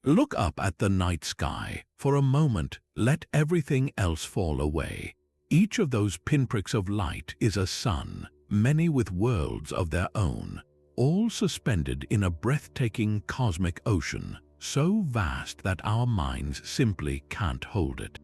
Look up at the night sky. For a moment, let everything else fall away. Each of those pinpricks of light is a sun, many with worlds of their own, all suspended in a breathtaking cosmic ocean, so vast that our minds simply can't hold it.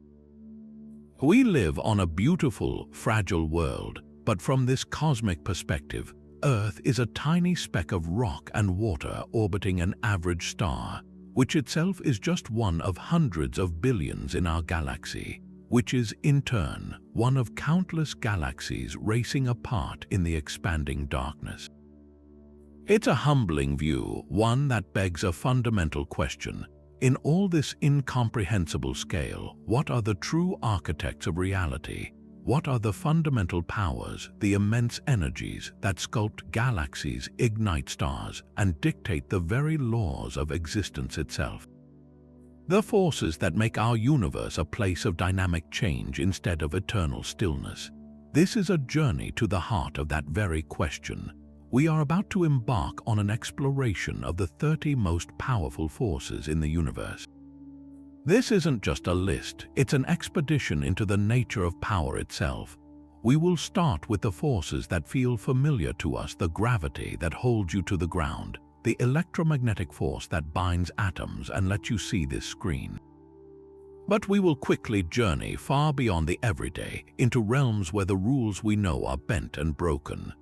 We live on a beautiful, fragile world, but from this cosmic perspective, Earth is a tiny speck of rock and water orbiting an average star, which itself is just one of hundreds of billions in our galaxy, which is, in turn, one of countless galaxies racing apart in the expanding darkness. It's a humbling view, one that begs a fundamental question. In all this incomprehensible scale, what are the true architects of reality? What are the fundamental powers, the immense energies that sculpt galaxies, ignite stars, and dictate the very laws of existence itself? The forces that make our universe a place of dynamic change instead of eternal stillness. This is a journey to the heart of that very question. We are about to embark on an exploration of the 30 most powerful forces in the universe. This isn't just a list, it's an expedition into the nature of power itself. We will start with the forces that feel familiar to us, the gravity that holds you to the ground, the electromagnetic force that binds atoms and lets you see this screen. But we will quickly journey far beyond the everyday, into realms where the rules we know are bent and broken.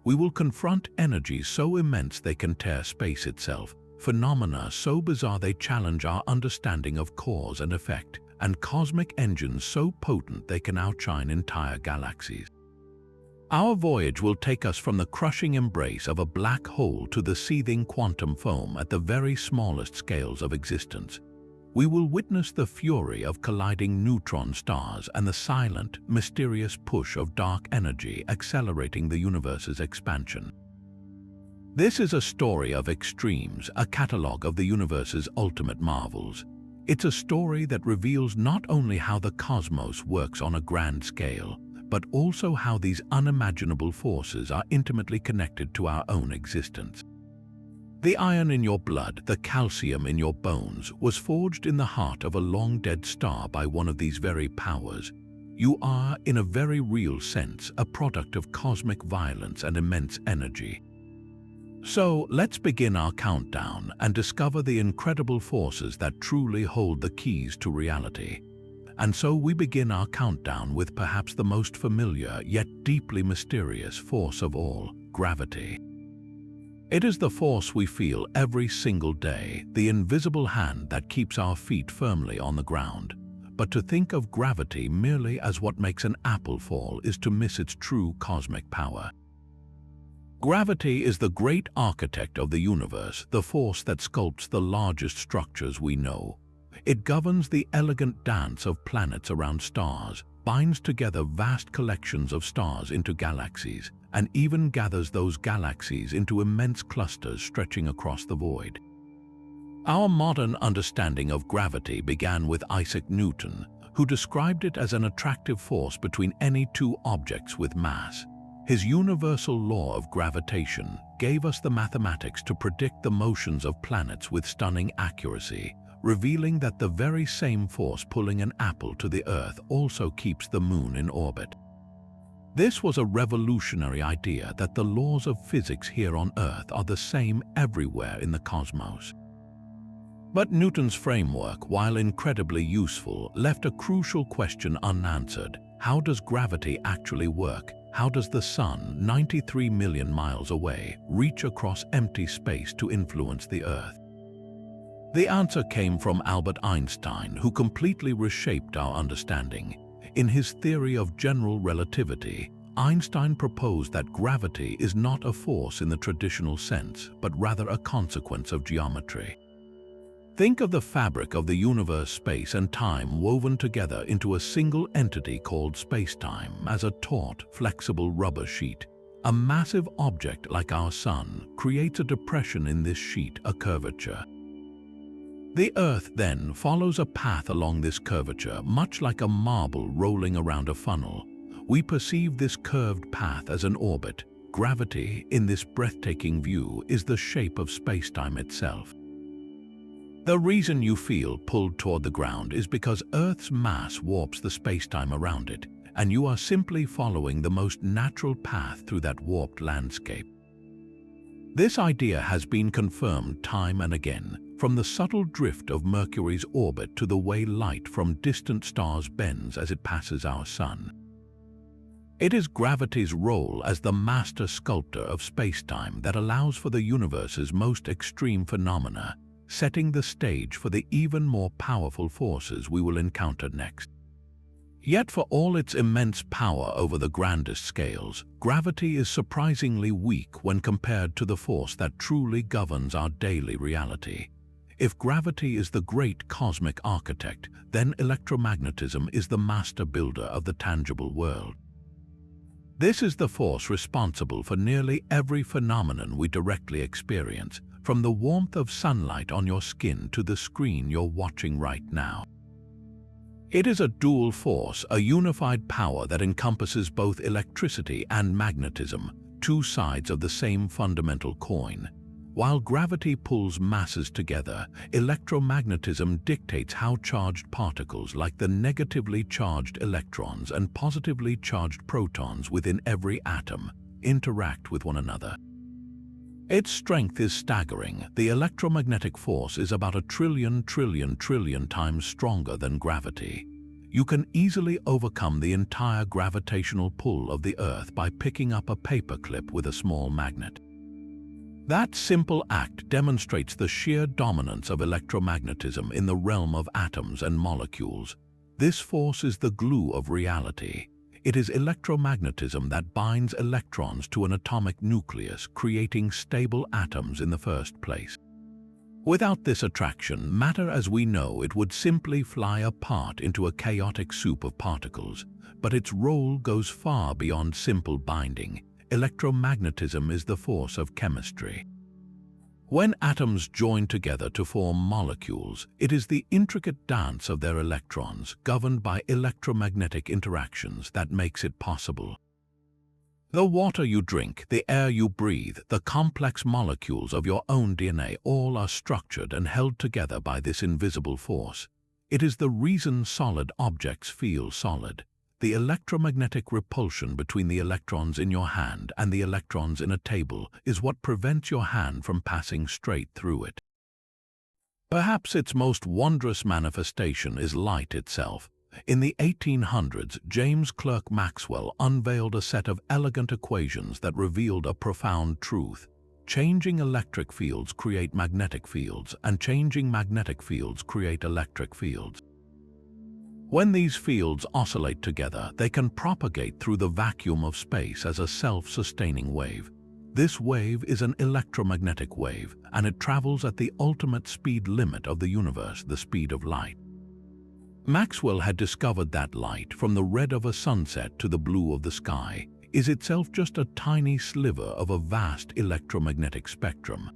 We will confront energies so immense they can tear space itself, phenomena so bizarre they challenge our understanding of cause and effect, and cosmic engines so potent they can outshine entire galaxies. Our voyage will take us from the crushing embrace of a black hole to the seething quantum foam at the very smallest scales of existence. We will witness the fury of colliding neutron stars and the silent, mysterious push of dark energy accelerating the universe's expansion. This is a story of extremes, a catalogue of the universe's ultimate marvels. It's a story that reveals not only how the cosmos works on a grand scale, but also how these unimaginable forces are intimately connected to our own existence. The iron in your blood, the calcium in your bones, was forged in the heart of a long-dead star by one of these very powers. You are, in a very real sense, a product of cosmic violence and immense energy. So, let's begin our countdown and discover the incredible forces that truly hold the keys to reality. And so we begin our countdown with perhaps the most familiar yet deeply mysterious force of all, gravity. It is the force we feel every single day, the invisible hand that keeps our feet firmly on the ground. But to think of gravity merely as what makes an apple fall is to miss its true cosmic power. Gravity is the great architect of the universe, the force that sculpts the largest structures we know. It governs the elegant dance of planets around stars, binds together vast collections of stars into galaxies, and even gathers those galaxies into immense clusters stretching across the void. Our modern understanding of gravity began with Isaac Newton, who described it as an attractive force between any two objects with mass. His universal law of gravitation gave us the mathematics to predict the motions of planets with stunning accuracy, revealing that the very same force pulling an apple to the Earth also keeps the Moon in orbit. This was a revolutionary idea that the laws of physics here on Earth are the same everywhere in the cosmos. But Newton's framework, while incredibly useful, left a crucial question unanswered. How does gravity actually work? How does the Sun, 93 million miles away, reach across empty space to influence the Earth? The answer came from Albert Einstein, who completely reshaped our understanding. In his theory of general relativity, Einstein proposed that gravity is not a force in the traditional sense, but rather a consequence of geometry. Think of the fabric of the universe, space and time woven together into a single entity called spacetime as a taut, flexible rubber sheet. A massive object like our Sun creates a depression in this sheet, a curvature. The Earth then follows a path along this curvature, much like a marble rolling around a funnel. We perceive this curved path as an orbit. Gravity, in this breathtaking view, is the shape of spacetime itself. The reason you feel pulled toward the ground is because Earth's mass warps the space-time around it, and you are simply following the most natural path through that warped landscape. This idea has been confirmed time and again, from the subtle drift of Mercury's orbit to the way light from distant stars bends as it passes our sun. It is gravity's role as the master sculptor of space-time that allows for the universe's most extreme phenomena, setting the stage for the even more powerful forces we will encounter next. Yet for all its immense power over the grandest scales, gravity is surprisingly weak when compared to the force that truly governs our daily reality. If gravity is the great cosmic architect, then electromagnetism is the master builder of the tangible world. This is the force responsible for nearly every phenomenon we directly experience, from the warmth of sunlight on your skin to the screen you're watching right now. It is a dual force, a unified power that encompasses both electricity and magnetism, two sides of the same fundamental coin. While gravity pulls masses together, electromagnetism dictates how charged particles like the negatively charged electrons and positively charged protons within every atom interact with one another. Its strength is staggering. The electromagnetic force is about a trillion times stronger than gravity. You can easily overcome the entire gravitational pull of the Earth by picking up a paperclip with a small magnet. That simple act demonstrates the sheer dominance of electromagnetism in the realm of atoms and molecules. This force is the glue of reality. It is electromagnetism that binds electrons to an atomic nucleus, creating stable atoms in the first place. Without this attraction, matter as we know it would simply fly apart into a chaotic soup of particles. But its role goes far beyond simple binding. Electromagnetism is the force of chemistry. When atoms join together to form molecules, it is the intricate dance of their electrons, governed by electromagnetic interactions, that makes it possible. The water you drink, the air you breathe, the complex molecules of your own DNA, all are structured and held together by this invisible force. It is the reason solid objects feel solid. The electromagnetic repulsion between the electrons in your hand and the electrons in a table is what prevents your hand from passing straight through it. Perhaps its most wondrous manifestation is light itself. In the 1800s, James Clerk Maxwell unveiled a set of elegant equations that revealed a profound truth. Changing electric fields create magnetic fields, and changing magnetic fields create electric fields. When these fields oscillate together, they can propagate through the vacuum of space as a self-sustaining wave. This wave is an electromagnetic wave, and it travels at the ultimate speed limit of the universe, the speed of light. Maxwell had discovered that light, from the red of a sunset to the blue of the sky, is itself just a tiny sliver of a vast electromagnetic spectrum.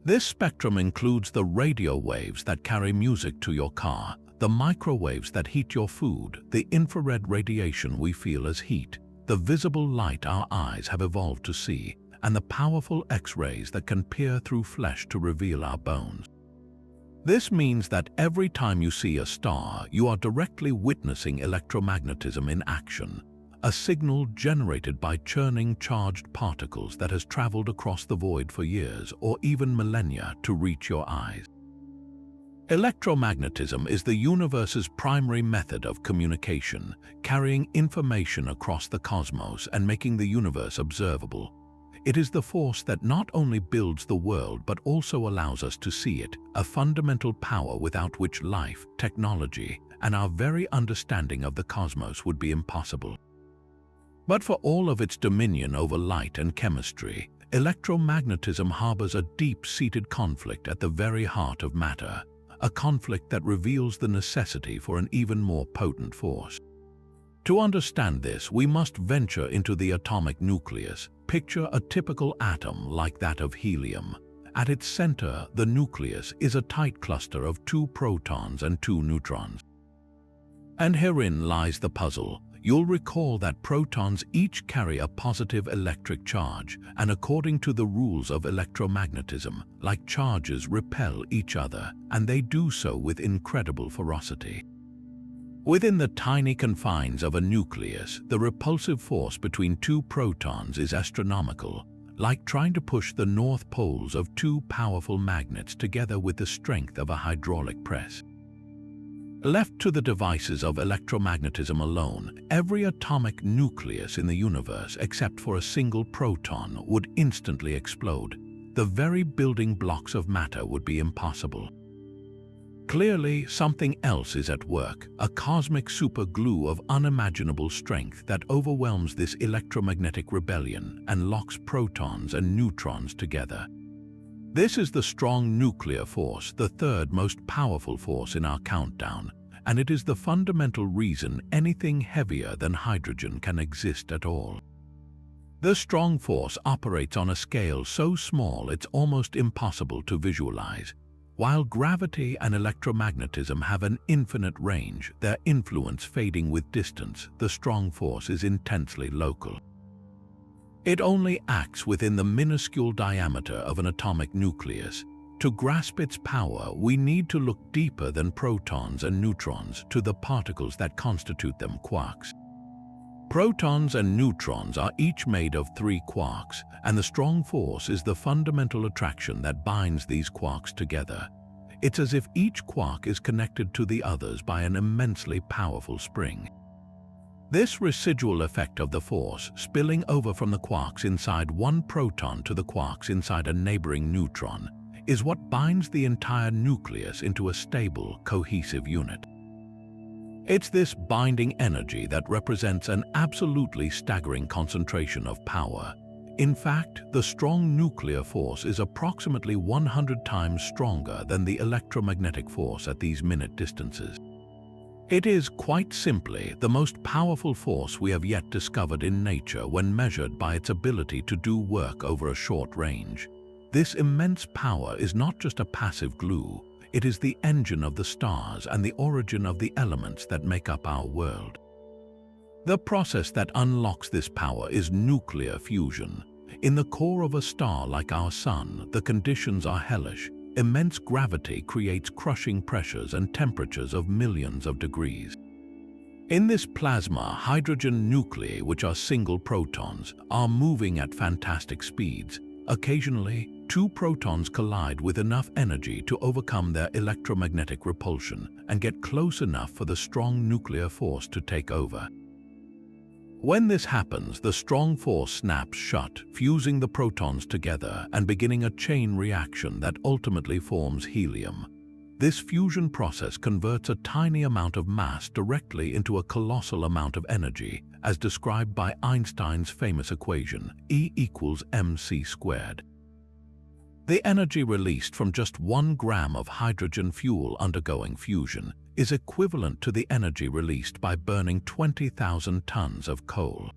This spectrum includes the radio waves that carry music to your car, the microwaves that heat your food, the infrared radiation we feel as heat, the visible light our eyes have evolved to see, and the powerful X-rays that can peer through flesh to reveal our bones. This means that every time you see a star, you are directly witnessing electromagnetism in action, a signal generated by churning charged particles that has traveled across the void for years or even millennia to reach your eyes. Electromagnetism is the universe's primary method of communication, carrying information across the cosmos and making the universe observable. It is the force that not only builds the world but also allows us to see it, a fundamental power without which life, technology, and our very understanding of the cosmos would be impossible. But for all of its dominion over light and chemistry, electromagnetism harbors a deep-seated conflict at the very heart of matter, a conflict that reveals the necessity for an even more potent force. To understand this, we must venture into the atomic nucleus. Picture a typical atom like that of helium. At its center, the nucleus is a tight cluster of 2 protons and 2 neutrons. And herein lies the puzzle. you'll recall that protons each carry a positive electric charge, and according to the rules of electromagnetism, like charges repel each other, and they do so with incredible ferocity. Within the tiny confines of a nucleus, the repulsive force between two protons is astronomical, like trying to push the north poles of two powerful magnets together with the strength of a hydraulic press. Left to the devices of electromagnetism alone, every atomic nucleus in the universe except for a single proton would instantly explode. The very building blocks of matter would be impossible. Clearly, something else is at work, a cosmic superglue of unimaginable strength that overwhelms this electromagnetic rebellion and locks protons and neutrons together. This is the strong nuclear force, the third most powerful force in our countdown, and it is the fundamental reason anything heavier than hydrogen can exist at all. The strong force operates on a scale so small it's almost impossible to visualize. While gravity and electromagnetism have an infinite range, their influence fading with distance, the strong force is intensely local. It only acts within the minuscule diameter of an atomic nucleus. To grasp its power, we need to look deeper than protons and neutrons to the particles that constitute them, quarks. Protons and neutrons are each made of 3 quarks, and the strong force is the fundamental attraction that binds these quarks together. It's as if each quark is connected to the others by an immensely powerful spring. This residual effect of the force, spilling over from the quarks inside one proton to the quarks inside a neighboring neutron, is what binds the entire nucleus into a stable, cohesive unit. It's this binding energy that represents an absolutely staggering concentration of power. In fact, the strong nuclear force is approximately 100 times stronger than the electromagnetic force at these minute distances. It is, quite simply, the most powerful force we have yet discovered in nature when measured by its ability to do work over a short range. This immense power is not just a passive glue. It is the engine of the stars and the origin of the elements that make up our world. The process that unlocks this power is nuclear fusion. In the core of a star like our Sun, the conditions are hellish. Immense gravity creates crushing pressures and temperatures of millions of degrees. In this plasma, hydrogen nuclei, which are single protons, are moving at fantastic speeds. Occasionally, 2 protons collide with enough energy to overcome their electromagnetic repulsion and get close enough for the strong nuclear force to take over. When this happens, the strong force snaps shut, fusing the protons together and beginning a chain reaction that ultimately forms helium. This fusion process converts a tiny amount of mass directly into a colossal amount of energy, as described by Einstein's famous equation, E equals mc squared. The energy released from just 1 gram of hydrogen fuel undergoing fusion is equivalent to the energy released by burning 20,000 tons of coal.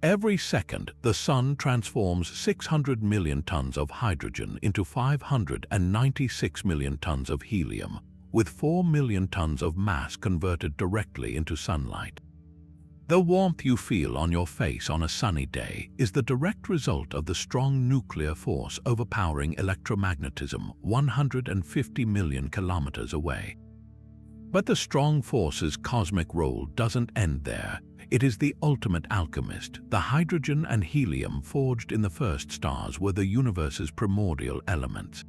Every second, the Sun transforms 600 million tons of hydrogen into 596 million tons of helium, with 4 million tons of mass converted directly into sunlight. The warmth you feel on your face on a sunny day is the direct result of the strong nuclear force overpowering electromagnetism 150 million kilometers away. But the strong force's cosmic role doesn't end there. It is the ultimate alchemist. The hydrogen and helium forged in the first stars were the universe's primordial elements.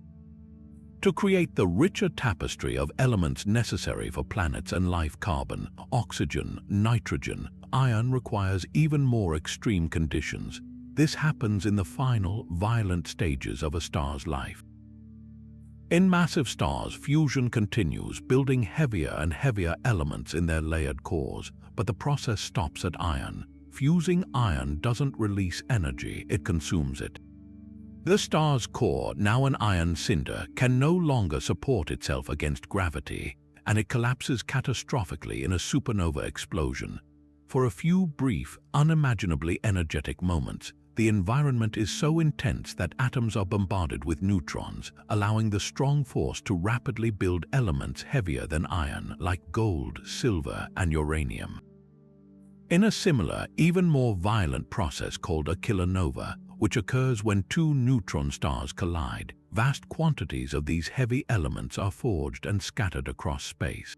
To create the richer tapestry of elements necessary for planets and life, carbon, oxygen, nitrogen, iron requires even more extreme conditions. This happens in the final, violent stages of a star's life. In massive stars, fusion continues, building heavier and heavier elements in their layered cores, but the process stops at iron. Fusing iron doesn't release energy, it consumes it. The star's core, now an iron cinder, can no longer support itself against gravity, and it collapses catastrophically in a supernova explosion. For a few brief, unimaginably energetic moments, the environment is so intense that atoms are bombarded with neutrons, allowing the strong force to rapidly build elements heavier than iron, like gold, silver, and uranium. In a similar, even more violent process called a kilonova, which occurs when two neutron stars collide, vast quantities of these heavy elements are forged and scattered across space.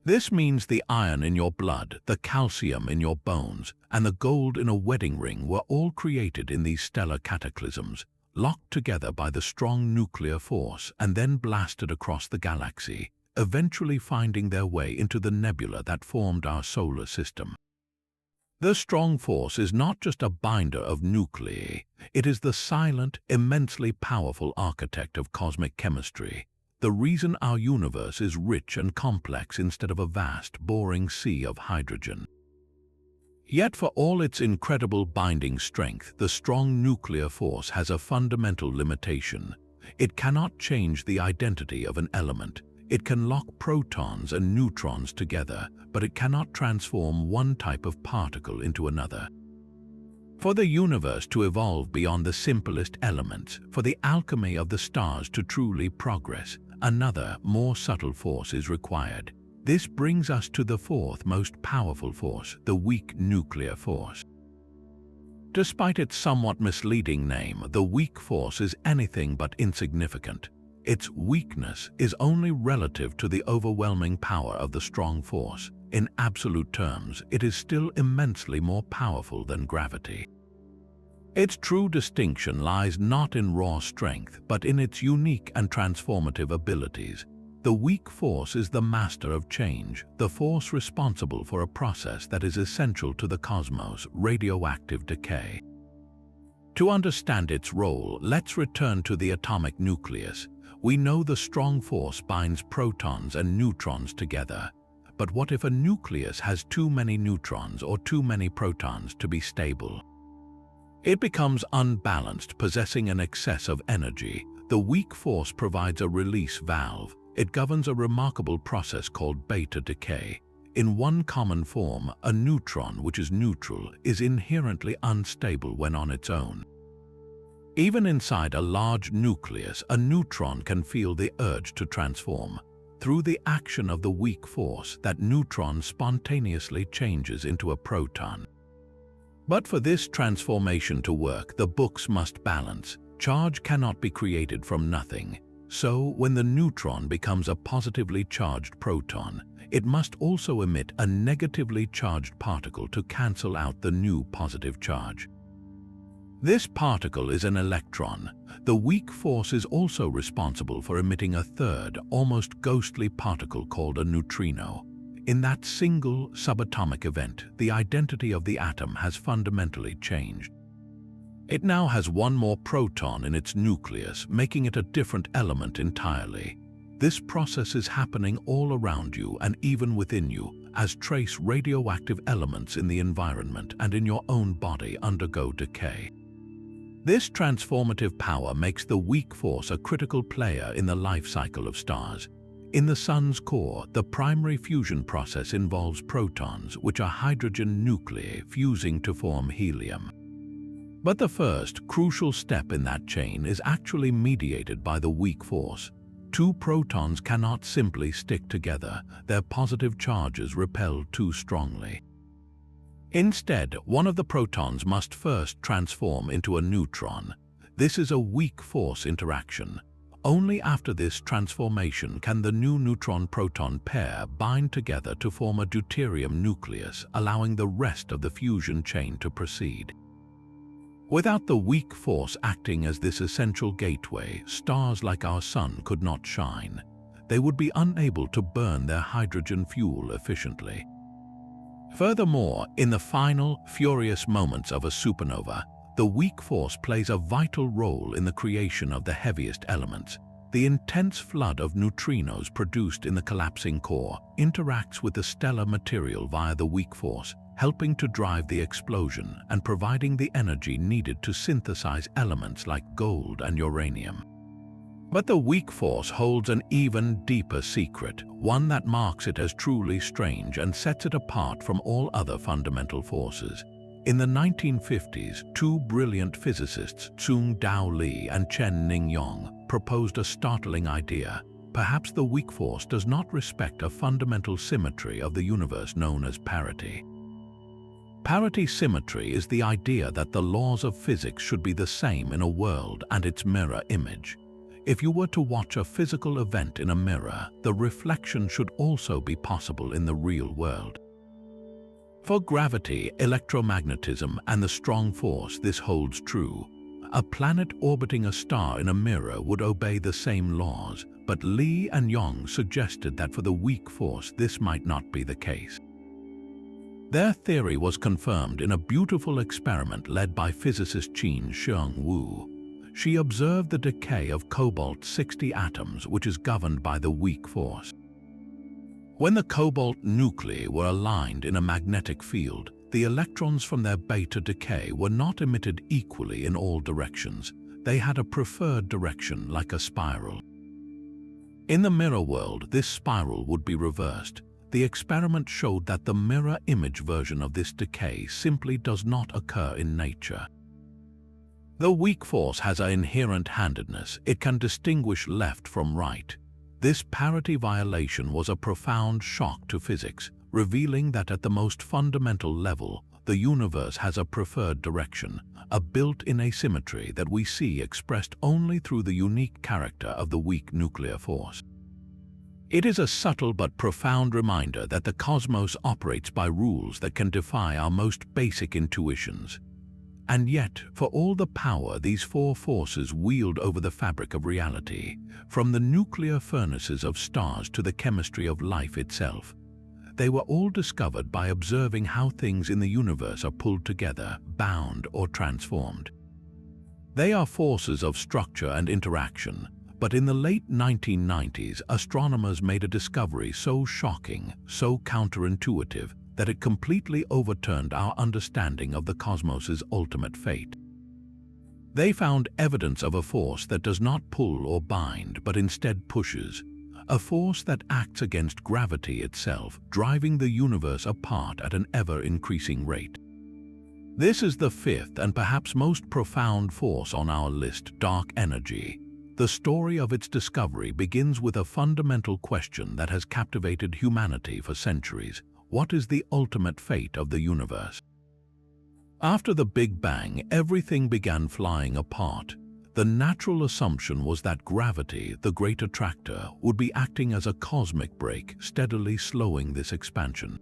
This means the iron in your blood, the calcium in your bones, and the gold in a wedding ring were all created in these stellar cataclysms, locked together by the strong nuclear force and then blasted across the galaxy, eventually finding their way into the nebula that formed our solar system. The strong force is not just a binder of nuclei, it is the silent, immensely powerful architect of cosmic chemistry, the reason our universe is rich and complex instead of a vast, boring sea of hydrogen. Yet for all its incredible binding strength, the strong nuclear force has a fundamental limitation. It cannot change the identity of an element. It can lock protons and neutrons together, but it cannot transform one type of particle into another. For the universe to evolve beyond the simplest elements, for the alchemy of the stars to truly progress, another, more subtle force is required. This brings us to the fourth most powerful force, the weak nuclear force. Despite its somewhat misleading name, the weak force is anything but insignificant. Its weakness is only relative to the overwhelming power of the strong force. In absolute terms, it is still immensely more powerful than gravity. Its true distinction lies not in raw strength, but in its unique and transformative abilities. The weak force is the master of change, the force responsible for a process that is essential to the cosmos, radioactive decay. To understand its role, let's return to the atomic nucleus. We know the strong force binds protons and neutrons together. But what if a nucleus has too many neutrons or too many protons to be stable? It becomes unbalanced, possessing an excess of energy. The weak force provides a release valve. It governs a remarkable process called beta decay. In one common form, a neutron, which is neutral, is inherently unstable when on its own. Even inside a large nucleus, a neutron can feel the urge to transform. Through the action of the weak force, that neutron spontaneously changes into a proton. But for this transformation to work, the books must balance. Charge cannot be created from nothing. So, when the neutron becomes a positively charged proton, it must also emit a negatively charged particle to cancel out the new positive charge. This particle is an electron. The weak force is also responsible for emitting a third, almost ghostly particle called a neutrino. In that single subatomic event, the identity of the atom has fundamentally changed. It now has one more proton in its nucleus, making it a different element entirely. This process is happening all around you and even within you, as trace radioactive elements in the environment and in your own body undergo decay. This transformative power makes the weak force a critical player in the life cycle of stars. In the Sun's core, the primary fusion process involves protons, which are hydrogen nuclei fusing to form helium. But the first, crucial step in that chain is actually mediated by the weak force. Two protons cannot simply stick together. Their positive charges repel too strongly. Instead, one of the protons must first transform into a neutron. This is a weak force interaction. Only after this transformation can the new neutron-proton pair bind together to form a deuterium nucleus, allowing the rest of the fusion chain to proceed. Without the weak force acting as this essential gateway, stars like our Sun could not shine. They would be unable to burn their hydrogen fuel efficiently. Furthermore, in the final, furious moments of a supernova, the weak force plays a vital role in the creation of the heaviest elements. The intense flood of neutrinos produced in the collapsing core interacts with the stellar material via the weak force, helping to drive the explosion and providing the energy needed to synthesize elements like gold and uranium. But the weak force holds an even deeper secret, one that marks it as truly strange and sets it apart from all other fundamental forces. In the 1950s, two brilliant physicists, Tsung-Dao Lee and Chen-Ning Yong, proposed a startling idea. Perhaps the weak force does not respect a fundamental symmetry of the universe known as parity. Parity symmetry is the idea that the laws of physics should be the same in a world and its mirror image. If you were to watch a physical event in a mirror, the reflection should also be possible in the real world. For gravity, electromagnetism, and the strong force, this holds true. A planet orbiting a star in a mirror would obey the same laws, but Li and Yang suggested that for the weak force this might not be the case. Their theory was confirmed in a beautiful experiment led by physicist Qin Wu. She observed the decay of cobalt-60 atoms, which is governed by the weak force. When the cobalt nuclei were aligned in a magnetic field, the electrons from their beta decay were not emitted equally in all directions. They had a preferred direction, like a spiral. In the mirror world, this spiral would be reversed. The experiment showed that the mirror image version of this decay simply does not occur in nature. The weak force has an inherent handedness. It can distinguish left from right. This parity violation was a profound shock to physics, revealing that at the most fundamental level, the universe has a preferred direction, a built-in asymmetry that we see expressed only through the unique character of the weak nuclear force. It is a subtle but profound reminder that the cosmos operates by rules that can defy our most basic intuitions. And yet, for all the power these four forces wield over the fabric of reality, from the nuclear furnaces of stars to the chemistry of life itself, they were all discovered by observing how things in the universe are pulled together, bound, or transformed. They are forces of structure and interaction, but in the late 1990s, astronomers made a discovery so shocking, so counterintuitive, that it completely overturned our understanding of the cosmos's ultimate fate. They found evidence of a force that does not pull or bind, but instead pushes, a force that acts against gravity itself, driving the universe apart at an ever-increasing rate. This is the fifth and perhaps most profound force on our list, dark energy. The story of its discovery begins with a fundamental question that has captivated humanity for centuries. What is the ultimate fate of the universe? After the Big Bang, everything began flying apart. The natural assumption was that gravity, the Great Attractor, would be acting as a cosmic brake, steadily slowing this expansion.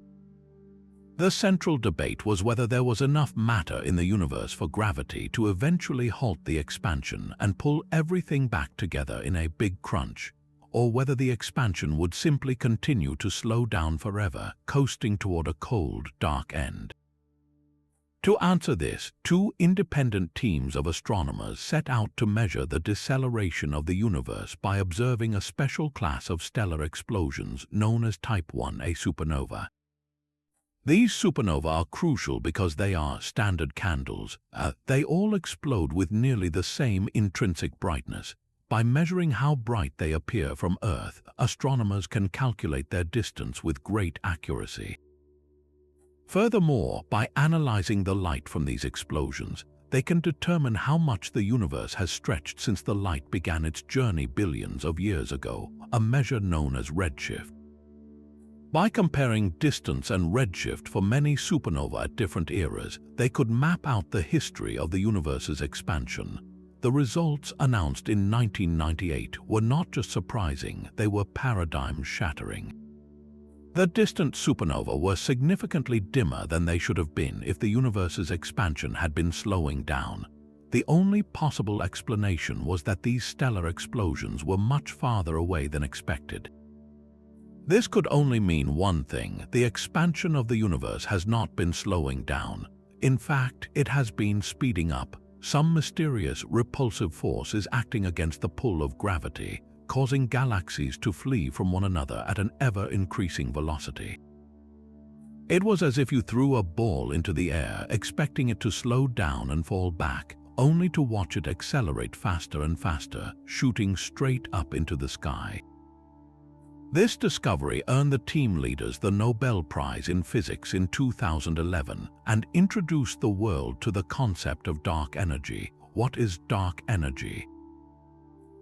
The central debate was whether there was enough matter in the universe for gravity to eventually halt the expansion and pull everything back together in a big crunch, or whether the expansion would simply continue to slow down forever, coasting toward a cold, dark end. To answer this, two independent teams of astronomers set out to measure the deceleration of the universe by observing a special class of stellar explosions known as Type 1a supernova. These supernovae are crucial because they are standard candles. They all explode with nearly the same intrinsic brightness. By measuring how bright they appear from Earth, astronomers can calculate their distance with great accuracy. Furthermore, by analyzing the light from these explosions, they can determine how much the universe has stretched since the light began its journey billions of years ago, a measure known as redshift. By comparing distance and redshift for many supernovae at different eras, they could map out the history of the universe's expansion. The results, announced in 1998, were not just surprising, they were paradigm-shattering. The distant supernovae were significantly dimmer than they should have been if the universe's expansion had been slowing down. The only possible explanation was that these stellar explosions were much farther away than expected. This could only mean one thing: the expansion of the universe has not been slowing down. In fact, it has been speeding up. Some mysterious, repulsive force is acting against the pull of gravity, causing galaxies to flee from one another at an ever-increasing velocity. It was as if you threw a ball into the air, expecting it to slow down and fall back, only to watch it accelerate faster and faster, shooting straight up into the sky. This discovery earned the team leaders the Nobel Prize in Physics in 2011 and introduced the world to the concept of dark energy. What is dark energy?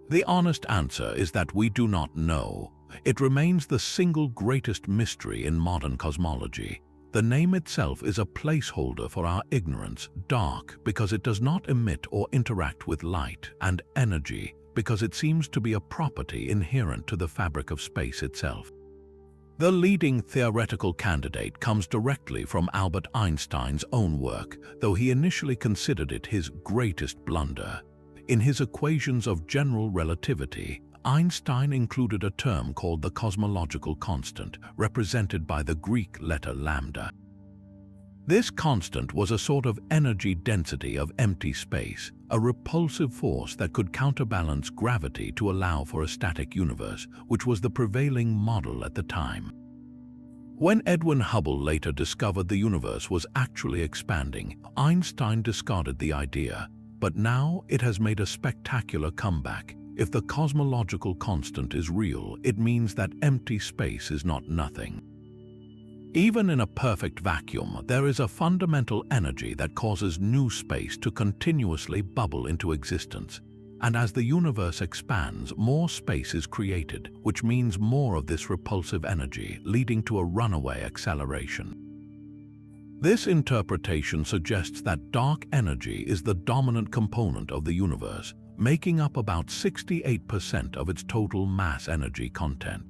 The honest answer is that we do not know. It remains the single greatest mystery in modern cosmology. The name itself is a placeholder for our ignorance, dark because it does not emit or interact with light, and energy because it seems to be a property inherent to the fabric of space itself. The leading theoretical candidate comes directly from Albert Einstein's own work, though he initially considered it his greatest blunder. In his equations of general relativity, Einstein included a term called the cosmological constant, represented by the Greek letter lambda. This constant was a sort of energy density of empty space, a repulsive force that could counterbalance gravity to allow for a static universe, which was the prevailing model at the time. When Edwin Hubble later discovered the universe was actually expanding, Einstein discarded the idea, but now it has made a spectacular comeback. If the cosmological constant is real, it means that empty space is not nothing. Even in a perfect vacuum, there is a fundamental energy that causes new space to continuously bubble into existence. And as the universe expands, more space is created, which means more of this repulsive energy, leading to a runaway acceleration. This interpretation suggests that dark energy is the dominant component of the universe, making up about 68% of its total mass energy content.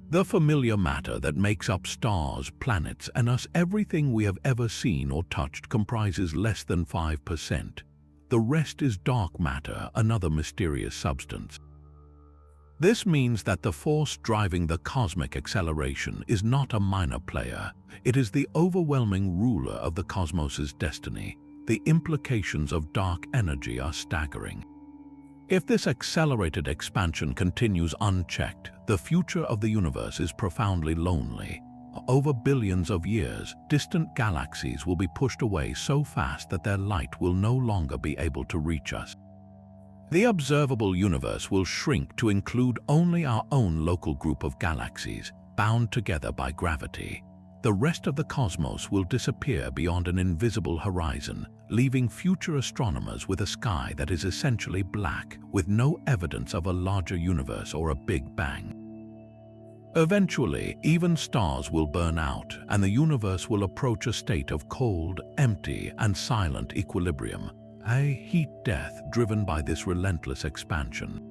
The familiar matter that makes up stars, planets, and us, everything we have ever seen or touched, comprises less than 5%. The rest is dark matter, another mysterious substance. This means that the force driving the cosmic acceleration is not a minor player. It is the overwhelming ruler of the cosmos's destiny. The implications of dark energy are staggering. If this accelerated expansion continues unchecked, the future of the universe is profoundly lonely. Over billions of years, distant galaxies will be pushed away so fast that their light will no longer be able to reach us. The observable universe will shrink to include only our own local group of galaxies, bound together by gravity. The rest of the cosmos will disappear beyond an invisible horizon, leaving future astronomers with a sky that is essentially black, with no evidence of a larger universe or a Big Bang. Eventually, even stars will burn out, and the universe will approach a state of cold, empty, and silent equilibrium, a heat death driven by this relentless expansion.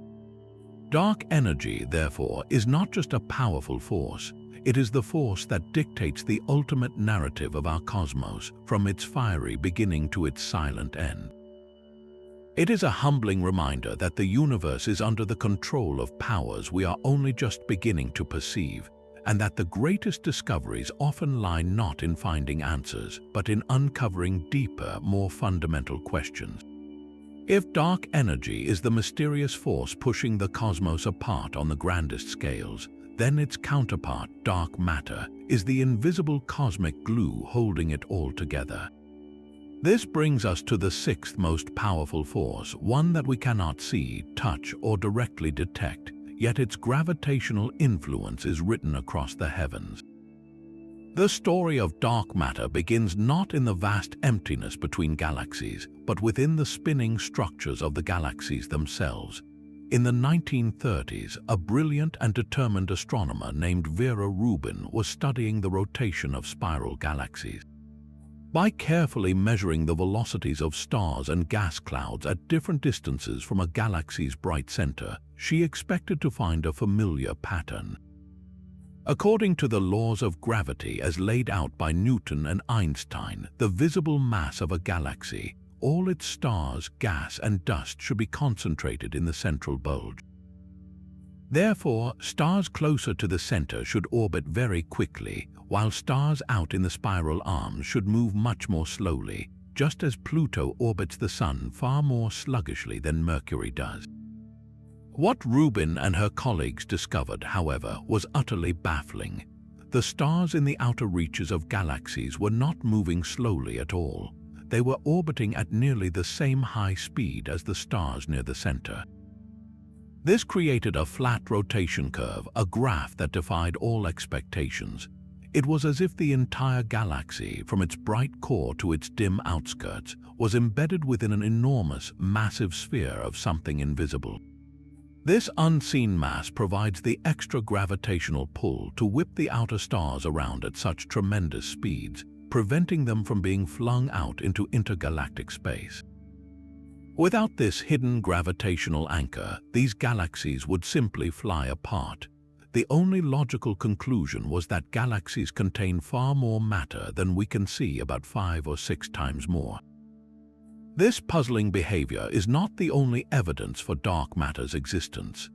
Dark energy, therefore, is not just a powerful force. It is the force that dictates the ultimate narrative of our cosmos, from its fiery beginning to its silent end. It is a humbling reminder that the universe is under the control of powers we are only just beginning to perceive, and that the greatest discoveries often lie not in finding answers, but in uncovering deeper, more fundamental questions. If dark energy is the mysterious force pushing the cosmos apart on the grandest scales, then its counterpart, dark matter, is the invisible cosmic glue holding it all together. This brings us to the sixth most powerful force, one that we cannot see, touch, or directly detect, yet its gravitational influence is written across the heavens. The story of dark matter begins not in the vast emptiness between galaxies, but within the spinning structures of the galaxies themselves. In the 1930s, a brilliant and determined astronomer named Vera Rubin was studying the rotation of spiral galaxies. By carefully measuring the velocities of stars and gas clouds at different distances from a galaxy's bright center, she expected to find a familiar pattern. According to the laws of gravity as laid out by Newton and Einstein, the visible mass of a galaxy, all its stars, gas, and dust should be concentrated in the central bulge. Therefore, stars closer to the center should orbit very quickly, while stars out in the spiral arms should move much more slowly, just as Pluto orbits the Sun far more sluggishly than Mercury does. What Rubin and her colleagues discovered, however, was utterly baffling. The stars in the outer reaches of galaxies were not moving slowly at all. They were orbiting at nearly the same high speed as the stars near the center. This created a flat rotation curve, a graph that defied all expectations. It was as if the entire galaxy, from its bright core to its dim outskirts, was embedded within an enormous, massive sphere of something invisible. This unseen mass provides the extra gravitational pull to whip the outer stars around at such tremendous speeds, preventing them from being flung out into intergalactic space. Without this hidden gravitational anchor, these galaxies would simply fly apart. The only logical conclusion was that galaxies contain far more matter than we can see, about 5 or 6 times more. This puzzling behavior is not the only evidence for dark matter's existence.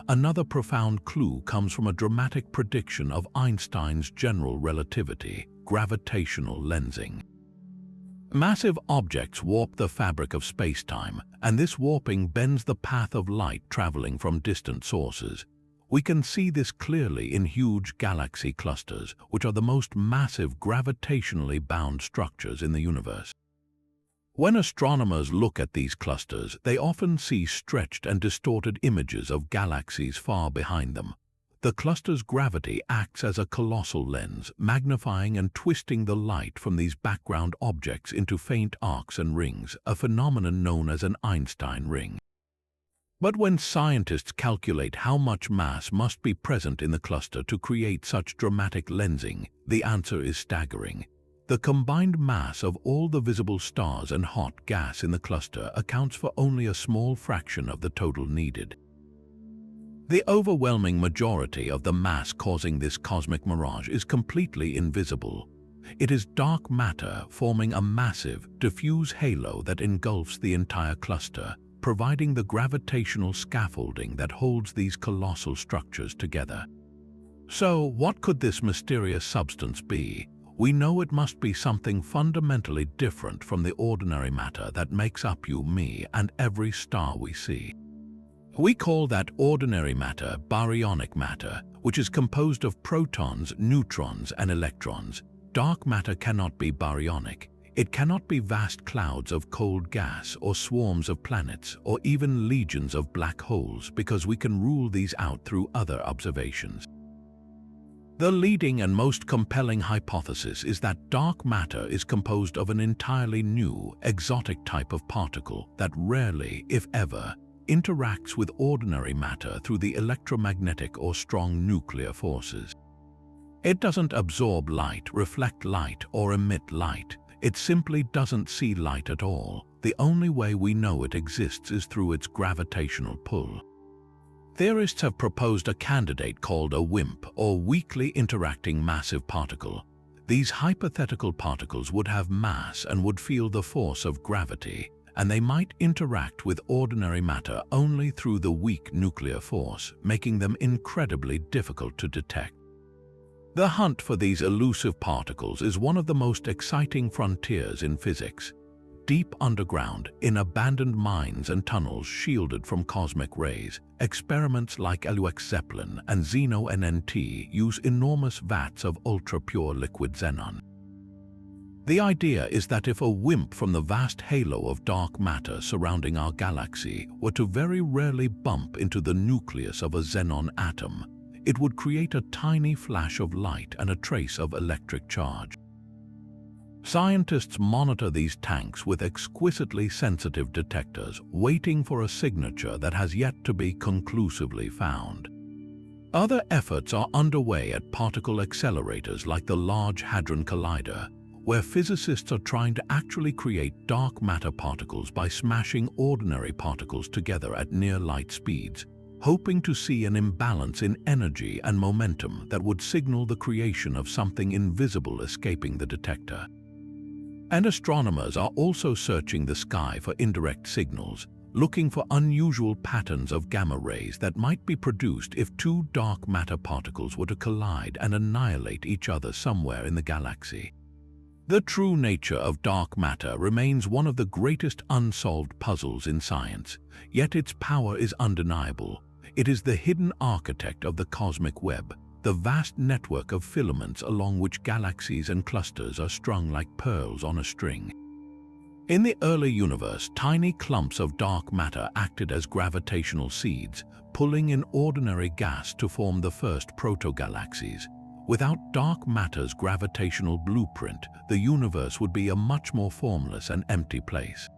Another profound clue comes from a dramatic prediction of Einstein's general relativity, gravitational lensing. Massive objects warp the fabric of space-time, and this warping bends the path of light traveling from distant sources. We can see this clearly in huge galaxy clusters, which are the most massive gravitationally bound structures in the universe. When astronomers look at these clusters, they often see stretched and distorted images of galaxies far behind them. The cluster's gravity acts as a colossal lens, magnifying and twisting the light from these background objects into faint arcs and rings, a phenomenon known as an Einstein ring. But when scientists calculate how much mass must be present in the cluster to create such dramatic lensing, the answer is staggering. The combined mass of all the visible stars and hot gas in the cluster accounts for only a small fraction of the total needed. The overwhelming majority of the mass causing this cosmic mirage is completely invisible. It is dark matter forming a massive, diffuse halo that engulfs the entire cluster, providing the gravitational scaffolding that holds these colossal structures together. So, what could this mysterious substance be? We know it must be something fundamentally different from the ordinary matter that makes up you, me, and every star we see. We call that ordinary matter baryonic matter, which is composed of protons, neutrons, and electrons. Dark matter cannot be baryonic. It cannot be vast clouds of cold gas or swarms of planets or even legions of black holes, because we can rule these out through other observations. The leading and most compelling hypothesis is that dark matter is composed of an entirely new, exotic type of particle that rarely, if ever, interacts with ordinary matter through the electromagnetic or strong nuclear forces. It doesn't absorb light, reflect light, or emit light. It simply doesn't see light at all. The only way we know it exists is through its gravitational pull. Theorists have proposed a candidate called a WIMP, or weakly interacting massive particle. These hypothetical particles would have mass and would feel the force of gravity, and they might interact with ordinary matter only through the weak nuclear force, making them incredibly difficult to detect. The hunt for these elusive particles is one of the most exciting frontiers in physics. Deep underground, in abandoned mines and tunnels shielded from cosmic rays, experiments like LUX Zeppelin and Xeno NNT use enormous vats of ultra-pure liquid xenon. The idea is that if a WIMP from the vast halo of dark matter surrounding our galaxy were to very rarely bump into the nucleus of a xenon atom, it would create a tiny flash of light and a trace of electric charge. Scientists monitor these tanks with exquisitely sensitive detectors, waiting for a signature that has yet to be conclusively found. Other efforts are underway at particle accelerators like the Large Hadron Collider, where physicists are trying to actually create dark matter particles by smashing ordinary particles together at near-light speeds, hoping to see an imbalance in energy and momentum that would signal the creation of something invisible escaping the detector. And astronomers are also searching the sky for indirect signals, looking for unusual patterns of gamma rays that might be produced if two dark matter particles were to collide and annihilate each other somewhere in the galaxy. The true nature of dark matter remains one of the greatest unsolved puzzles in science, yet its power is undeniable. It is the hidden architect of the cosmic web, the vast network of filaments along which galaxies and clusters are strung like pearls on a string. In the early universe, tiny clumps of dark matter acted as gravitational seeds, pulling in ordinary gas to form the first protogalaxies. Without dark matter's gravitational blueprint, the universe would be a much more formless and empty place.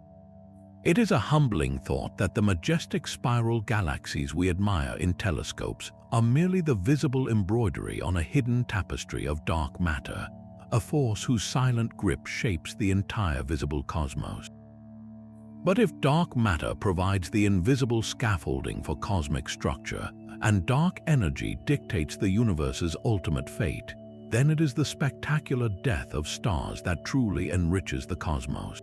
It is a humbling thought that the majestic spiral galaxies we admire in telescopes are merely the visible embroidery on a hidden tapestry of dark matter, a force whose silent grip shapes the entire visible cosmos. But if dark matter provides the invisible scaffolding for cosmic structure, and dark energy dictates the universe's ultimate fate, then it is the spectacular death of stars that truly enriches the cosmos.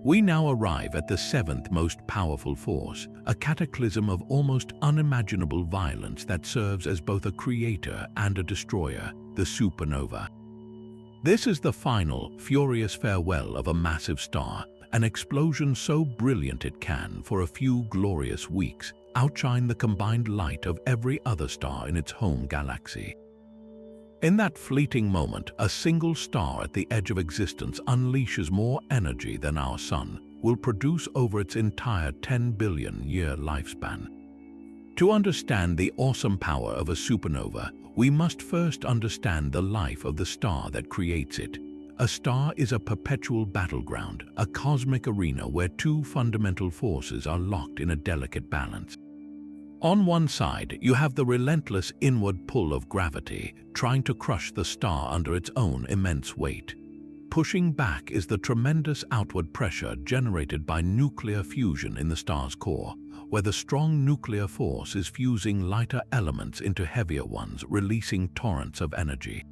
We now arrive at the seventh most powerful force, a cataclysm of almost unimaginable violence that serves as both a creator and a destroyer, the supernova. This is the final, furious farewell of a massive star, an explosion so brilliant it can, for a few glorious weeks, outshine the combined light of every other star in its home galaxy. In that fleeting moment, a single star at the edge of existence unleashes more energy than our Sun will produce over its entire 10 billion-year lifespan. To understand the awesome power of a supernova, we must first understand the life of the star that creates it. A star is a perpetual battleground, a cosmic arena where two fundamental forces are locked in a delicate balance. On one side, you have the relentless inward pull of gravity, trying to crush the star under its own immense weight. Pushing back is the tremendous outward pressure generated by nuclear fusion in the star's core, where the strong nuclear force is fusing lighter elements into heavier ones, releasing torrents of energy.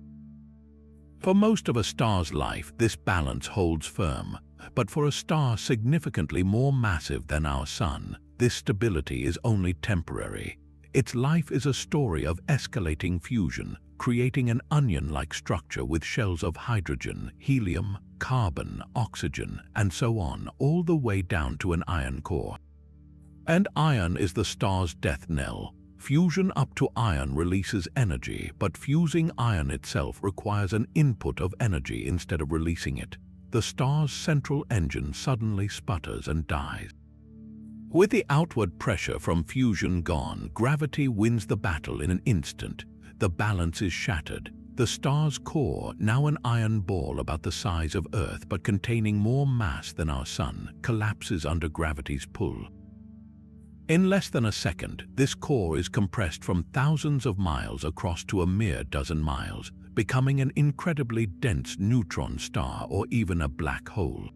For most of a star's life, this balance holds firm, but for a star significantly more massive than our Sun, this stability is only temporary. Its life is a story of escalating fusion, creating an onion-like structure with shells of hydrogen, helium, carbon, oxygen, and so on, all the way down to an iron core. And iron is the star's death knell. Fusion up to iron releases energy, but fusing iron itself requires an input of energy instead of releasing it. The star's central engine suddenly sputters and dies. With the outward pressure from fusion gone, gravity wins the battle in an instant. The balance is shattered. The star's core, now an iron ball about the size of Earth but containing more mass than our Sun, collapses under gravity's pull. In less than a second, this core is compressed from thousands of miles across to a mere dozen miles, becoming an incredibly dense neutron star or even a black hole.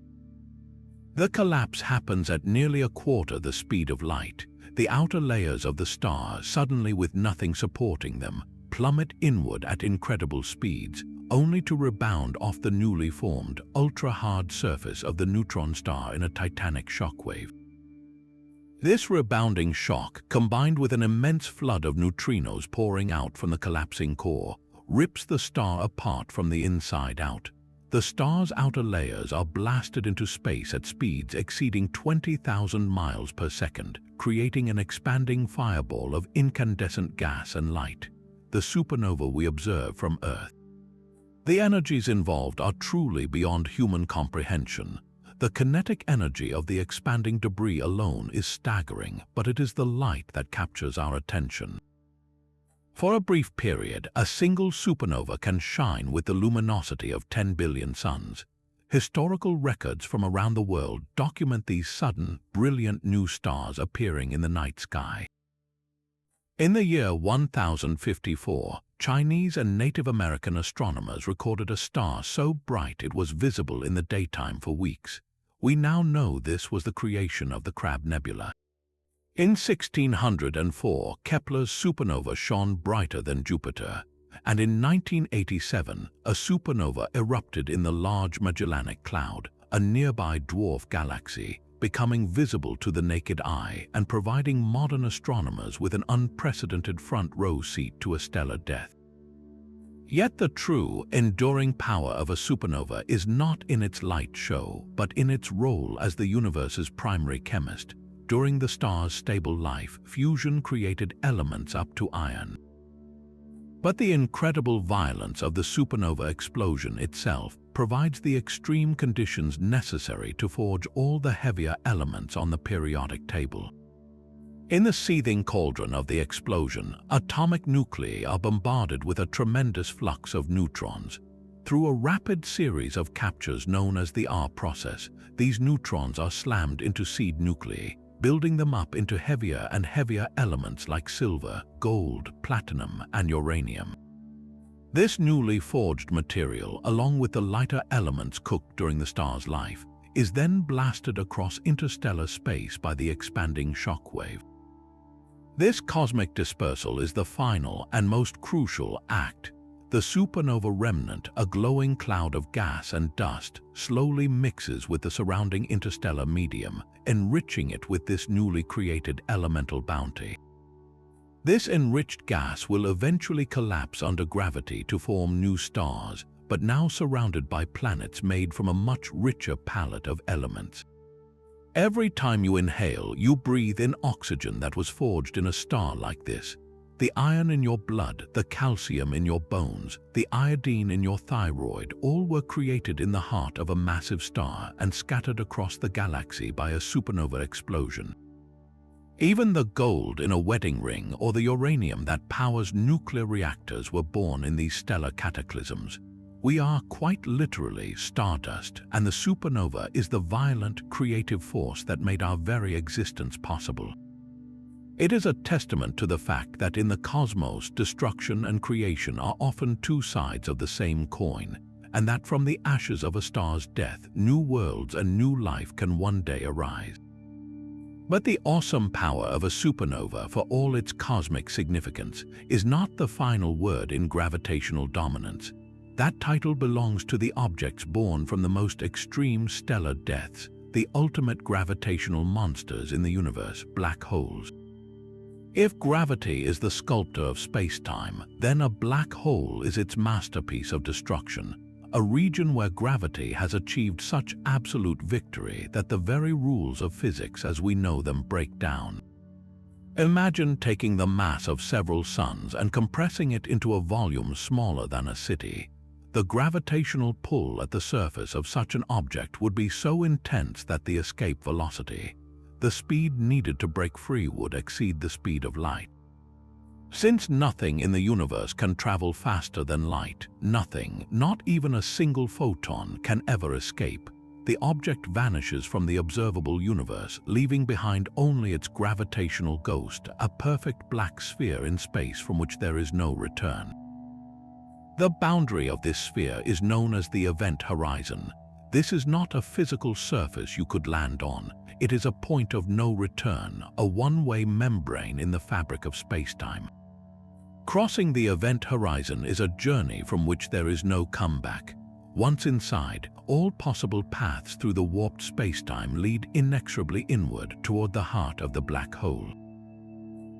The collapse happens at nearly a quarter the speed of light. The outer layers of the star, suddenly with nothing supporting them, plummet inward at incredible speeds, only to rebound off the newly formed, ultra-hard surface of the neutron star in a titanic shockwave. This rebounding shock, combined with an immense flood of neutrinos pouring out from the collapsing core, rips the star apart from the inside out. The star's outer layers are blasted into space at speeds exceeding 20,000 miles per second, creating an expanding fireball of incandescent gas and light, the supernova we observe from Earth. The energies involved are truly beyond human comprehension. The kinetic energy of the expanding debris alone is staggering, but it is the light that captures our attention. For a brief period, a single supernova can shine with the luminosity of 10 billion suns. Historical records from around the world document these sudden, brilliant new stars appearing in the night sky. In the year 1054, Chinese and Native American astronomers recorded a star so bright it was visible in the daytime for weeks. We now know this was the creation of the Crab Nebula. In 1604, Kepler's supernova shone brighter than Jupiter, and in 1987, a supernova erupted in the Large Magellanic Cloud, a nearby dwarf galaxy, becoming visible to the naked eye and providing modern astronomers with an unprecedented front-row seat to a stellar death. Yet the true, enduring power of a supernova is not in its light show, but in its role as the universe's primary chemist. During the star's stable life, fusion created elements up to iron. But the incredible violence of the supernova explosion itself provides the extreme conditions necessary to forge all the heavier elements on the periodic table. In the seething cauldron of the explosion, atomic nuclei are bombarded with a tremendous flux of neutrons. Through a rapid series of captures known as the R process, these neutrons are slammed into seed nuclei, building them up into heavier and heavier elements like silver, gold, platinum, and uranium. This newly forged material, along with the lighter elements cooked during the star's life, is then blasted across interstellar space by the expanding shockwave. This cosmic dispersal is the final and most crucial act. The supernova remnant, a glowing cloud of gas and dust, slowly mixes with the surrounding interstellar medium, enriching it with this newly created elemental bounty. This enriched gas will eventually collapse under gravity to form new stars, but now surrounded by planets made from a much richer palette of elements. Every time you inhale, you breathe in oxygen that was forged in a star like this. The iron in your blood, the calcium in your bones, the iodine in your thyroid, all were created in the heart of a massive star and scattered across the galaxy by a supernova explosion. Even the gold in a wedding ring or the uranium that powers nuclear reactors were born in these stellar cataclysms. We are quite literally stardust, and the supernova is the violent, creative force that made our very existence possible. It is a testament to the fact that in the cosmos, destruction and creation are often two sides of the same coin, and that from the ashes of a star's death, new worlds and new life can one day arise. But the awesome power of a supernova, for all its cosmic significance, is not the final word in gravitational dominance. That title belongs to the objects born from the most extreme stellar deaths, the ultimate gravitational monsters in the universe, black holes. If gravity is the sculptor of space-time, then a black hole is its masterpiece of destruction, a region where gravity has achieved such absolute victory that the very rules of physics as we know them break down. Imagine taking the mass of several suns and compressing it into a volume smaller than a city. The gravitational pull at the surface of such an object would be so intense that the escape velocity, the speed needed to break free, would exceed the speed of light. Since nothing in the universe can travel faster than light, nothing, not even a single photon, can ever escape. The object vanishes from the observable universe, leaving behind only its gravitational ghost, a perfect black sphere in space from which there is no return. The boundary of this sphere is known as the event horizon. This is not a physical surface you could land on. It is a point of no return, a one-way membrane in the fabric of spacetime. Crossing the event horizon is a journey from which there is no comeback. Once inside, all possible paths through the warped spacetime lead inexorably inward toward the heart of the black hole.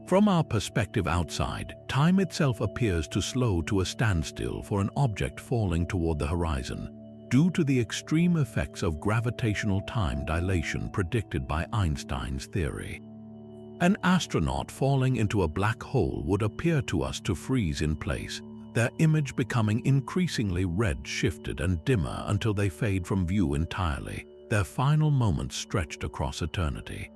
From our perspective outside, time itself appears to slow to a standstill for an object falling toward the horizon, due to the extreme effects of gravitational time dilation predicted by Einstein's theory. An astronaut falling into a black hole would appear to us to freeze in place, their image becoming increasingly red-shifted and dimmer until they fade from view entirely, their final moments stretched across eternity.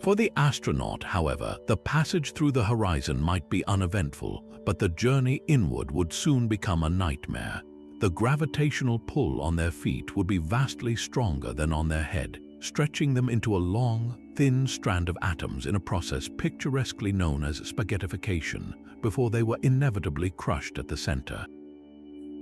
For the astronaut, however, the passage through the horizon might be uneventful, but the journey inward would soon become a nightmare. The gravitational pull on their feet would be vastly stronger than on their head, stretching them into a long, thin strand of atoms in a process picturesquely known as spaghettification, before they were inevitably crushed at the center.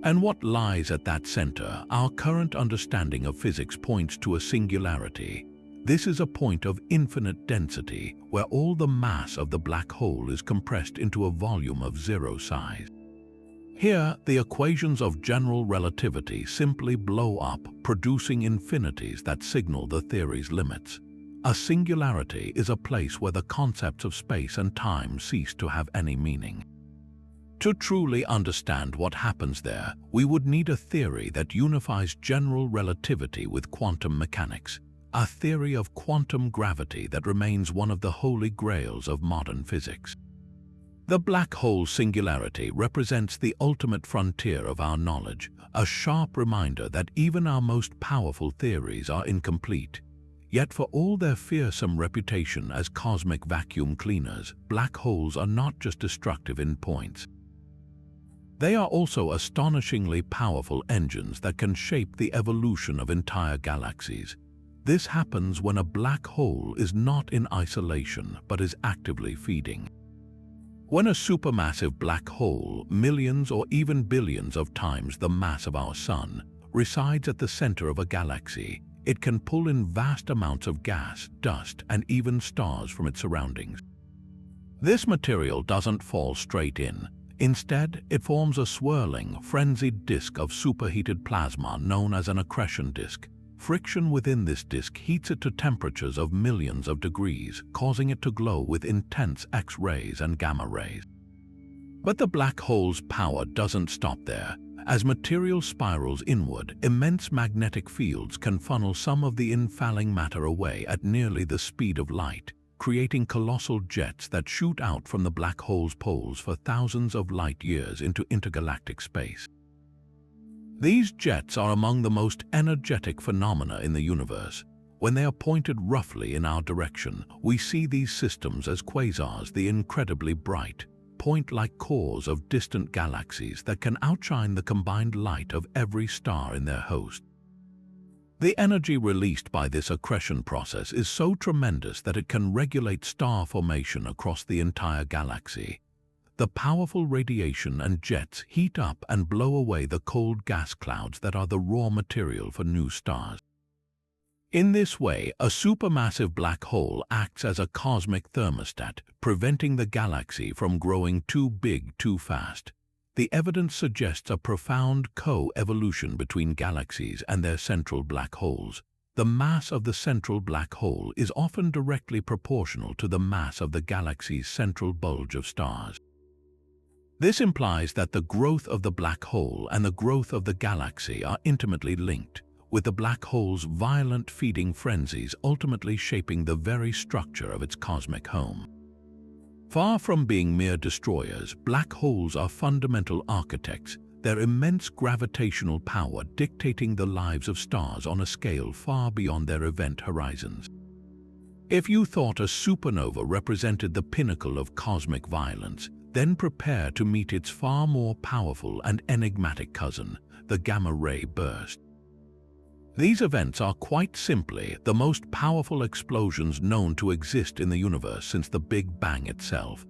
And what lies at that center? Our current understanding of physics points to a singularity. This is a point of infinite density, where all the mass of the black hole is compressed into a volume of zero size. Here, the equations of general relativity simply blow up, producing infinities that signal the theory's limits. A singularity is a place where the concepts of space and time cease to have any meaning. To truly understand what happens there, we would need a theory that unifies general relativity with quantum mechanics, a theory of quantum gravity that remains one of the holy grails of modern physics. The black hole singularity represents the ultimate frontier of our knowledge, a sharp reminder that even our most powerful theories are incomplete. Yet for all their fearsome reputation as cosmic vacuum cleaners, black holes are not just destructive in points. They are also astonishingly powerful engines that can shape the evolution of entire galaxies. This happens when a black hole is not in isolation but is actively feeding. When a supermassive black hole, millions or even billions of times the mass of our Sun, resides at the center of a galaxy, it can pull in vast amounts of gas, dust, and even stars from its surroundings. This material doesn't fall straight in. Instead, it forms a swirling, frenzied disk of superheated plasma known as an accretion disk. Friction within this disk heats it to temperatures of millions of degrees, causing it to glow with intense X-rays and gamma rays. But the black hole's power doesn't stop there. As material spirals inward, immense magnetic fields can funnel some of the infalling matter away at nearly the speed of light, creating colossal jets that shoot out from the black hole's poles for thousands of light years into intergalactic space. These jets are among the most energetic phenomena in the universe. When they are pointed roughly in our direction, we see these systems as quasars, the incredibly bright, point-like cores of distant galaxies that can outshine the combined light of every star in their host. The energy released by this accretion process is so tremendous that it can regulate star formation across the entire galaxy. The powerful radiation and jets heat up and blow away the cold gas clouds that are the raw material for new stars. In this way, a supermassive black hole acts as a cosmic thermostat, preventing the galaxy from growing too big too fast. The evidence suggests a profound co-evolution between galaxies and their central black holes. The mass of the central black hole is often directly proportional to the mass of the galaxy's central bulge of stars. This implies that the growth of the black hole and the growth of the galaxy are intimately linked, with the black hole's violent feeding frenzies ultimately shaping the very structure of its cosmic home. Far from being mere destroyers, black holes are fundamental architects, their immense gravitational power dictating the lives of stars on a scale far beyond their event horizons. If you thought a supernova represented the pinnacle of cosmic violence, then prepare to meet its far more powerful and enigmatic cousin, the gamma-ray burst. These events are quite simply the most powerful explosions known to exist in the universe since the Big Bang itself.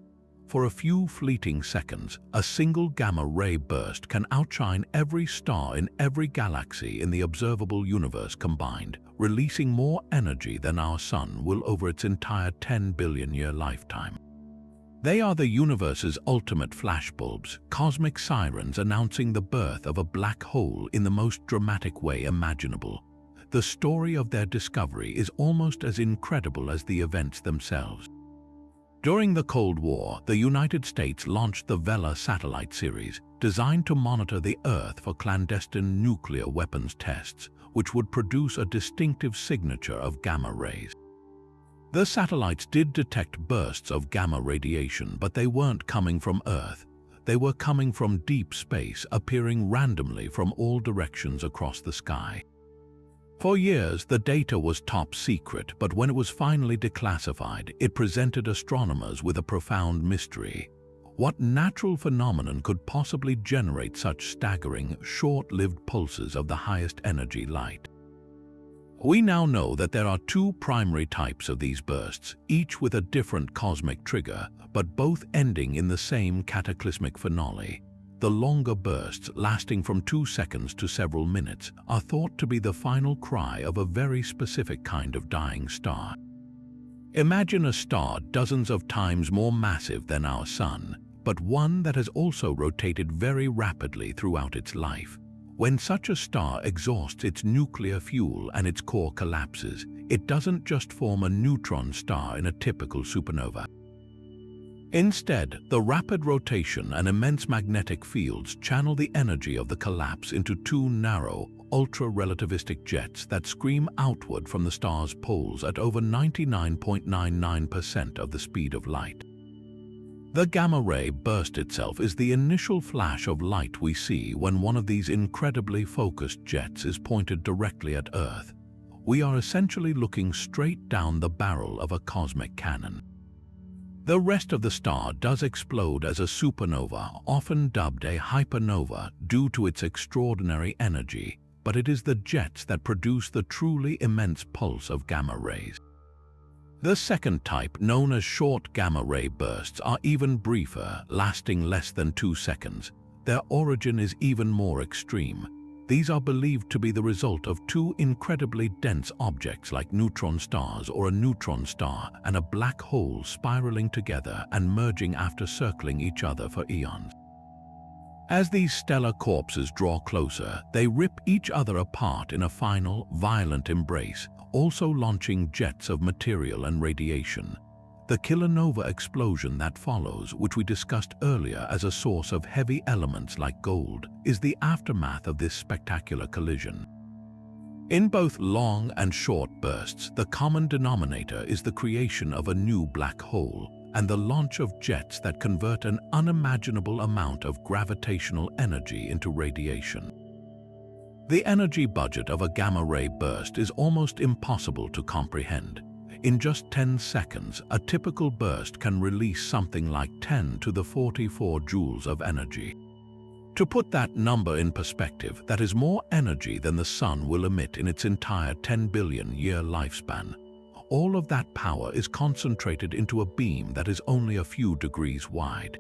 For a few fleeting seconds, a single gamma-ray burst can outshine every star in every galaxy in the observable universe combined, releasing more energy than our Sun will over its entire 10-billion-year lifetime. They are the universe's ultimate flashbulbs, cosmic sirens announcing the birth of a black hole in the most dramatic way imaginable. The story of their discovery is almost as incredible as the events themselves. During the Cold War, the United States launched the Vela satellite series, designed to monitor the Earth for clandestine nuclear weapons tests, which would produce a distinctive signature of gamma rays. The satellites did detect bursts of gamma radiation, but they weren't coming from Earth. They were coming from deep space, appearing randomly from all directions across the sky. For years, the data was top secret, but when it was finally declassified, it presented astronomers with a profound mystery. What natural phenomenon could possibly generate such staggering, short-lived pulses of the highest energy light? We now know that there are two primary types of these bursts, each with a different cosmic trigger, but both ending in the same cataclysmic finale. The longer bursts, lasting from 2 seconds to several minutes, are thought to be the final cry of a very specific kind of dying star. Imagine a star dozens of times more massive than our Sun, but one that has also rotated very rapidly throughout its life. When such a star exhausts its nuclear fuel and its core collapses, it doesn't just form a neutron star in a typical supernova. Instead, the rapid rotation and immense magnetic fields channel the energy of the collapse into two narrow, ultra-relativistic jets that scream outward from the star's poles at over 99.99% of the speed of light. The gamma-ray burst itself is the initial flash of light we see when one of these incredibly focused jets is pointed directly at Earth. We are essentially looking straight down the barrel of a cosmic cannon. The rest of the star does explode as a supernova, often dubbed a hypernova due to its extraordinary energy, but it is the jets that produce the truly immense pulse of gamma rays. The second type, known as short gamma-ray bursts, are even briefer, lasting less than 2 seconds. Their origin is even more extreme. These are believed to be the result of two incredibly dense objects like neutron stars or a neutron star and a black hole spiraling together and merging after circling each other for eons. As these stellar corpses draw closer, they rip each other apart in a final, violent embrace, also launching jets of material and radiation. The kilonova explosion that follows, which we discussed earlier as a source of heavy elements like gold, is the aftermath of this spectacular collision. In both long and short bursts, the common denominator is the creation of a new black hole and the launch of jets that convert an unimaginable amount of gravitational energy into radiation. The energy budget of a gamma-ray burst is almost impossible to comprehend. In just 10 seconds, a typical burst can release something like 10 to the 44 joules of energy. To put that number in perspective, that is more energy than the Sun will emit in its entire 10 billion-year lifespan. All of that power is concentrated into a beam that is only a few degrees wide.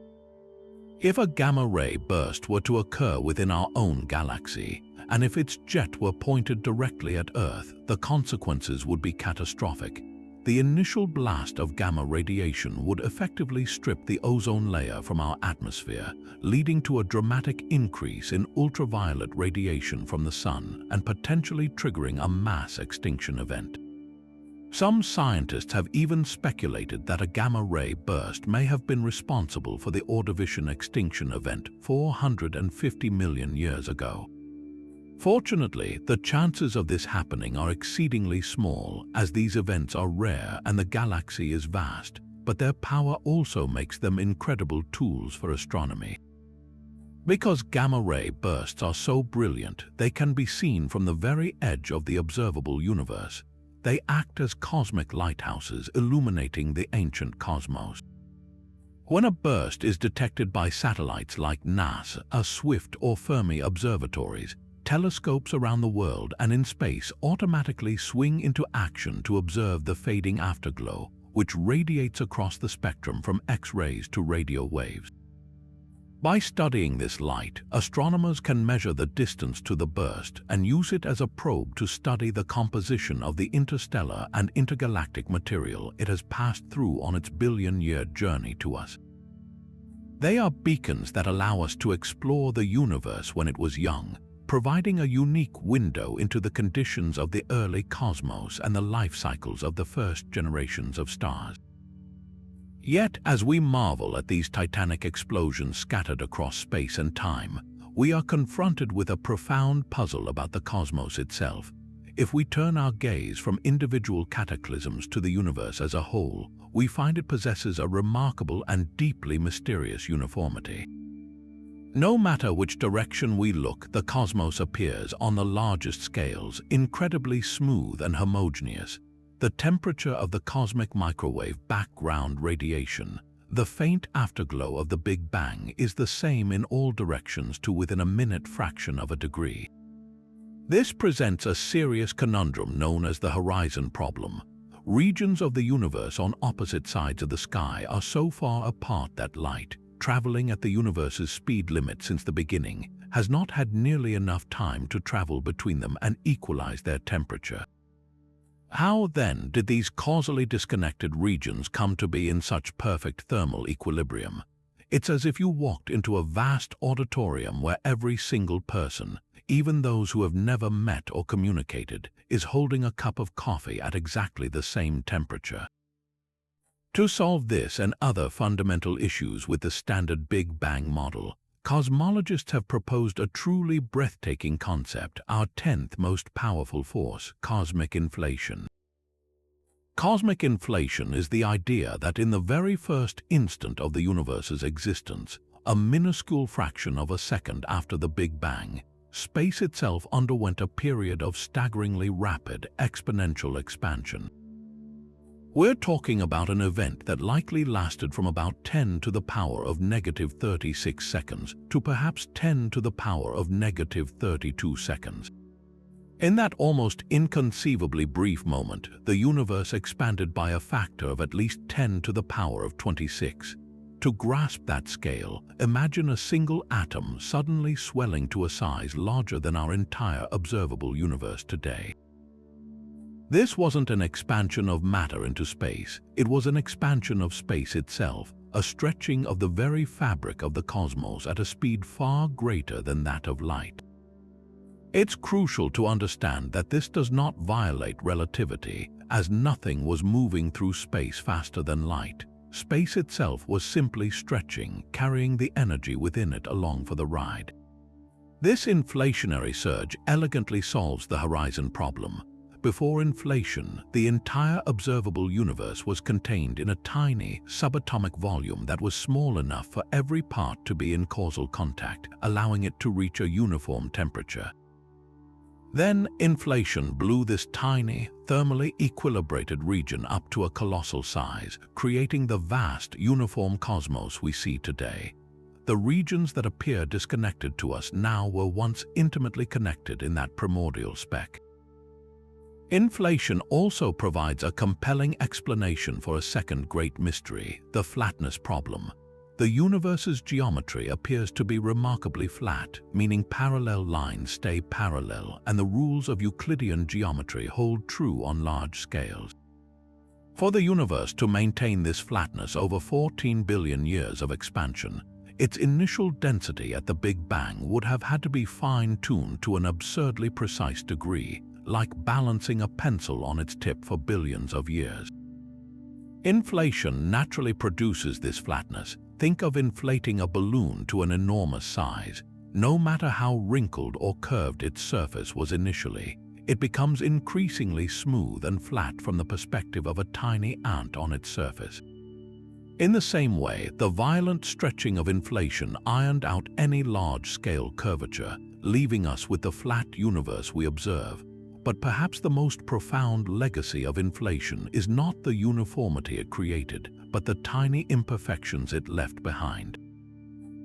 If a gamma-ray burst were to occur within our own galaxy, and if its jet were pointed directly at Earth, the consequences would be catastrophic. The initial blast of gamma radiation would effectively strip the ozone layer from our atmosphere, leading to a dramatic increase in ultraviolet radiation from the Sun and potentially triggering a mass extinction event. Some scientists have even speculated that a gamma-ray burst may have been responsible for the Ordovician extinction event 450 million years ago. Fortunately, the chances of this happening are exceedingly small, as these events are rare and the galaxy is vast, but their power also makes them incredible tools for astronomy. Because gamma-ray bursts are so brilliant, they can be seen from the very edge of the observable universe. They act as cosmic lighthouses illuminating the ancient cosmos. When a burst is detected by satellites like NASA, Swift or Fermi observatories, telescopes around the world and in space automatically swing into action to observe the fading afterglow, which radiates across the spectrum from X-rays to radio waves. By studying this light, astronomers can measure the distance to the burst and use it as a probe to study the composition of the interstellar and intergalactic material it has passed through on its billion-year journey to us. They are beacons that allow us to explore the universe when it was young, providing a unique window into the conditions of the early cosmos and the life cycles of the first generations of stars. Yet, as we marvel at these titanic explosions scattered across space and time, we are confronted with a profound puzzle about the cosmos itself. If we turn our gaze from individual cataclysms to the universe as a whole, we find it possesses a remarkable and deeply mysterious uniformity. No matter which direction we look, the cosmos appears, on the largest scales, incredibly smooth and homogeneous. The temperature of the cosmic microwave background radiation, the faint afterglow of the Big Bang, is the same in all directions to within a minute fraction of a degree. This presents a serious conundrum known as the horizon problem. Regions of the universe on opposite sides of the sky are so far apart that light, traveling at the universe's speed limit since the beginning, has not had nearly enough time to travel between them and equalize their temperature. How, then, did these causally disconnected regions come to be in such perfect thermal equilibrium? It's as if you walked into a vast auditorium where every single person, even those who have never met or communicated, is holding a cup of coffee at exactly the same temperature. To solve this and other fundamental issues with the standard Big Bang model, cosmologists have proposed a truly breathtaking concept, our 10th most powerful force, cosmic inflation. Cosmic inflation is the idea that in the very first instant of the universe's existence, a minuscule fraction of a second after the Big Bang, space itself underwent a period of staggeringly rapid exponential expansion. We're talking about an event that likely lasted from about 10 to the power of negative 36 seconds to perhaps 10 to the power of negative 32 seconds. In that almost inconceivably brief moment, the universe expanded by a factor of at least 10 to the power of 26. To grasp that scale, imagine a single atom suddenly swelling to a size larger than our entire observable universe today. This wasn't an expansion of matter into space, it was an expansion of space itself, a stretching of the very fabric of the cosmos at a speed far greater than that of light. It's crucial to understand that this does not violate relativity, as nothing was moving through space faster than light. Space itself was simply stretching, carrying the energy within it along for the ride. This inflationary surge elegantly solves the horizon problem. Before inflation, the entire observable universe was contained in a tiny, subatomic volume that was small enough for every part to be in causal contact, allowing it to reach a uniform temperature. Then, inflation blew this tiny, thermally equilibrated region up to a colossal size, creating the vast, uniform cosmos we see today. The regions that appear disconnected to us now were once intimately connected in that primordial speck. Inflation also provides a compelling explanation for a second great mystery, the flatness problem. The universe's geometry appears to be remarkably flat, meaning parallel lines stay parallel and the rules of Euclidean geometry hold true on large scales. For the universe to maintain this flatness over 14 billion years of expansion, its initial density at the Big Bang would have had to be fine-tuned to an absurdly precise degree, like balancing a pencil on its tip for billions of years. Inflation naturally produces this flatness. Think of inflating a balloon to an enormous size. No matter how wrinkled or curved its surface was initially, it becomes increasingly smooth and flat from the perspective of a tiny ant on its surface. In the same way, the violent stretching of inflation ironed out any large-scale curvature, leaving us with the flat universe we observe. But perhaps the most profound legacy of inflation is not the uniformity it created, but the tiny imperfections it left behind.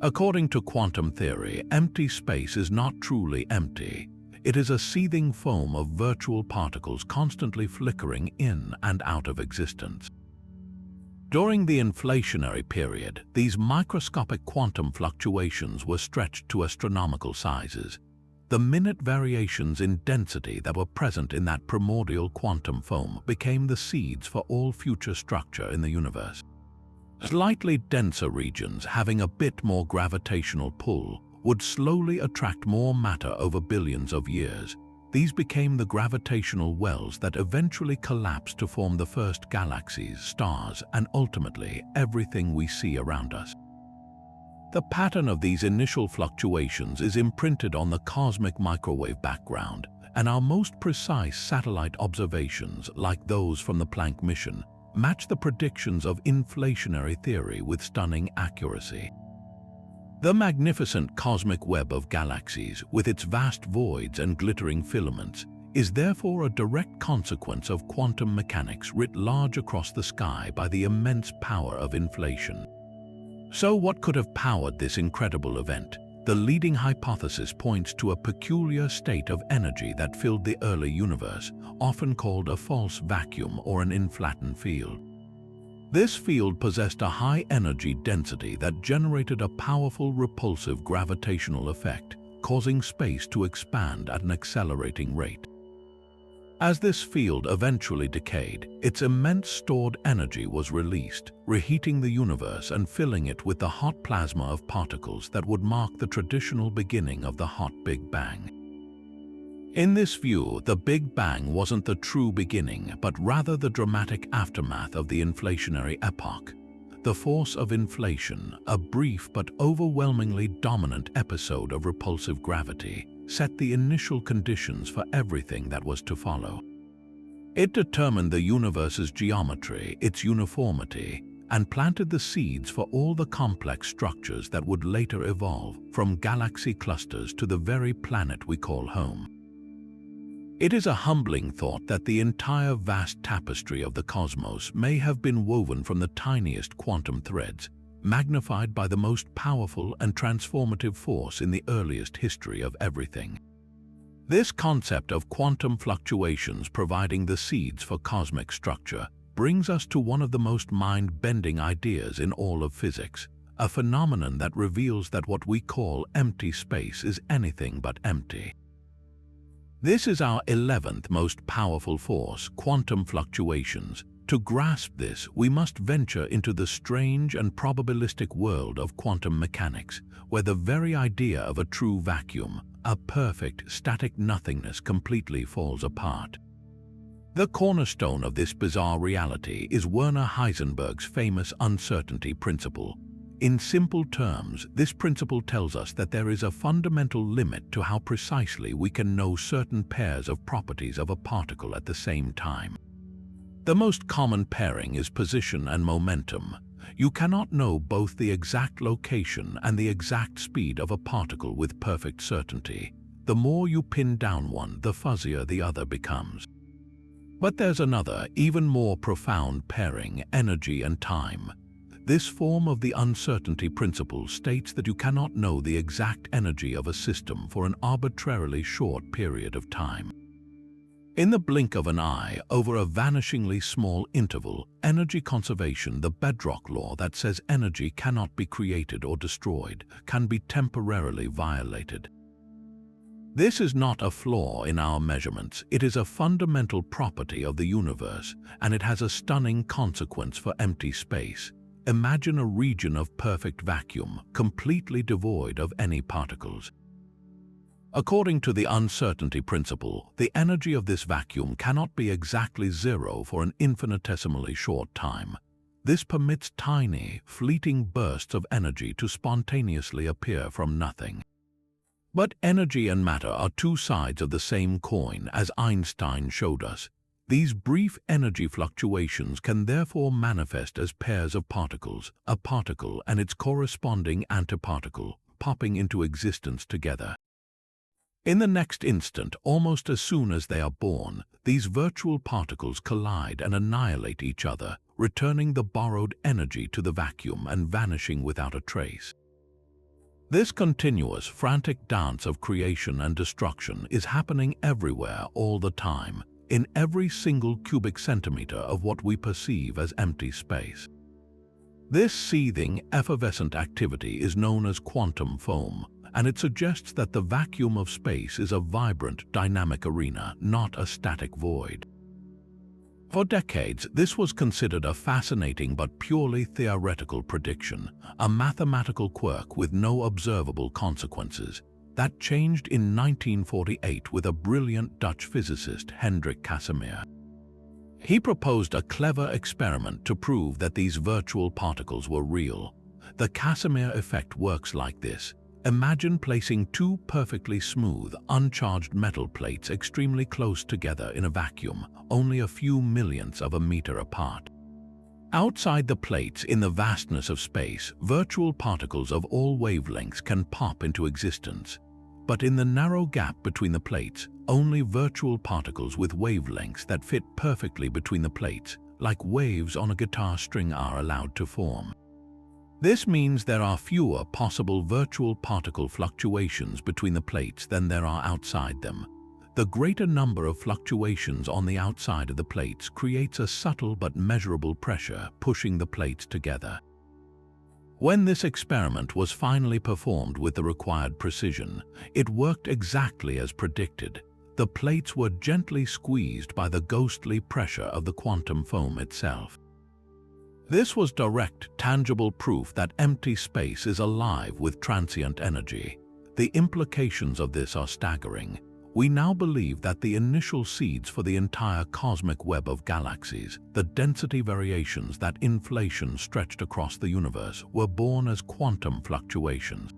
According to quantum theory, empty space is not truly empty. It is a seething foam of virtual particles constantly flickering in and out of existence. During the inflationary period, these microscopic quantum fluctuations were stretched to astronomical sizes. The minute variations in density that were present in that primordial quantum foam became the seeds for all future structure in the universe. Slightly denser regions, having a bit more gravitational pull, would slowly attract more matter over billions of years. These became the gravitational wells that eventually collapsed to form the first galaxies, stars, and ultimately everything we see around us. The pattern of these initial fluctuations is imprinted on the cosmic microwave background, and our most precise satellite observations, like those from the Planck mission, match the predictions of inflationary theory with stunning accuracy. The magnificent cosmic web of galaxies, with its vast voids and glittering filaments, is therefore a direct consequence of quantum mechanics writ large across the sky by the immense power of inflation. So what could have powered this incredible event? The leading hypothesis points to a peculiar state of energy that filled the early universe, often called a false vacuum or an inflaton field. This field possessed a high energy density that generated a powerful repulsive gravitational effect, causing space to expand at an accelerating rate. As this field eventually decayed, its immense stored energy was released, reheating the universe and filling it with the hot plasma of particles that would mark the traditional beginning of the hot Big Bang. In this view, the Big Bang wasn't the true beginning, but rather the dramatic aftermath of the inflationary epoch. The force of inflation, a brief but overwhelmingly dominant episode of repulsive gravity, set the initial conditions for everything that was to follow. It determined the universe's geometry, its uniformity, and planted the seeds for all the complex structures that would later evolve, from galaxy clusters to the very planet we call home. It is a humbling thought that the entire vast tapestry of the cosmos may have been woven from the tiniest quantum threads, magnified by the most powerful and transformative force in the earliest history of everything. This concept of quantum fluctuations providing the seeds for cosmic structure brings us to one of the most mind-bending ideas in all of physics, a phenomenon that reveals that what we call empty space is anything but empty. This is our 11th most powerful force, quantum fluctuations. To grasp this, we must venture into the strange and probabilistic world of quantum mechanics, where the very idea of a true vacuum, a perfect static nothingness, completely falls apart. The cornerstone of this bizarre reality is Werner Heisenberg's famous uncertainty principle. In simple terms, this principle tells us that there is a fundamental limit to how precisely we can know certain pairs of properties of a particle at the same time. The most common pairing is position and momentum. You cannot know both the exact location and the exact speed of a particle with perfect certainty. The more you pin down one, the fuzzier the other becomes. But there's another, even more profound pairing: energy and time. This form of the uncertainty principle states that you cannot know the exact energy of a system for an arbitrarily short period of time. In the blink of an eye, over a vanishingly small interval, energy conservation, the bedrock law that says energy cannot be created or destroyed, can be temporarily violated. This is not a flaw in our measurements, it is a fundamental property of the universe, and it has a stunning consequence for empty space. Imagine a region of perfect vacuum, completely devoid of any particles. According to the uncertainty principle, the energy of this vacuum cannot be exactly zero for an infinitesimally short time. This permits tiny, fleeting bursts of energy to spontaneously appear from nothing. But energy and matter are two sides of the same coin, as Einstein showed us. These brief energy fluctuations can therefore manifest as pairs of particles, a particle and its corresponding antiparticle, popping into existence together. In the next instant, almost as soon as they are born, these virtual particles collide and annihilate each other, returning the borrowed energy to the vacuum and vanishing without a trace. This continuous, frantic dance of creation and destruction is happening everywhere all the time, in every single cubic centimeter of what we perceive as empty space. This seething, effervescent activity is known as quantum foam, and it suggests that the vacuum of space is a vibrant, dynamic arena, not a static void. For decades, this was considered a fascinating but purely theoretical prediction, a mathematical quirk with no observable consequences. That changed in 1948 with a brilliant Dutch physicist, Hendrik Casimir. He proposed a clever experiment to prove that these virtual particles were real. The Casimir effect works like this. Imagine placing two perfectly smooth, uncharged metal plates extremely close together in a vacuum, only a few millionths of a meter apart. Outside the plates, in the vastness of space, virtual particles of all wavelengths can pop into existence. But in the narrow gap between the plates, only virtual particles with wavelengths that fit perfectly between the plates, like waves on a guitar string, are allowed to form. This means there are fewer possible virtual particle fluctuations between the plates than there are outside them. The greater number of fluctuations on the outside of the plates creates a subtle but measurable pressure pushing the plates together. When this experiment was finally performed with the required precision, it worked exactly as predicted. The plates were gently squeezed by the ghostly pressure of the quantum foam itself. This was direct, tangible proof that empty space is alive with transient energy. The implications of this are staggering. We now believe that the initial seeds for the entire cosmic web of galaxies, the density variations that inflation stretched across the universe, were born as quantum fluctuations.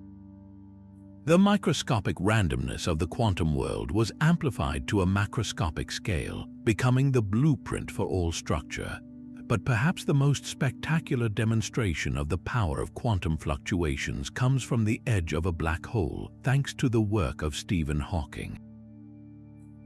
The microscopic randomness of the quantum world was amplified to a macroscopic scale, becoming the blueprint for all structure. But perhaps the most spectacular demonstration of the power of quantum fluctuations comes from the edge of a black hole, thanks to the work of Stephen Hawking.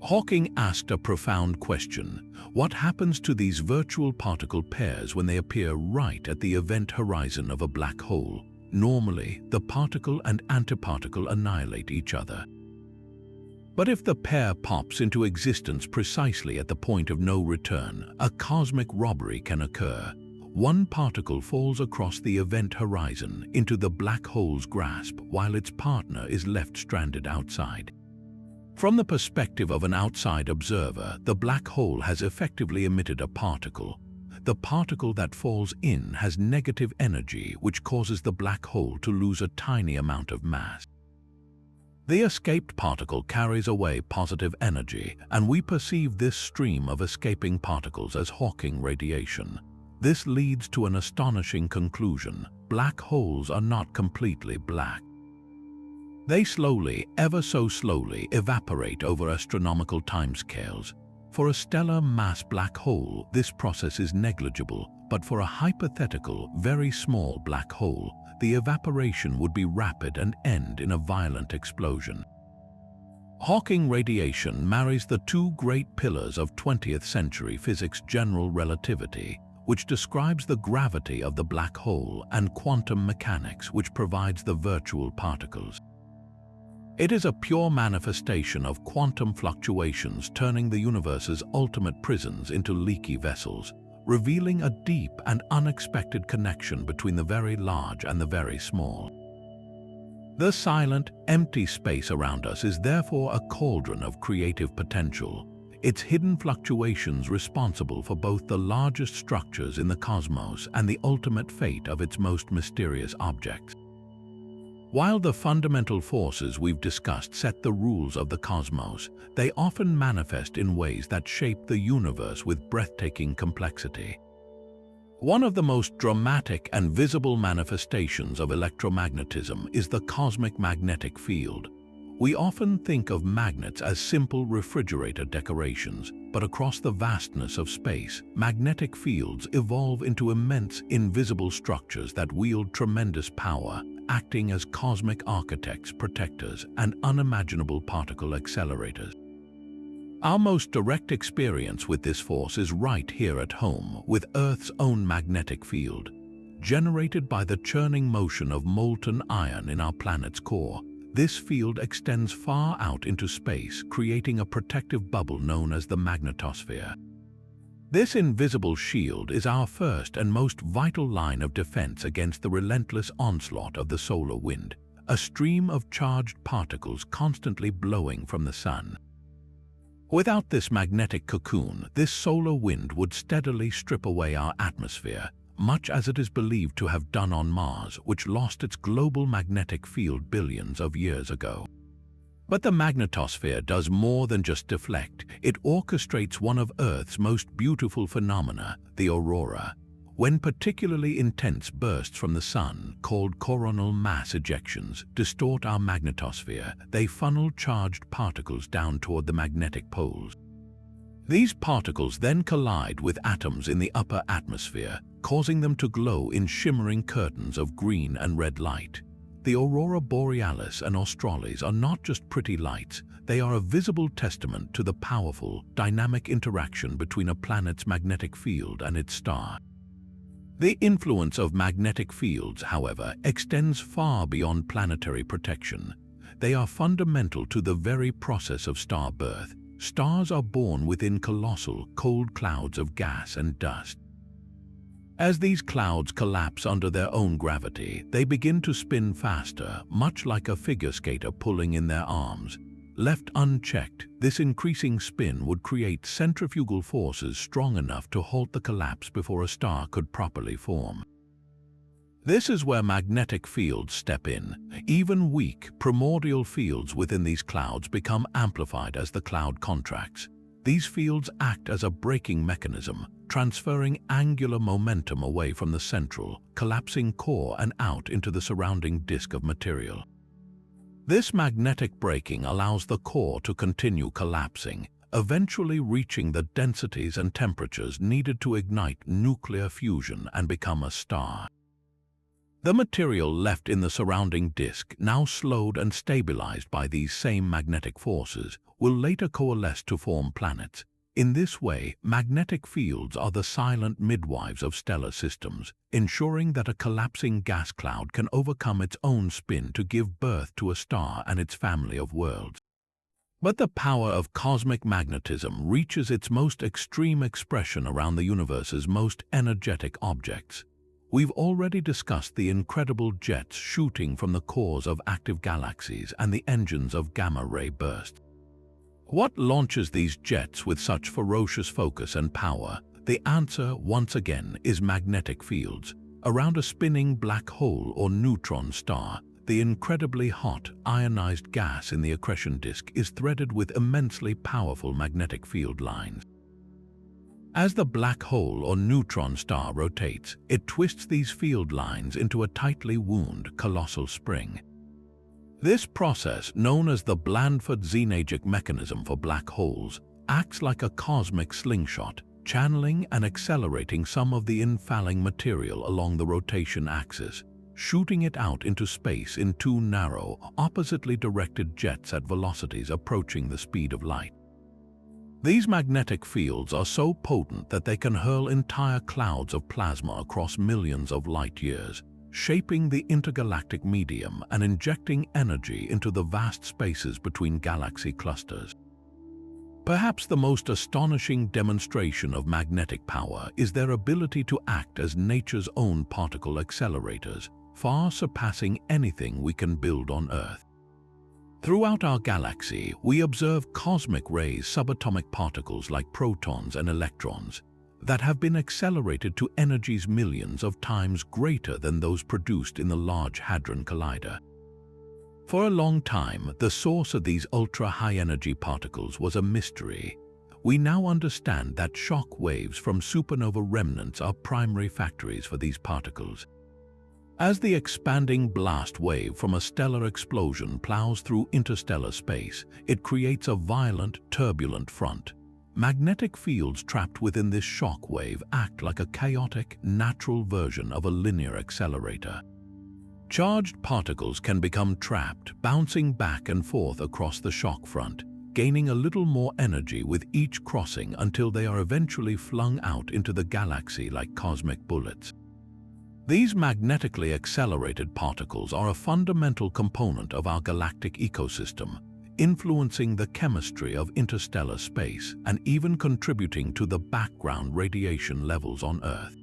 Hawking asked a profound question: what happens to these virtual particle pairs when they appear right at the event horizon of a black hole? Normally, the particle and antiparticle annihilate each other. But if the pair pops into existence precisely at the point of no return, a cosmic robbery can occur. One particle falls across the event horizon into the black hole's grasp, while its partner is left stranded outside. From the perspective of an outside observer, the black hole has effectively emitted a particle. The particle that falls in has negative energy, which causes the black hole to lose a tiny amount of mass. The escaped particle carries away positive energy, and we perceive this stream of escaping particles as Hawking radiation. This leads to an astonishing conclusion: black holes are not completely black. They slowly, ever so slowly, evaporate over astronomical timescales. For a stellar mass black hole, this process is negligible, but for a hypothetical, very small black hole, the evaporation would be rapid and end in a violent explosion. Hawking radiation marries the two great pillars of 20th century physics: general relativity, which describes the gravity of the black hole, and quantum mechanics, which provides the virtual particles. It is a pure manifestation of quantum fluctuations turning the universe's ultimate prisons into leaky vessels, revealing a deep and unexpected connection between the very large and the very small. The silent, empty space around us is therefore a cauldron of creative potential, its hidden fluctuations responsible for both the largest structures in the cosmos and the ultimate fate of its most mysterious objects. While the fundamental forces we've discussed set the rules of the cosmos, they often manifest in ways that shape the universe with breathtaking complexity. One of the most dramatic and visible manifestations of electromagnetism is the cosmic magnetic field. We often think of magnets as simple refrigerator decorations, but across the vastness of space, magnetic fields evolve into immense, invisible structures that wield tremendous power, acting as cosmic architects, protectors, and unimaginable particle accelerators. Our most direct experience with this force is right here at home, with Earth's own magnetic field. Generated by the churning motion of molten iron in our planet's core, this field extends far out into space, creating a protective bubble known as the magnetosphere. This invisible shield is our first and most vital line of defense against the relentless onslaught of the solar wind, a stream of charged particles constantly blowing from the sun. Without this magnetic cocoon, this solar wind would steadily strip away our atmosphere, much as it is believed to have done on Mars, which lost its global magnetic field billions of years ago. But the magnetosphere does more than just deflect. It orchestrates one of Earth's most beautiful phenomena, the aurora. When particularly intense bursts from the sun, called coronal mass ejections, distort our magnetosphere, they funnel charged particles down toward the magnetic poles. These particles then collide with atoms in the upper atmosphere, causing them to glow in shimmering curtains of green and red light. The aurora borealis and australis are not just pretty lights, they are a visible testament to the powerful, dynamic interaction between a planet's magnetic field and its star. The influence of magnetic fields, however, extends far beyond planetary protection. They are fundamental to the very process of star birth. Stars are born within colossal, cold clouds of gas and dust. As these clouds collapse under their own gravity, they begin to spin faster, much like a figure skater pulling in their arms. Left unchecked, this increasing spin would create centrifugal forces strong enough to halt the collapse before a star could properly form. This is where magnetic fields step in. Even weak, primordial fields within these clouds become amplified as the cloud contracts. These fields act as a braking mechanism, transferring angular momentum away from the central, collapsing core and out into the surrounding disk of material. This magnetic braking allows the core to continue collapsing, eventually reaching the densities and temperatures needed to ignite nuclear fusion and become a star. The material left in the surrounding disk, now slowed and stabilized by these same magnetic forces, will later coalesce to form planets. In this way, magnetic fields are the silent midwives of stellar systems, ensuring that a collapsing gas cloud can overcome its own spin to give birth to a star and its family of worlds. But the power of cosmic magnetism reaches its most extreme expression around the universe's most energetic objects. We've already discussed the incredible jets shooting from the cores of active galaxies and the engines of gamma-ray bursts. What launches these jets with such ferocious focus and power? The answer, once again, is magnetic fields. Around a spinning black hole or neutron star, the incredibly hot, ionized gas in the accretion disk is threaded with immensely powerful magnetic field lines. As the black hole or neutron star rotates, it twists these field lines into a tightly wound, colossal spring. This process, known as the Blandford-Zenagic mechanism for black holes, acts like a cosmic slingshot, channeling and accelerating some of the infalling material along the rotation axis, shooting it out into space in two narrow, oppositely directed jets at velocities approaching the speed of light. These magnetic fields are so potent that they can hurl entire clouds of plasma across millions of light years, shaping the intergalactic medium and injecting energy into the vast spaces between galaxy clusters. Perhaps the most astonishing demonstration of magnetic power is their ability to act as nature's own particle accelerators, far surpassing anything we can build on Earth. Throughout our galaxy, we observe cosmic rays, subatomic particles like protons and electrons, that have been accelerated to energies millions of times greater than those produced in the Large Hadron Collider. For a long time, the source of these ultra-high-energy particles was a mystery. We now understand that shock waves from supernova remnants are primary factories for these particles. As the expanding blast wave from a stellar explosion plows through interstellar space, it creates a violent, turbulent front. Magnetic fields trapped within this shock wave act like a chaotic, natural version of a linear accelerator. Charged particles can become trapped, bouncing back and forth across the shock front, gaining a little more energy with each crossing until they are eventually flung out into the galaxy like cosmic bullets. These magnetically accelerated particles are a fundamental component of our galactic ecosystem, influencing the chemistry of interstellar space and even contributing to the background radiation levels on Earth.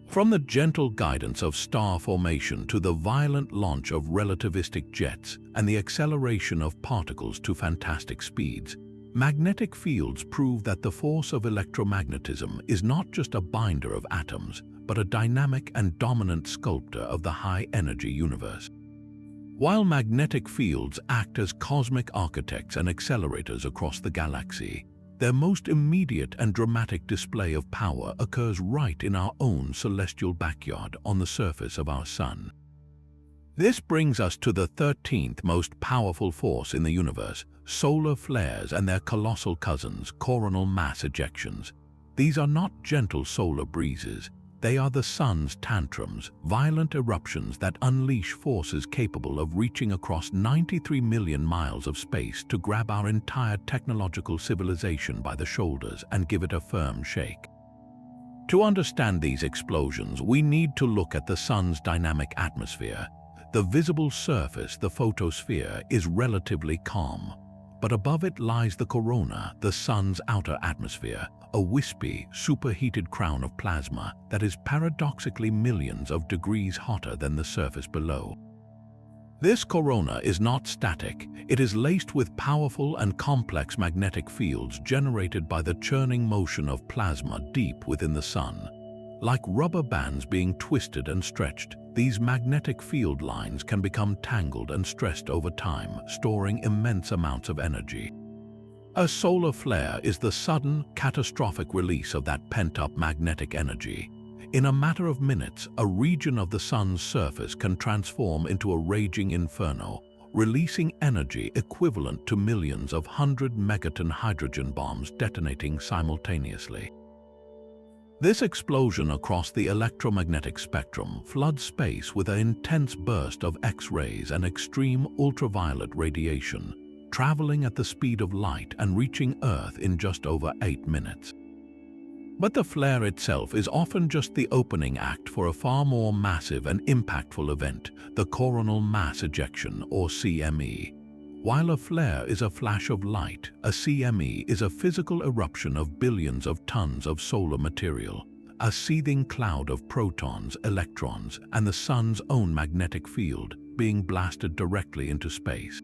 From the gentle guidance of star formation to the violent launch of relativistic jets and the acceleration of particles to fantastic speeds, magnetic fields prove that the force of electromagnetism is not just a binder of atoms, but a dynamic and dominant sculptor of the high-energy universe. While magnetic fields act as cosmic architects and accelerators across the galaxy, their most immediate and dramatic display of power occurs right in our own celestial backyard on the surface of our Sun. This brings us to the 13th most powerful force in the universe, solar flares and their colossal cousins, coronal mass ejections. These are not gentle solar breezes. They are the Sun's tantrums, violent eruptions that unleash forces capable of reaching across 93 million miles of space to grab our entire technological civilization by the shoulders and give it a firm shake. To understand these explosions, we need to look at the Sun's dynamic atmosphere. The visible surface, the photosphere, is relatively calm, but above it lies the corona, the Sun's outer atmosphere, a wispy, superheated crown of plasma that is paradoxically millions of degrees hotter than the surface below. This corona is not static. It is laced with powerful and complex magnetic fields generated by the churning motion of plasma deep within the Sun. Like rubber bands being twisted and stretched, these magnetic field lines can become tangled and stressed over time, storing immense amounts of energy. A solar flare is the sudden, catastrophic release of that pent-up magnetic energy. In a matter of minutes, a region of the Sun's surface can transform into a raging inferno, releasing energy equivalent to millions of 100-megaton hydrogen bombs detonating simultaneously. This explosion across the electromagnetic spectrum floods space with an intense burst of X-rays and extreme ultraviolet radiation, traveling at the speed of light and reaching Earth in just over 8 minutes. But the flare itself is often just the opening act for a far more massive and impactful event, the coronal mass ejection, or CME. While a flare is a flash of light, a CME is a physical eruption of billions of tons of solar material, a seething cloud of protons, electrons, and the sun's own magnetic field being blasted directly into space.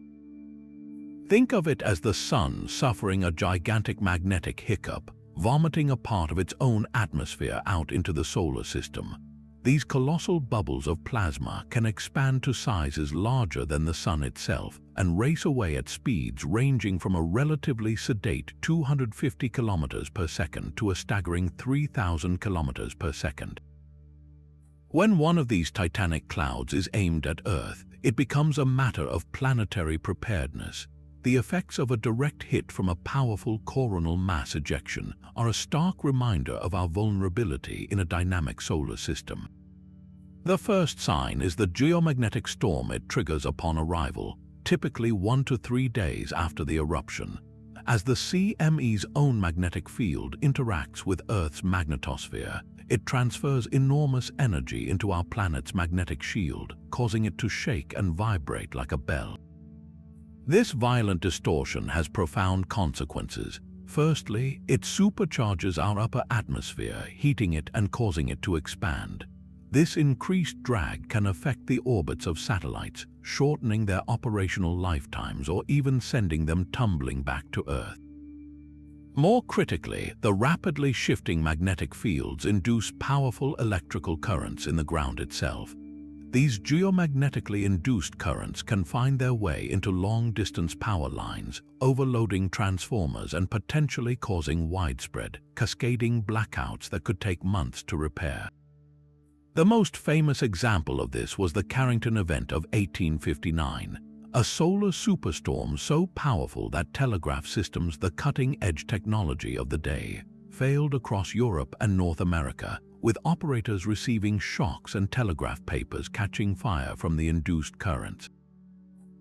Think of it as the sun suffering a gigantic magnetic hiccup, vomiting a part of its own atmosphere out into the solar system. These colossal bubbles of plasma can expand to sizes larger than the sun itself and race away at speeds ranging from a relatively sedate 250 kilometers per second to a staggering 3,000 kilometers per second. When one of these titanic clouds is aimed at Earth, it becomes a matter of planetary preparedness. The effects of a direct hit from a powerful coronal mass ejection are a stark reminder of our vulnerability in a dynamic solar system. The first sign is the geomagnetic storm it triggers upon arrival, typically 1 to 3 days after the eruption. As the CME's own magnetic field interacts with Earth's magnetosphere, it transfers enormous energy into our planet's magnetic shield, causing it to shake and vibrate like a bell. This violent distortion has profound consequences. Firstly, it supercharges our upper atmosphere, heating it and causing it to expand. This increased drag can affect the orbits of satellites, shortening their operational lifetimes or even sending them tumbling back to Earth. More critically, the rapidly shifting magnetic fields induce powerful electrical currents in the ground itself. These geomagnetically induced currents can find their way into long-distance power lines, overloading transformers and potentially causing widespread, cascading blackouts that could take months to repair. The most famous example of this was the Carrington event of 1859, a solar superstorm so powerful that telegraph systems, the cutting-edge technology of the day, failed across Europe and North America, with operators receiving shocks and telegraph papers catching fire from the induced currents.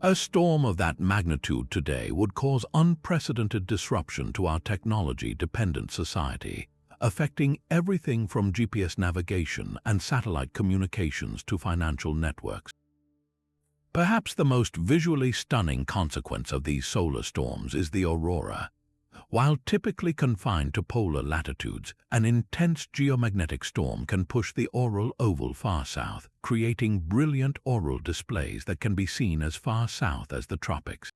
A storm of that magnitude today would cause unprecedented disruption to our technology-dependent society, affecting everything from GPS navigation and satellite communications to financial networks. Perhaps the most visually stunning consequence of these solar storms is the aurora. While typically confined to polar latitudes, an intense geomagnetic storm can push the auroral oval far south, creating brilliant auroral displays that can be seen as far south as the tropics.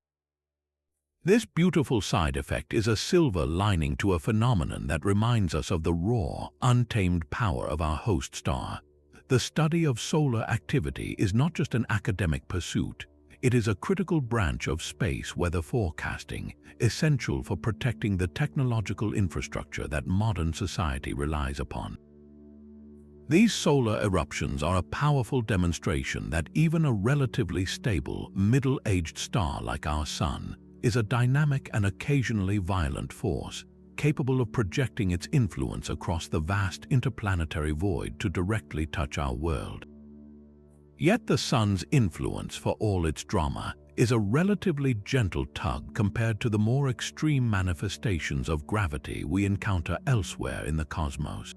This beautiful side effect is a silver lining to a phenomenon that reminds us of the raw, untamed power of our host star. The study of solar activity is not just an academic pursuit. It is a critical branch of space weather forecasting, essential for protecting the technological infrastructure that modern society relies upon. These solar eruptions are a powerful demonstration that even a relatively stable, middle-aged star like our Sun is a dynamic and occasionally violent force, capable of projecting its influence across the vast interplanetary void to directly touch our world. Yet the Sun's influence, for all its drama, is a relatively gentle tug compared to the more extreme manifestations of gravity we encounter elsewhere in the cosmos.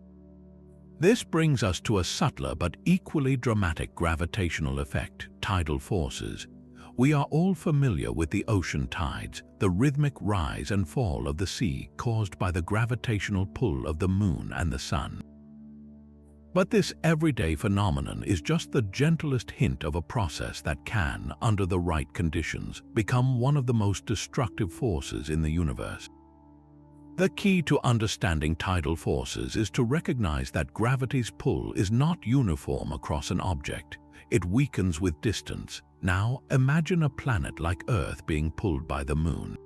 This brings us to a subtler but equally dramatic gravitational effect, tidal forces. We are all familiar with the ocean tides, the rhythmic rise and fall of the sea caused by the gravitational pull of the moon and the sun. But this everyday phenomenon is just the gentlest hint of a process that can, under the right conditions, become one of the most destructive forces in the universe. The key to understanding tidal forces is to recognize that gravity's pull is not uniform across an object. It weakens with distance. Now, imagine a planet like Earth being pulled by the moon.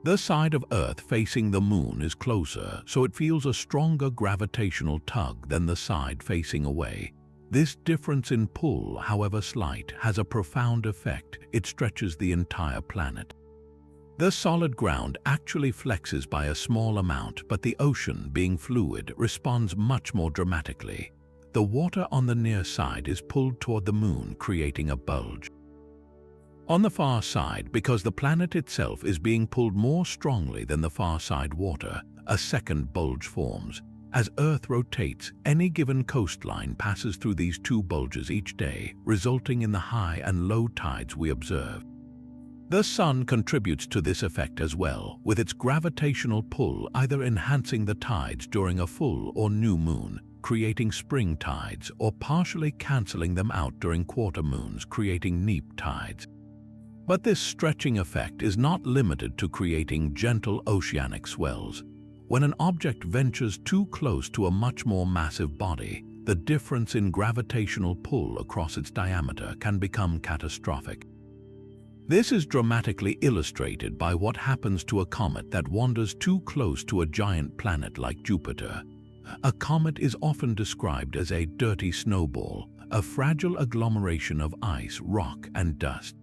The side of Earth facing the moon is closer, so it feels a stronger gravitational tug than the side facing away. This difference in pull, however slight, has a profound effect. It stretches the entire planet. The solid ground actually flexes by a small amount, but the ocean, being fluid, responds much more dramatically. The water on the near side is pulled toward the moon, creating a bulge. On the far side, because the planet itself is being pulled more strongly than the far side water, a second bulge forms. As Earth rotates, any given coastline passes through these two bulges each day, resulting in the high and low tides we observe. The Sun contributes to this effect as well, with its gravitational pull either enhancing the tides during a full or new moon, creating spring tides, or partially cancelling them out during quarter moons, creating neap tides. But this stretching effect is not limited to creating gentle oceanic swells. When an object ventures too close to a much more massive body, the difference in gravitational pull across its diameter can become catastrophic. This is dramatically illustrated by what happens to a comet that wanders too close to a giant planet like Jupiter. A comet is often described as a dirty snowball, a fragile agglomeration of ice, rock, and dust.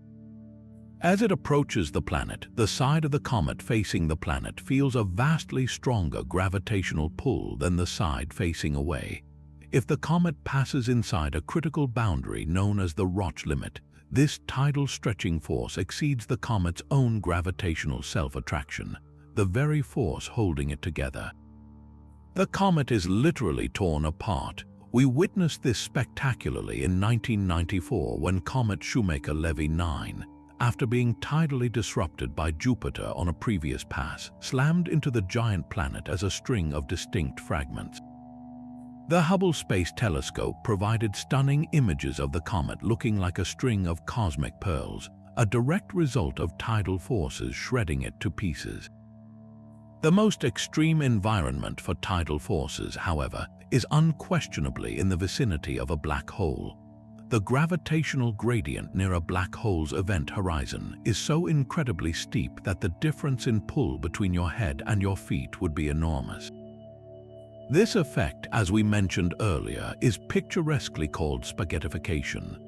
As it approaches the planet, the side of the comet facing the planet feels a vastly stronger gravitational pull than the side facing away. If the comet passes inside a critical boundary known as the Roche limit, this tidal stretching force exceeds the comet's own gravitational self-attraction, the very force holding it together. The comet is literally torn apart. We witnessed this spectacularly in 1994 when comet Shoemaker-Levy 9, after being tidally disrupted by Jupiter on a previous pass, slammed into the giant planet as a string of distinct fragments. The Hubble Space Telescope provided stunning images of the comet looking like a string of cosmic pearls, a direct result of tidal forces shredding it to pieces. The most extreme environment for tidal forces, however, is unquestionably in the vicinity of a black hole. The gravitational gradient near a black hole's event horizon is so incredibly steep that the difference in pull between your head and your feet would be enormous. This effect, as we mentioned earlier, is picturesquely called spaghettification.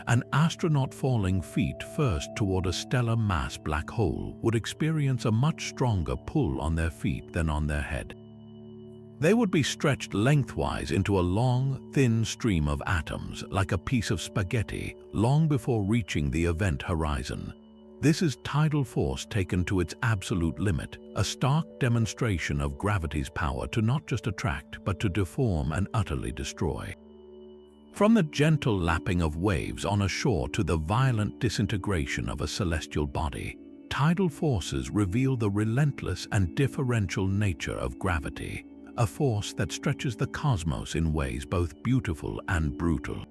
An astronaut falling feet first toward a stellar mass black hole would experience a much stronger pull on their feet than on their head. They would be stretched lengthwise into a long, thin stream of atoms, like a piece of spaghetti, long before reaching the event horizon. This is tidal force taken to its absolute limit, a stark demonstration of gravity's power to not just attract, but to deform and utterly destroy. From the gentle lapping of waves on a shore to the violent disintegration of a celestial body, tidal forces reveal the relentless and differential nature of gravity, a force that stretches the cosmos in ways both beautiful and brutal.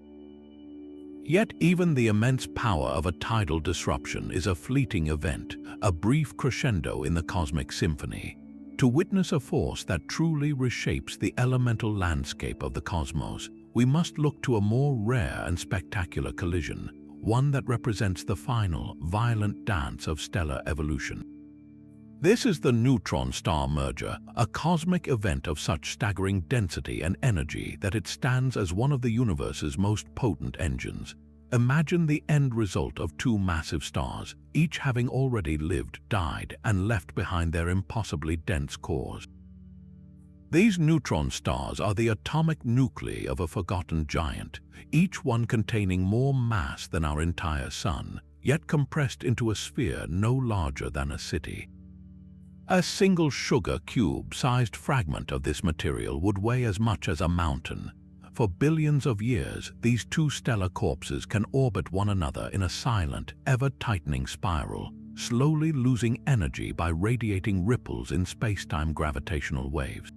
Yet even the immense power of a tidal disruption is a fleeting event, a brief crescendo in the cosmic symphony. To witness a force that truly reshapes the elemental landscape of the cosmos, we must look to a more rare and spectacular collision, one that represents the final, violent dance of stellar evolution. This is the neutron-star merger, a cosmic event of such staggering density and energy that it stands as one of the universe's most potent engines. Imagine the end result of two massive stars, each having already lived, died, and left behind their impossibly dense cores. These neutron stars are the atomic nuclei of a forgotten giant, each one containing more mass than our entire Sun, yet compressed into a sphere no larger than a city. A single sugar cube-sized fragment of this material would weigh as much as a mountain. For billions of years, these two stellar corpses can orbit one another in a silent, ever-tightening spiral, slowly losing energy by radiating ripples in space-time gravitational waves.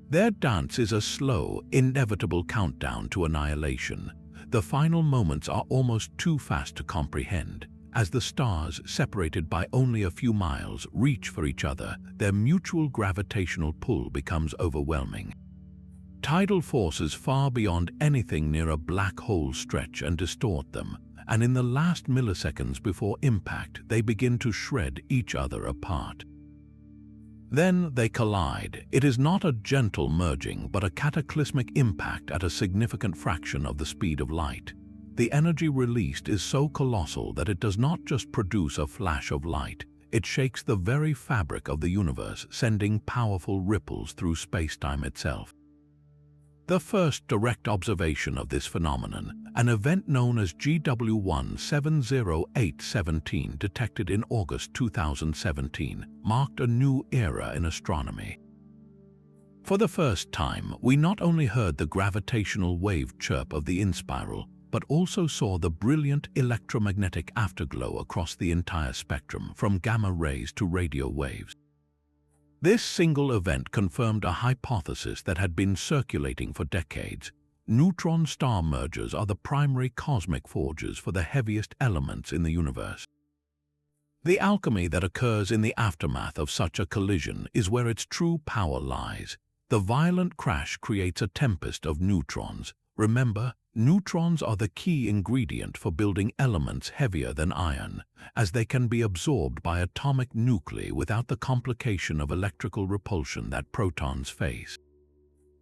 Their dance is a slow, inevitable countdown to annihilation. The final moments are almost too fast to comprehend. As the stars, separated by only a few miles, reach for each other, their mutual gravitational pull becomes overwhelming. Tidal forces far beyond anything near a black hole stretch and distort them, and in the last milliseconds before impact, they begin to shred each other apart. Then they collide. It is not a gentle merging, but a cataclysmic impact at a significant fraction of the speed of light. The energy released is so colossal that it does not just produce a flash of light, it shakes the very fabric of the universe, sending powerful ripples through space-time itself. The first direct observation of this phenomenon, An event known as GW170817, detected in August 2017, marked a new era in astronomy. For the first time, we not only heard the gravitational wave chirp of the inspiral, but also saw the brilliant electromagnetic afterglow across the entire spectrum, from gamma rays to radio waves. This single event confirmed a hypothesis that had been circulating for decades. Neutron-star mergers are the primary cosmic forges for the heaviest elements in the universe. The alchemy that occurs in the aftermath of such a collision is where its true power lies. The violent crash creates a tempest of neutrons. Remember, neutrons are the key ingredient for building elements heavier than iron, as they can be absorbed by atomic nuclei without the complication of electrical repulsion that protons face.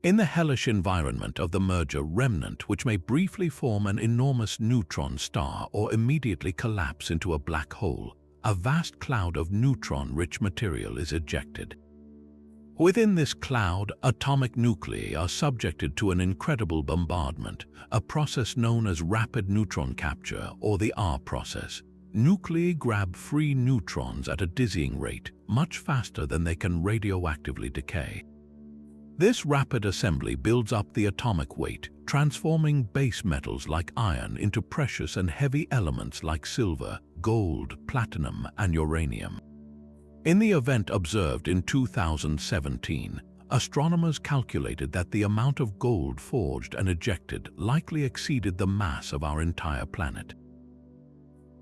In the hellish environment of the merger remnant, which may briefly form an enormous neutron star or immediately collapse into a black hole, a vast cloud of neutron-rich material is ejected. Within this cloud, atomic nuclei are subjected to an incredible bombardment, a process known as rapid neutron capture, or the R process. Nuclei grab free neutrons at a dizzying rate, much faster than they can radioactively decay. This rapid assembly builds up the atomic weight, transforming base metals like iron into precious and heavy elements like silver, gold, platinum, and uranium. In the event observed in 2017, astronomers calculated that the amount of gold forged and ejected likely exceeded the mass of our entire planet.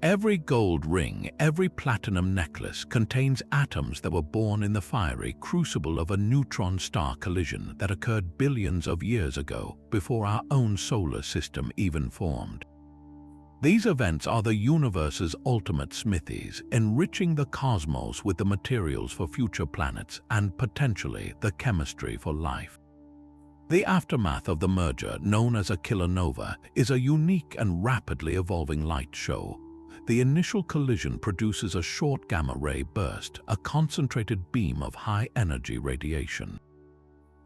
Every gold ring, every platinum necklace contains atoms that were born in the fiery crucible of a neutron star collision that occurred billions of years ago, before our own solar system even formed. These events are the universe's ultimate smithies, enriching the cosmos with the materials for future planets and potentially the chemistry for life. The aftermath of the merger, known as a kilonova, is a unique and rapidly evolving light show. The initial collision produces a short gamma-ray burst, a concentrated beam of high-energy radiation.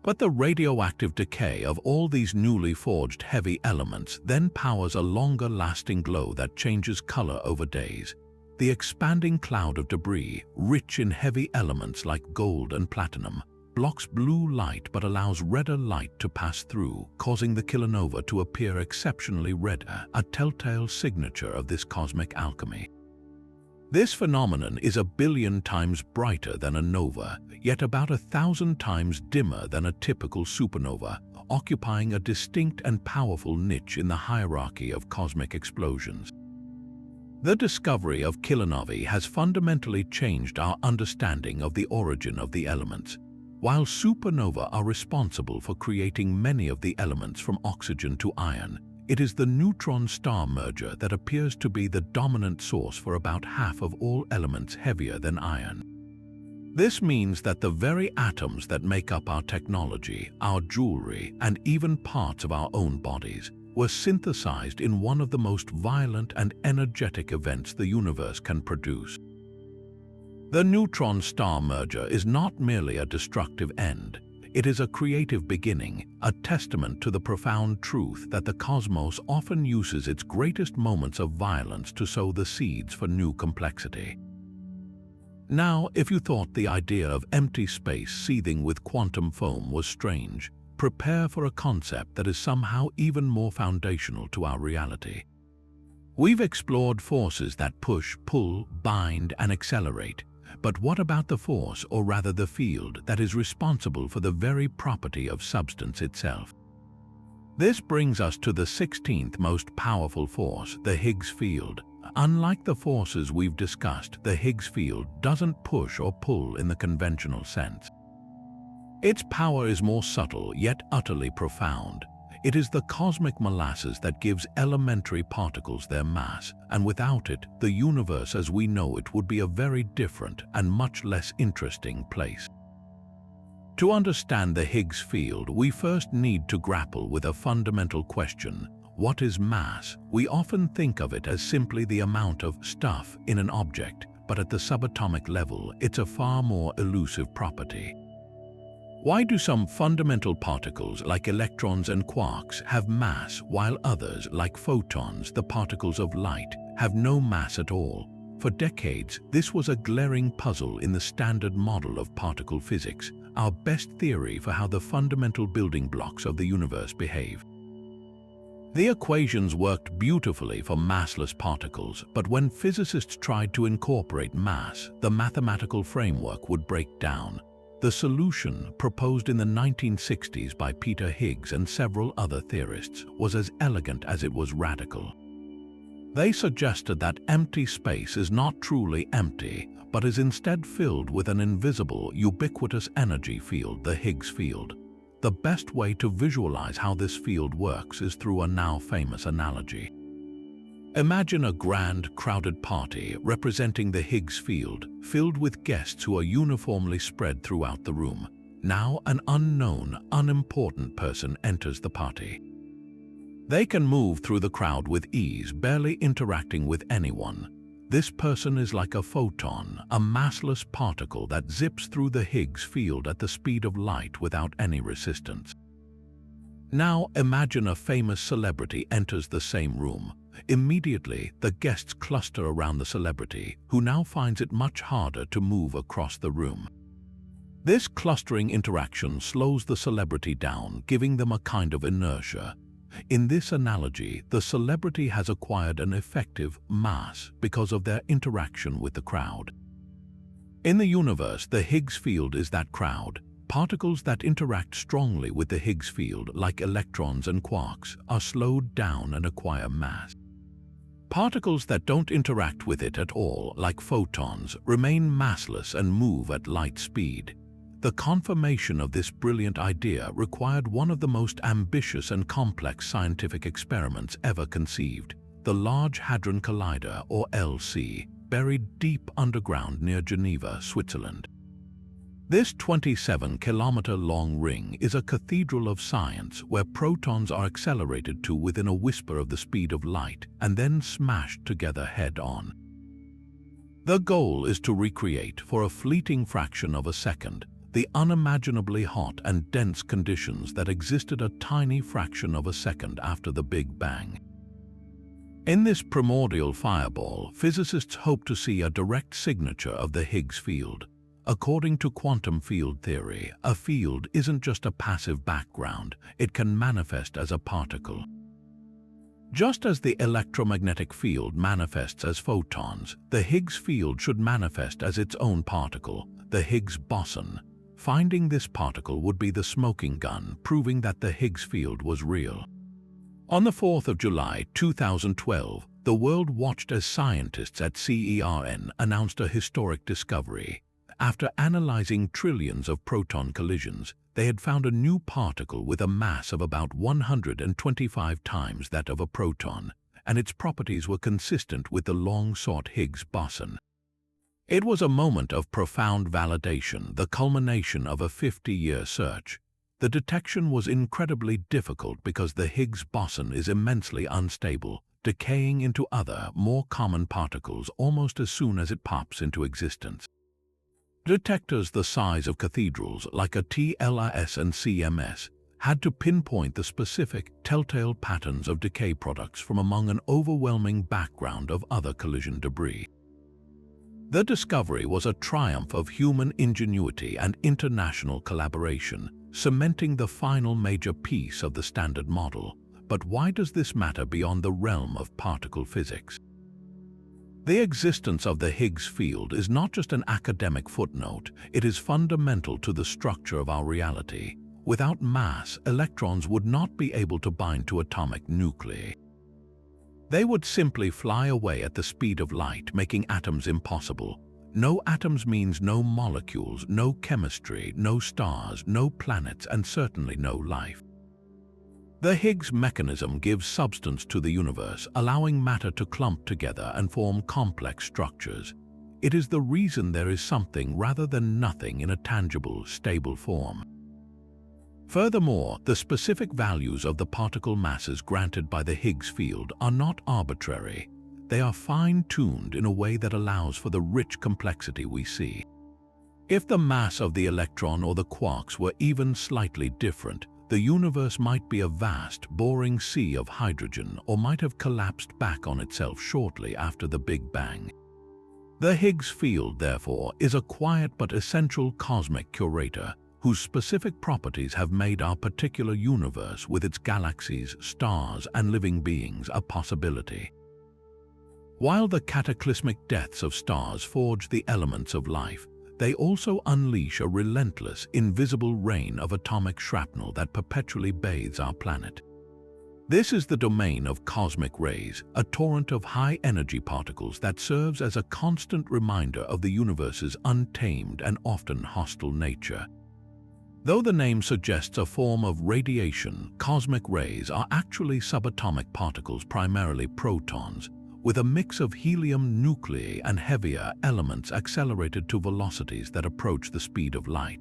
But the radioactive decay of all these newly forged heavy elements then powers a longer-lasting glow that changes color over days. The expanding cloud of debris, rich in heavy elements like gold and platinum, blocks blue light but allows redder light to pass through, causing the kilonova to appear exceptionally redder, a telltale signature of this cosmic alchemy. This phenomenon is 1 billion times brighter than a nova, yet about 1,000 times dimmer than a typical supernova, occupying a distinct and powerful niche in the hierarchy of cosmic explosions. The discovery of kilonovae has fundamentally changed our understanding of the origin of the elements. While supernovae are responsible for creating many of the elements from oxygen to iron, it is the neutron-star merger that appears to be the dominant source for about half of all elements heavier than iron. This means that the very atoms that make up our technology, our jewelry, and even parts of our own bodies were synthesized in one of the most violent and energetic events the universe can produce. The neutron-star merger is not merely a destructive end. It is a creative beginning, a testament to the profound truth that the cosmos often uses its greatest moments of violence to sow the seeds for new complexity. Now, if you thought the idea of empty space seething with quantum foam was strange, prepare for a concept that is somehow even more foundational to our reality. We've explored forces that push, pull, bind, and accelerate. But what about the force, or rather the field, that is responsible for the very property of substance itself? This brings us to the 16th most powerful force, the Higgs field. Unlike the forces we've discussed, the Higgs field doesn't push or pull in the conventional sense. Its power is more subtle, yet utterly profound. It is the cosmic molasses that gives elementary particles their mass, and without it, the universe as we know it would be a very different and much less interesting place. To understand the Higgs field, we first need to grapple with a fundamental question. What is mass? We often think of it as simply the amount of stuff in an object, but at the subatomic level, it's a far more elusive property. Why do some fundamental particles like electrons and quarks have mass while others, like photons, the particles of light, have no mass at all? For decades, this was a glaring puzzle in the standard model of particle physics, our best theory for how the fundamental building blocks of the universe behave. The equations worked beautifully for massless particles, but when physicists tried to incorporate mass, the mathematical framework would break down. The solution, proposed in the 1960s by Peter Higgs and several other theorists, was as elegant as it was radical. They suggested that empty space is not truly empty, but is instead filled with an invisible, ubiquitous energy field, the Higgs field. The best way to visualize how this field works is through a now famous analogy. Imagine a grand, crowded party representing the Higgs field, filled with guests who are uniformly spread throughout the room. Now, an unknown, unimportant person enters the party. They can move through the crowd with ease, barely interacting with anyone. This person is like a photon, a massless particle that zips through the Higgs field at the speed of light without any resistance. Now, imagine a famous celebrity enters the same room. Immediately, the guests cluster around the celebrity, who now finds it much harder to move across the room. This clustering interaction slows the celebrity down, giving them a kind of inertia. In this analogy, the celebrity has acquired an effective mass because of their interaction with the crowd. In the universe, the Higgs field is that crowd. Particles that interact strongly with the Higgs field, like electrons and quarks, are slowed down and acquire mass. Particles that don't interact with it at all, like photons, remain massless and move at light speed. The confirmation of this brilliant idea required one of the most ambitious and complex scientific experiments ever conceived, the Large Hadron Collider, or LC, buried deep underground near Geneva, Switzerland. This 27-kilometer-long ring is a cathedral of science where protons are accelerated to within a whisper of the speed of light and then smashed together head-on. The goal is to recreate, for a fleeting fraction of a second, the unimaginably hot and dense conditions that existed a tiny fraction of a second after the Big Bang. In this primordial fireball, physicists hope to see a direct signature of the Higgs field. According to quantum field theory, a field isn't just a passive background, it can manifest as a particle. Just as the electromagnetic field manifests as photons, the Higgs field should manifest as its own particle, the Higgs boson. Finding this particle would be the smoking gun, proving that the Higgs field was real. On the 4th of July 2012, the world watched as scientists at CERN announced a historic discovery. After analyzing trillions of proton collisions, they had found a new particle with a mass of about 125 times that of a proton, and its properties were consistent with the long-sought Higgs boson. It was a moment of profound validation, the culmination of a 50-year search. The detection was incredibly difficult because the Higgs boson is immensely unstable, decaying into other, more common particles almost as soon as it pops into existence. Detectors the size of cathedrals, like a TLIS and CMS, had to pinpoint the specific, telltale patterns of decay products from among an overwhelming background of other collision debris. The discovery was a triumph of human ingenuity and international collaboration, cementing the final major piece of the standard model. But why does this matter beyond the realm of particle physics? The existence of the Higgs field is not just an academic footnote, it is fundamental to the structure of our reality. Without mass, electrons would not be able to bind to atomic nuclei. They would simply fly away at the speed of light, making atoms impossible. No atoms means no molecules, no chemistry, no stars, no planets, and certainly no life. The Higgs mechanism gives substance to the universe, allowing matter to clump together and form complex structures. It is the reason there is something rather than nothing in a tangible, stable form. Furthermore, the specific values of the particle masses granted by the Higgs field are not arbitrary. They are fine-tuned in a way that allows for the rich complexity we see. If the mass of the electron or the quarks were even slightly different, the universe might be a vast, boring sea of hydrogen or might have collapsed back on itself shortly after the Big Bang. The Higgs field, therefore, is a quiet but essential cosmic curator whose specific properties have made our particular universe with its galaxies, stars, and living beings a possibility. While the cataclysmic deaths of stars forge the elements of life, they also unleash a relentless, invisible rain of atomic shrapnel that perpetually bathes our planet. This is the domain of cosmic rays, a torrent of high-energy particles that serves as a constant reminder of the universe's untamed and often hostile nature. Though the name suggests a form of radiation, cosmic rays are actually subatomic particles, primarily protons, with a mix of helium nuclei and heavier elements accelerated to velocities that approach the speed of light.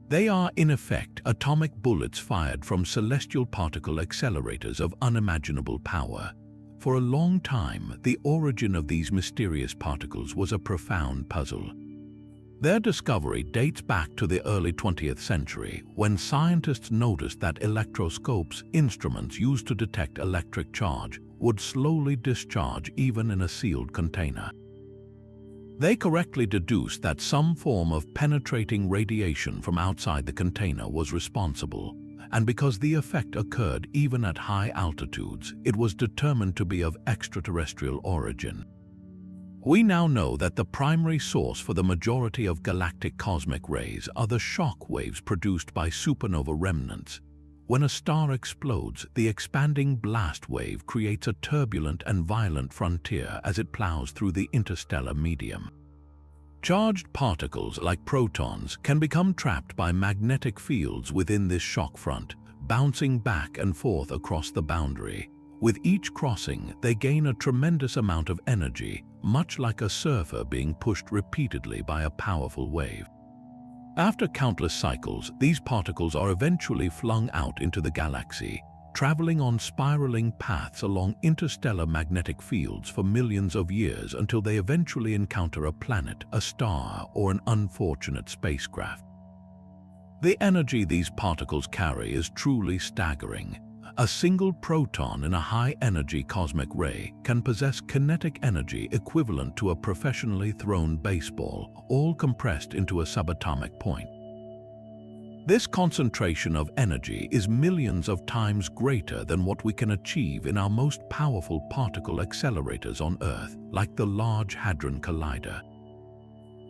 They are, in effect, atomic bullets fired from celestial particle accelerators of unimaginable power. For a long time, the origin of these mysterious particles was a profound puzzle. Their discovery dates back to the early 20th century, when scientists noticed that electroscopes, instruments used to detect electric charge, would slowly discharge even in a sealed container. They correctly deduced that some form of penetrating radiation from outside the container was responsible, and because the effect occurred even at high altitudes, it was determined to be of extraterrestrial origin. We now know that the primary source for the majority of galactic cosmic rays are the shock waves produced by supernova remnants. When a star explodes, the expanding blast wave creates a turbulent and violent frontier as it plows through the interstellar medium. Charged particles like protons can become trapped by magnetic fields within this shock front, bouncing back and forth across the boundary. With each crossing, they gain a tremendous amount of energy, much like a surfer being pushed repeatedly by a powerful wave. After countless cycles, these particles are eventually flung out into the galaxy, traveling on spiraling paths along interstellar magnetic fields for millions of years until they eventually encounter a planet, a star, or an unfortunate spacecraft. The energy these particles carry is truly staggering. A single proton in a high-energy cosmic ray can possess kinetic energy equivalent to a professionally thrown baseball, all compressed into a subatomic point. This concentration of energy is millions of times greater than what we can achieve in our most powerful particle accelerators on Earth, like the Large Hadron Collider.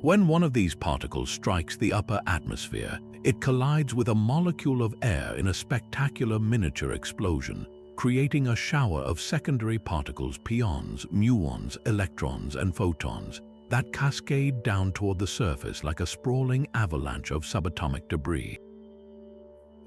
When one of these particles strikes the upper atmosphere, it collides with a molecule of air in a spectacular miniature explosion, creating a shower of secondary particles, pions, muons, electrons, and photons, that cascade down toward the surface like a sprawling avalanche of subatomic debris.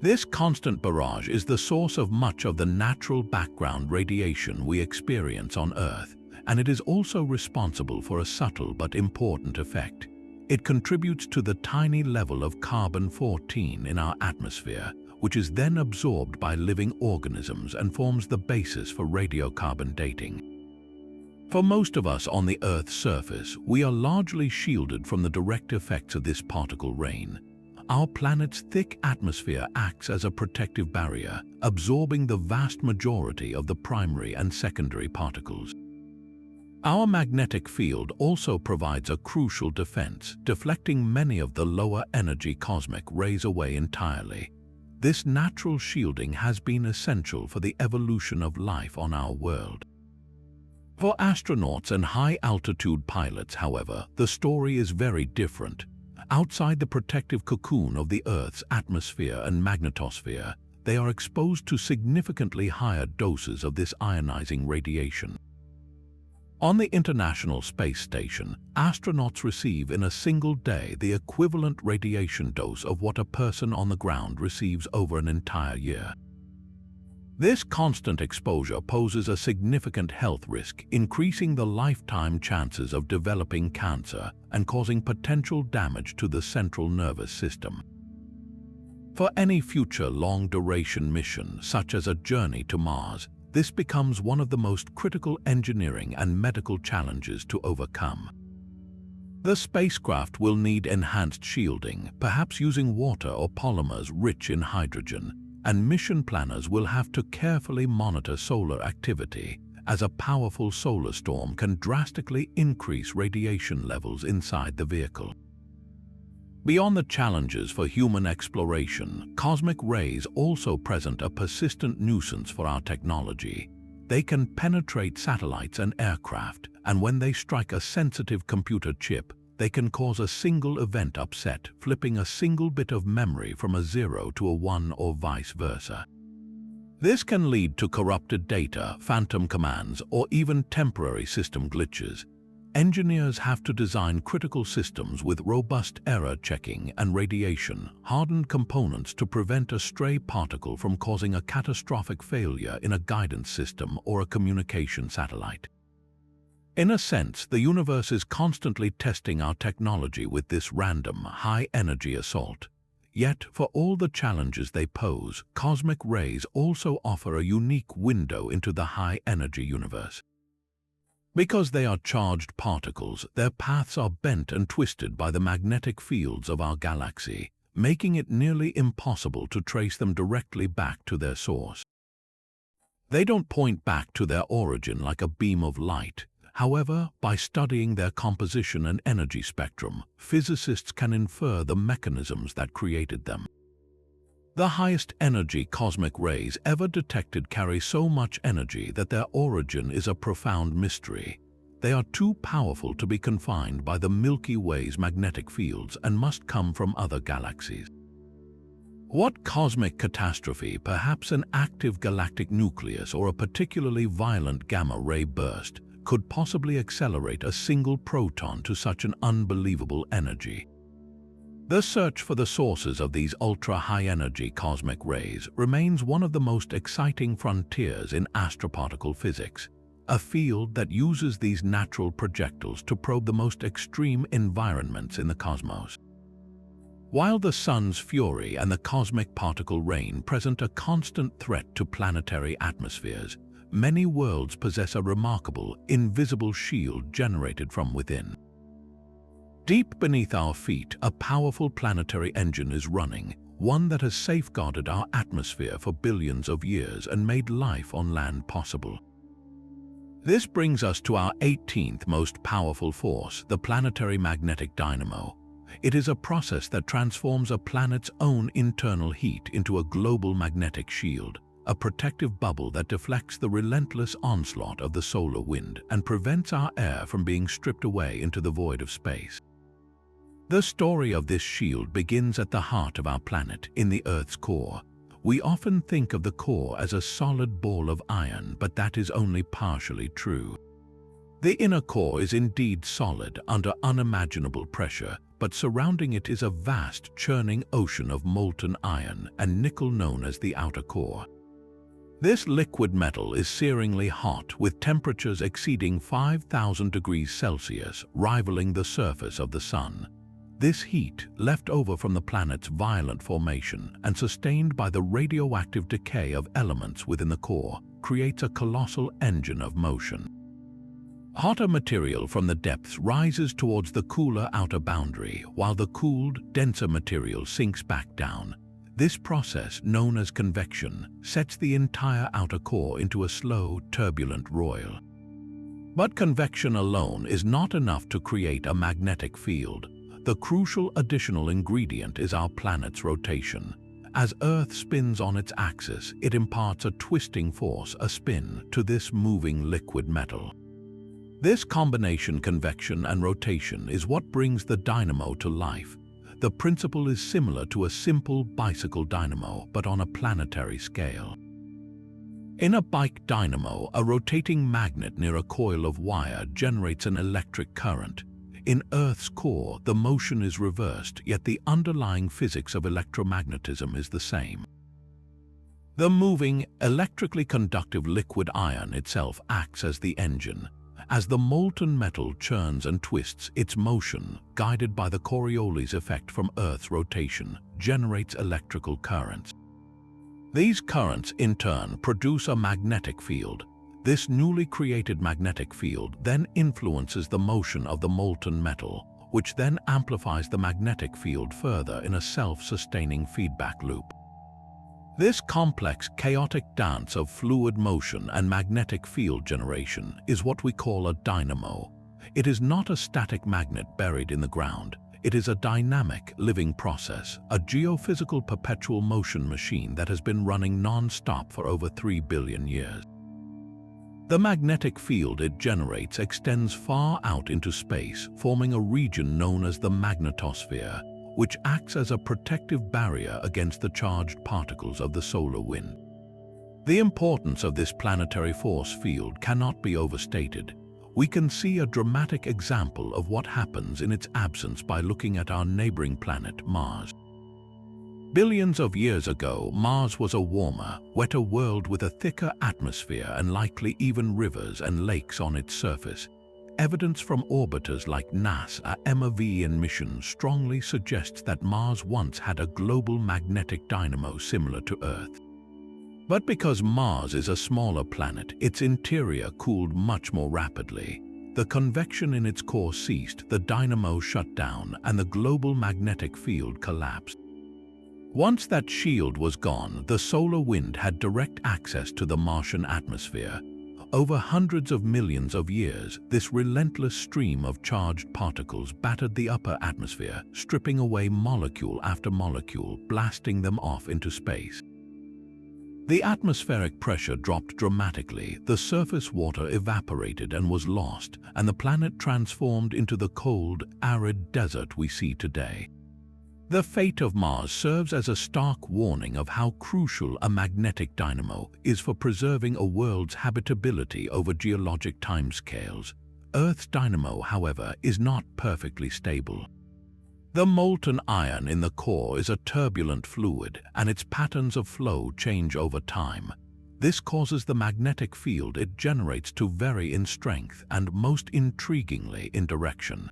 This constant barrage is the source of much of the natural background radiation we experience on Earth, and it is also responsible for a subtle but important effect. It contributes to the tiny level of carbon-14 in our atmosphere, which is then absorbed by living organisms and forms the basis for radiocarbon dating. For most of us on the Earth's surface, we are largely shielded from the direct effects of this particle rain. Our planet's thick atmosphere acts as a protective barrier, absorbing the vast majority of the primary and secondary particles. Our magnetic field also provides a crucial defense, deflecting many of the lower-energy cosmic rays away entirely. This natural shielding has been essential for the evolution of life on our world. For astronauts and high-altitude pilots, however, the story is very different. Outside the protective cocoon of the Earth's atmosphere and magnetosphere, they are exposed to significantly higher doses of this ionizing radiation. On the International Space Station, astronauts receive in a single day the equivalent radiation dose of what a person on the ground receives over an entire year. This constant exposure poses a significant health risk, increasing the lifetime chances of developing cancer and causing potential damage to the central nervous system. For any future long-duration mission, such as a journey to Mars, this becomes one of the most critical engineering and medical challenges to overcome. The spacecraft will need enhanced shielding, perhaps using water or polymers rich in hydrogen, and mission planners will have to carefully monitor solar activity, as a powerful solar storm can drastically increase radiation levels inside the vehicle. Beyond the challenges for human exploration, cosmic rays also present a persistent nuisance for our technology. They can penetrate satellites and aircraft, and when they strike a sensitive computer chip, they can cause a single event upset, flipping a single bit of memory from a 0 to a 1 or vice versa. This can lead to corrupted data, phantom commands, or even temporary system glitches. Engineers have to design critical systems with robust error checking and radiation-hardened components to prevent a stray particle from causing a catastrophic failure in a guidance system or a communication satellite. In a sense, the universe is constantly testing our technology with this random, high-energy assault. Yet, for all the challenges they pose, cosmic rays also offer a unique window into the high-energy universe. Because they are charged particles, their paths are bent and twisted by the magnetic fields of our galaxy, making it nearly impossible to trace them directly back to their source. They don't point back to their origin like a beam of light. However, by studying their composition and energy spectrum, physicists can infer the mechanisms that created them. The highest energy cosmic rays ever detected carry so much energy that their origin is a profound mystery. They are too powerful to be confined by the Milky Way's magnetic fields and must come from other galaxies. What cosmic catastrophe, perhaps an active galactic nucleus or a particularly violent gamma-ray burst, could possibly accelerate a single proton to such an unbelievable energy? The search for the sources of these ultra-high-energy cosmic rays remains one of the most exciting frontiers in astroparticle physics, a field that uses these natural projectiles to probe the most extreme environments in the cosmos. While the sun's fury and the cosmic particle rain present a constant threat to planetary atmospheres, many worlds possess a remarkable, invisible shield generated from within. Deep beneath our feet, a powerful planetary engine is running, one that has safeguarded our atmosphere for billions of years and made life on land possible. This brings us to our 18th most powerful force, the planetary magnetic dynamo. It is a process that transforms a planet's own internal heat into a global magnetic shield, a protective bubble that deflects the relentless onslaught of the solar wind and prevents our air from being stripped away into the void of space. The story of this shield begins at the heart of our planet, in the Earth's core. We often think of the core as a solid ball of iron, but that is only partially true. The inner core is indeed solid under unimaginable pressure, but surrounding it is a vast, churning ocean of molten iron and nickel known as the outer core. This liquid metal is searingly hot, with temperatures exceeding 5,000 degrees Celsius, rivaling the surface of the Sun. This heat, left over from the planet's violent formation and sustained by the radioactive decay of elements within the core, creates a colossal engine of motion. Hotter material from the depths rises towards the cooler outer boundary, while the cooled, denser material sinks back down. This process, known as convection, sets the entire outer core into a slow, turbulent roil. But convection alone is not enough to create a magnetic field. The crucial additional ingredient is our planet's rotation. As Earth spins on its axis, it imparts a twisting force, a spin, to this moving liquid metal. This combination, convection and rotation, is what brings the dynamo to life. The principle is similar to a simple bicycle dynamo, but on a planetary scale. In a bike dynamo, a rotating magnet near a coil of wire generates an electric current. In Earth's core, the motion is reversed, yet the underlying physics of electromagnetism is the same. The moving, electrically conductive liquid iron itself acts as the engine. As the molten metal churns and twists, its motion, guided by the Coriolis effect from Earth's rotation, generates electrical currents. These currents, in turn, produce a magnetic field. This newly created magnetic field then influences the motion of the molten metal, which then amplifies the magnetic field further in a self-sustaining feedback loop. This complex, chaotic dance of fluid motion and magnetic field generation is what we call a dynamo. It is not a static magnet buried in the ground. It is a dynamic, living process, a geophysical perpetual motion machine that has been running non-stop for over 3 billion years. The magnetic field it generates extends far out into space, forming a region known as the magnetosphere, which acts as a protective barrier against the charged particles of the solar wind. The importance of this planetary force field cannot be overstated. We can see a dramatic example of what happens in its absence by looking at our neighboring planet, Mars. Billions of years ago, Mars was a warmer, wetter world with a thicker atmosphere and likely even rivers and lakes on its surface. Evidence from orbiters like NASA MAVEN missions strongly suggests that Mars once had a global magnetic dynamo similar to Earth. But because Mars is a smaller planet, its interior cooled much more rapidly. The convection in its core ceased, the dynamo shut down, and the global magnetic field collapsed. Once that shield was gone, the solar wind had direct access to the Martian atmosphere. Over hundreds of millions of years, this relentless stream of charged particles battered the upper atmosphere, stripping away molecule after molecule, blasting them off into space. The atmospheric pressure dropped dramatically, the surface water evaporated and was lost, and the planet transformed into the cold, arid desert we see today. The fate of Mars serves as a stark warning of how crucial a magnetic dynamo is for preserving a world's habitability over geologic timescales. Earth's dynamo, however, is not perfectly stable. The molten iron in the core is a turbulent fluid, and its patterns of flow change over time. This causes the magnetic field it generates to vary in strength and, most intriguingly, in direction.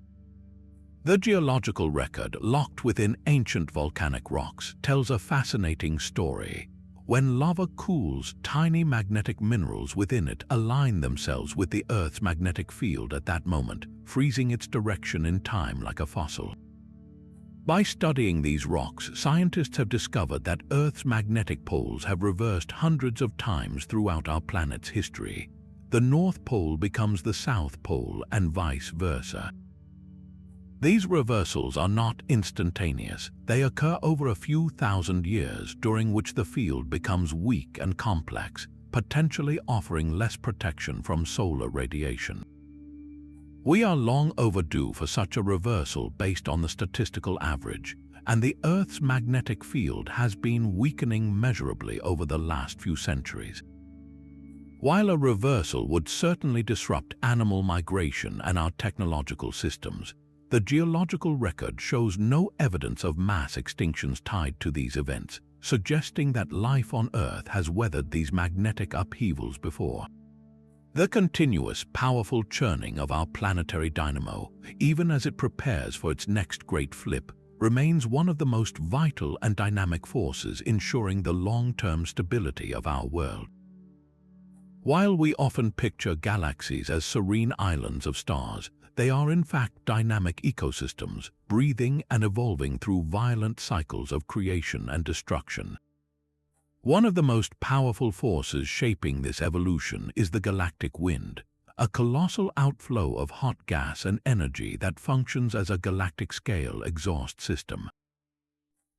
The geological record, locked within ancient volcanic rocks, tells a fascinating story. When lava cools, tiny magnetic minerals within it align themselves with the Earth's magnetic field at that moment, freezing its direction in time like a fossil. By studying these rocks, scientists have discovered that Earth's magnetic poles have reversed hundreds of times throughout our planet's history. The North Pole becomes the South Pole and vice versa. These reversals are not instantaneous. They occur over a few thousand years, during which the field becomes weak and complex, potentially offering less protection from solar radiation. We are long overdue for such a reversal based on the statistical average, and the Earth's magnetic field has been weakening measurably over the last few centuries. While a reversal would certainly disrupt animal migration and our technological systems, the geological record shows no evidence of mass extinctions tied to these events, suggesting that life on Earth has weathered these magnetic upheavals before. The continuous, powerful churning of our planetary dynamo, even as it prepares for its next great flip, remains one of the most vital and dynamic forces ensuring the long-term stability of our world. While we often picture galaxies as serene islands of stars, they are in fact dynamic ecosystems, breathing and evolving through violent cycles of creation and destruction. One of the most powerful forces shaping this evolution is the galactic wind, a colossal outflow of hot gas and energy that functions as a galactic-scale exhaust system.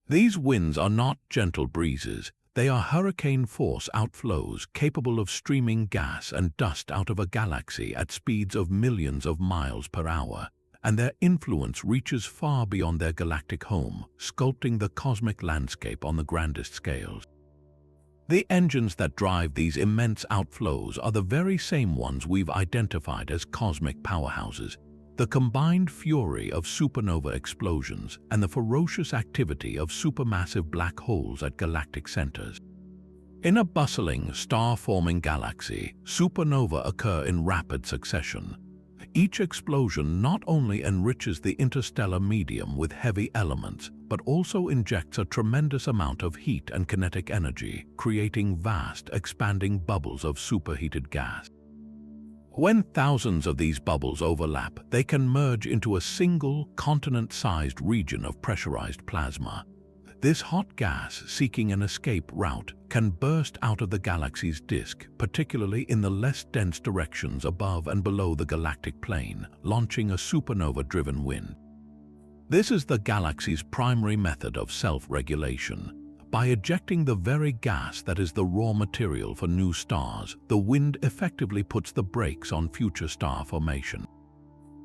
These winds are not gentle breezes. They are hurricane-force outflows capable of streaming gas and dust out of a galaxy at speeds of millions of miles per hour, and their influence reaches far beyond their galactic home, sculpting the cosmic landscape on the grandest scales. The engines that drive these immense outflows are the very same ones we've identified as cosmic powerhouses, the combined fury of supernova explosions and the ferocious activity of supermassive black holes at galactic centers. In a bustling, star-forming galaxy, supernovae occur in rapid succession. Each explosion not only enriches the interstellar medium with heavy elements, but also injects a tremendous amount of heat and kinetic energy, creating vast, expanding bubbles of superheated gas. When thousands of these bubbles overlap, they can merge into a single continent-sized region of pressurized plasma. This hot gas, seeking an escape route, can burst out of the galaxy's disk, particularly in the less dense directions above and below the galactic plane, launching a supernova-driven wind. This is the galaxy's primary method of self-regulation. By ejecting the very gas that is the raw material for new stars, the wind effectively puts the brakes on future star formation.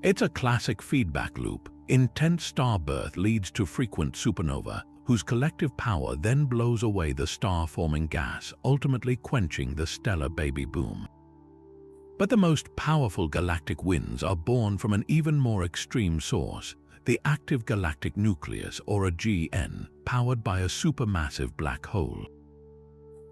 It's a classic feedback loop. Intense star birth leads to frequent supernova, whose collective power then blows away the star-forming gas, ultimately quenching the stellar baby boom. But the most powerful galactic winds are born from an even more extreme source, the active galactic nucleus, or a GN, powered by a supermassive black hole.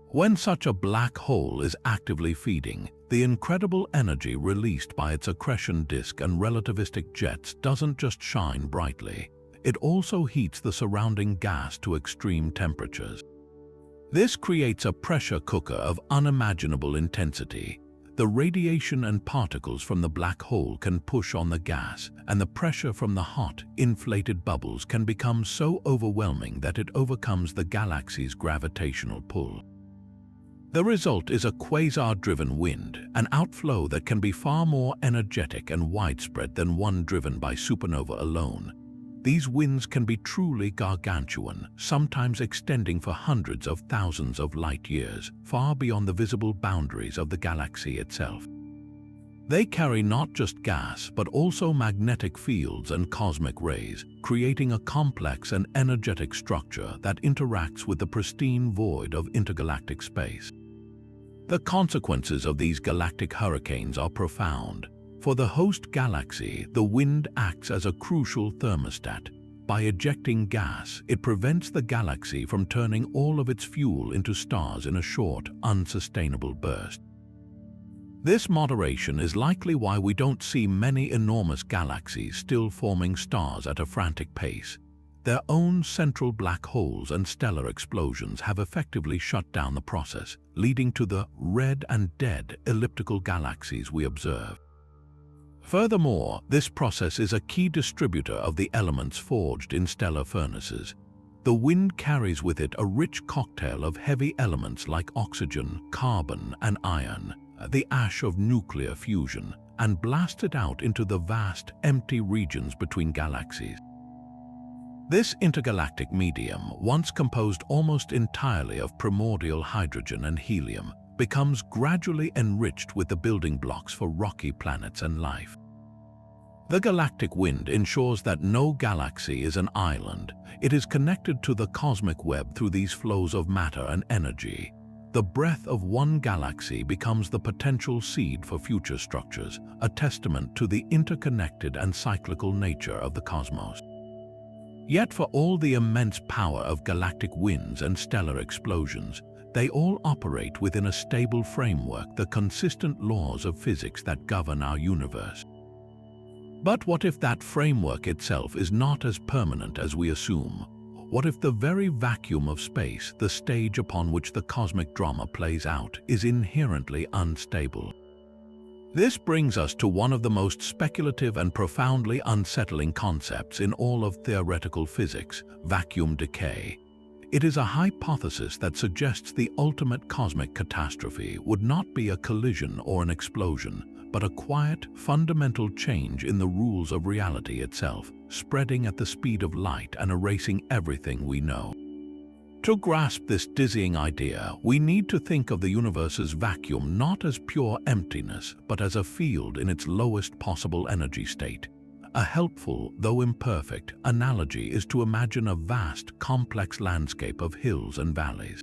When such a black hole is actively feeding, the incredible energy released by its accretion disk and relativistic jets doesn't just shine brightly. It also heats the surrounding gas to extreme temperatures. This creates a pressure cooker of unimaginable intensity. The radiation and particles from the black hole can push on the gas, and the pressure from the hot, inflated bubbles can become so overwhelming that it overcomes the galaxy's gravitational pull. The result is a quasar-driven wind, an outflow that can be far more energetic and widespread than one driven by supernova alone. These winds can be truly gargantuan, sometimes extending for hundreds of thousands of light years, far beyond the visible boundaries of the galaxy itself. They carry not just gas, but also magnetic fields and cosmic rays, creating a complex and energetic structure that interacts with the pristine void of intergalactic space. The consequences of these galactic hurricanes are profound. For the host galaxy, the wind acts as a crucial thermostat. By ejecting gas, it prevents the galaxy from turning all of its fuel into stars in a short, unsustainable burst. This moderation is likely why we don't see many enormous galaxies still forming stars at a frantic pace. Their own central black holes and stellar explosions have effectively shut down the process, leading to the red and dead elliptical galaxies we observe. Furthermore, this process is a key distributor of the elements forged in stellar furnaces. The wind carries with it a rich cocktail of heavy elements like oxygen, carbon, and iron, the ash of nuclear fusion, and blasts it out into the vast, empty regions between galaxies. This intergalactic medium, once composed almost entirely of primordial hydrogen and helium, becomes gradually enriched with the building blocks for rocky planets and life. The galactic wind ensures that no galaxy is an island. It is connected to the cosmic web through these flows of matter and energy. The breath of one galaxy becomes the potential seed for future structures, a testament to the interconnected and cyclical nature of the cosmos. Yet for all the immense power of galactic winds and stellar explosions, they all operate within a stable framework, the consistent laws of physics that govern our universe. But what if that framework itself is not as permanent as we assume? What if the very vacuum of space, the stage upon which the cosmic drama plays out, is inherently unstable? This brings us to one of the most speculative and profoundly unsettling concepts in all of theoretical physics: vacuum decay. It is a hypothesis that suggests the ultimate cosmic catastrophe would not be a collision or an explosion, but a quiet, fundamental change in the rules of reality itself, spreading at the speed of light and erasing everything we know. To grasp this dizzying idea, we need to think of the universe's vacuum not as pure emptiness, but as a field in its lowest possible energy state. A helpful, though imperfect, analogy is to imagine a vast, complex landscape of hills and valleys.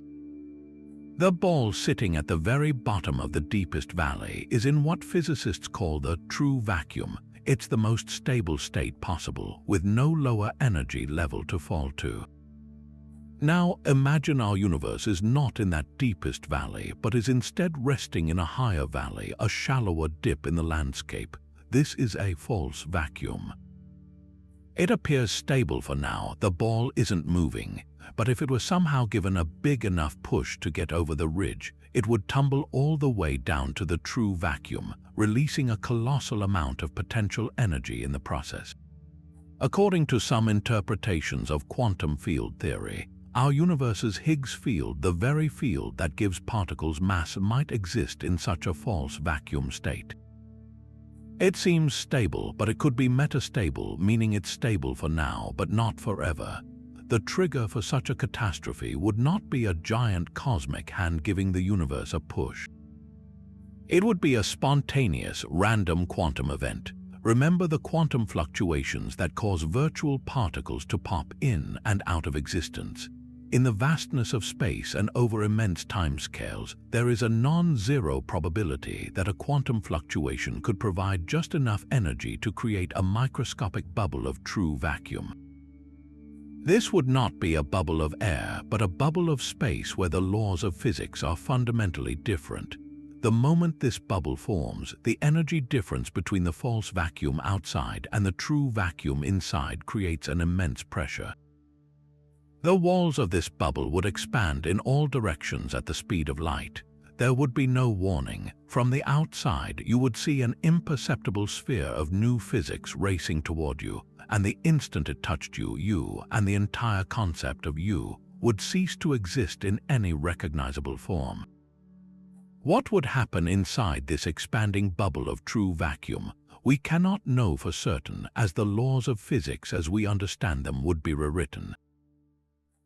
The ball sitting at the very bottom of the deepest valley is in what physicists call the true vacuum. It's the most stable state possible, with no lower energy level to fall to. Now, imagine our universe is not in that deepest valley, but is instead resting in a higher valley, a shallower dip in the landscape. This is a false vacuum. It appears stable for now, the ball isn't moving, but if it were somehow given a big enough push to get over the ridge, it would tumble all the way down to the true vacuum, releasing a colossal amount of potential energy in the process. According to some interpretations of quantum field theory, our universe's Higgs field, the very field that gives particles mass, might exist in such a false vacuum state. It seems stable, but it could be metastable, meaning it's stable for now, but not forever. The trigger for such a catastrophe would not be a giant cosmic hand giving the universe a push. It would be a spontaneous, random quantum event. Remember the quantum fluctuations that cause virtual particles to pop in and out of existence. In the vastness of space and over immense timescales, there is a non-zero probability that a quantum fluctuation could provide just enough energy to create a microscopic bubble of true vacuum. This would not be a bubble of air, but a bubble of space where the laws of physics are fundamentally different. The moment this bubble forms, the energy difference between the false vacuum outside and the true vacuum inside creates an immense pressure. The walls of this bubble would expand in all directions at the speed of light. There would be no warning. From the outside, you would see an imperceptible sphere of new physics racing toward you, and the instant it touched you, you and the entire concept of you would cease to exist in any recognizable form. What would happen inside this expanding bubble of true vacuum? We cannot know for certain, as the laws of physics as we understand them would be rewritten.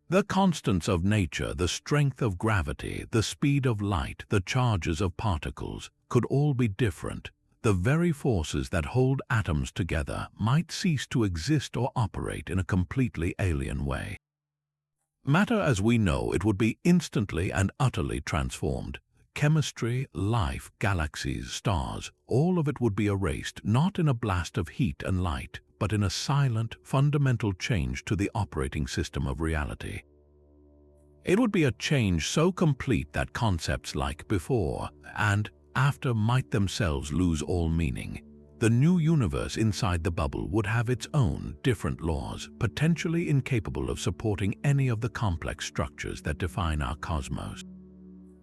The constants of nature, the strength of gravity, the speed of light, the charges of particles, could all be different. The very forces that hold atoms together might cease to exist or operate in a completely alien way. Matter as we know it would be instantly and utterly transformed. Chemistry, life, galaxies, stars, all of it would be erased, not in a blast of heat and light, but in a silent, fundamental change to the operating system of reality. It would be a change so complete that concepts like before and after might themselves lose all meaning. The new universe inside the bubble would have its own different laws, potentially incapable of supporting any of the complex structures that define our cosmos.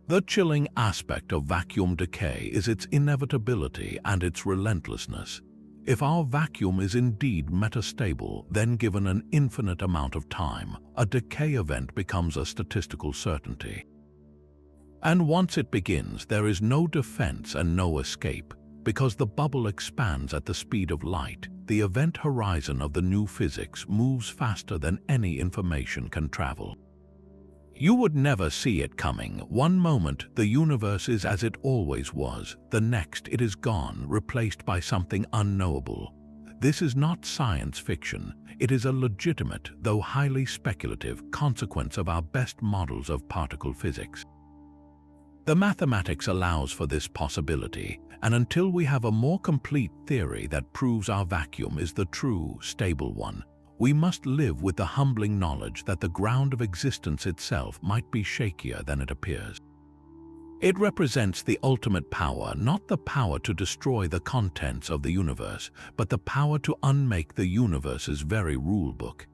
The chilling aspect of vacuum decay is its inevitability and its relentlessness. If our vacuum is indeed metastable, then given an infinite amount of time, a decay event becomes a statistical certainty. And once it begins, there is no defense and no escape. Because the bubble expands at the speed of light, the event horizon of the new physics moves faster than any information can travel. You would never see it coming. One moment, the universe is as it always was. The next, it is gone, replaced by something unknowable. This is not science fiction. It is a legitimate, though highly speculative, consequence of our best models of particle physics. The mathematics allows for this possibility, and until we have a more complete theory that proves our vacuum is the true, stable one, we must live with the humbling knowledge that the ground of existence itself might be shakier than it appears. It represents the ultimate power, not the power to destroy the contents of the universe, but the power to unmake the universe's very rulebook.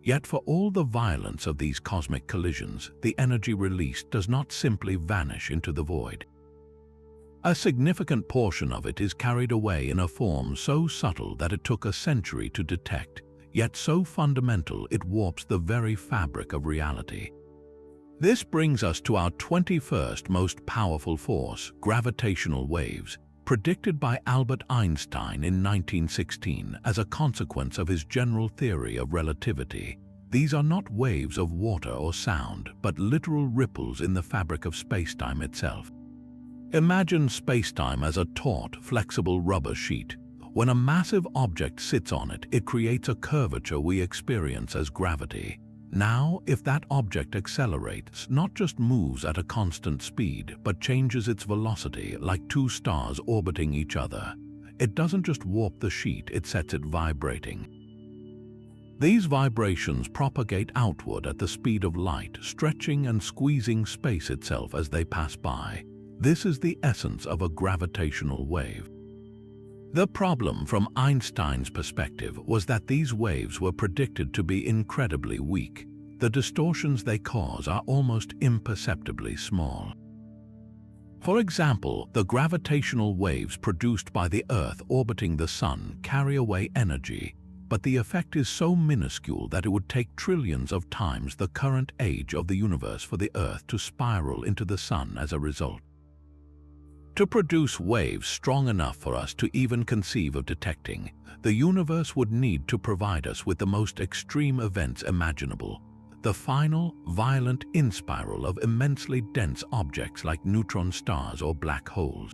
Yet for all the violence of these cosmic collisions, the energy released does not simply vanish into the void. A significant portion of it is carried away in a form so subtle that it took a century to detect, yet so fundamental it warps the very fabric of reality. This brings us to our 21st most powerful force, gravitational waves, predicted by Albert Einstein in 1916 as a consequence of his general theory of relativity. These are not waves of water or sound, but literal ripples in the fabric of spacetime itself. Imagine spacetime as a taut, flexible rubber sheet. When a massive object sits on it, it creates a curvature we experience as gravity. Now, if that object accelerates, not just moves at a constant speed, but changes its velocity like two stars orbiting each other, it doesn't just warp the sheet, it sets it vibrating. These vibrations propagate outward at the speed of light, stretching and squeezing space itself as they pass by. This is the essence of a gravitational wave. The problem from Einstein's perspective was that these waves were predicted to be incredibly weak. The distortions they cause are almost imperceptibly small. For example, the gravitational waves produced by the Earth orbiting the Sun carry away energy, but the effect is so minuscule that it would take trillions of times the current age of the universe for the Earth to spiral into the Sun as a result. To produce waves strong enough for us to even conceive of detecting, the universe would need to provide us with the most extreme events imaginable, the final, violent in-spiral of immensely dense objects like neutron stars or black holes.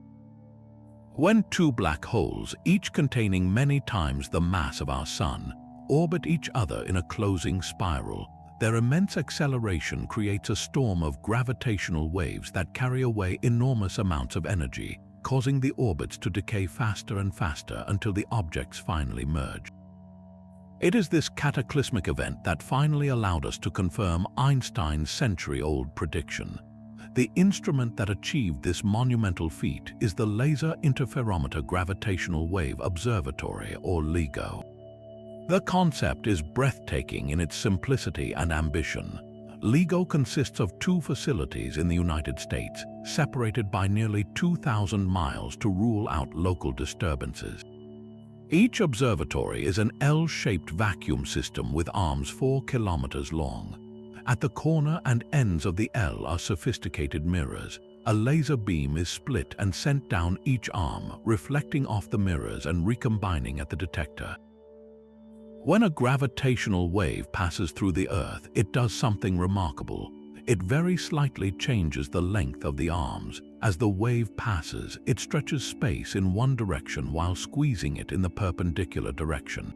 When two black holes, each containing many times the mass of our Sun, orbit each other in a closing spiral, their immense acceleration creates a storm of gravitational waves that carry away enormous amounts of energy, causing the orbits to decay faster and faster until the objects finally merge. It is this cataclysmic event that finally allowed us to confirm Einstein's century-old prediction. The instrument that achieved this monumental feat is the Laser Interferometer Gravitational Wave Observatory, or LIGO. The concept is breathtaking in its simplicity and ambition. LIGO consists of two facilities in the United States, separated by nearly 2,000 miles to rule out local disturbances. Each observatory is an L-shaped vacuum system with arms 4 kilometers long. At the corner and ends of the L are sophisticated mirrors. A laser beam is split and sent down each arm, reflecting off the mirrors and recombining at the detector. When a gravitational wave passes through the Earth, it does something remarkable. It very slightly changes the length of the arms. As the wave passes, it stretches space in one direction while squeezing it in the perpendicular direction.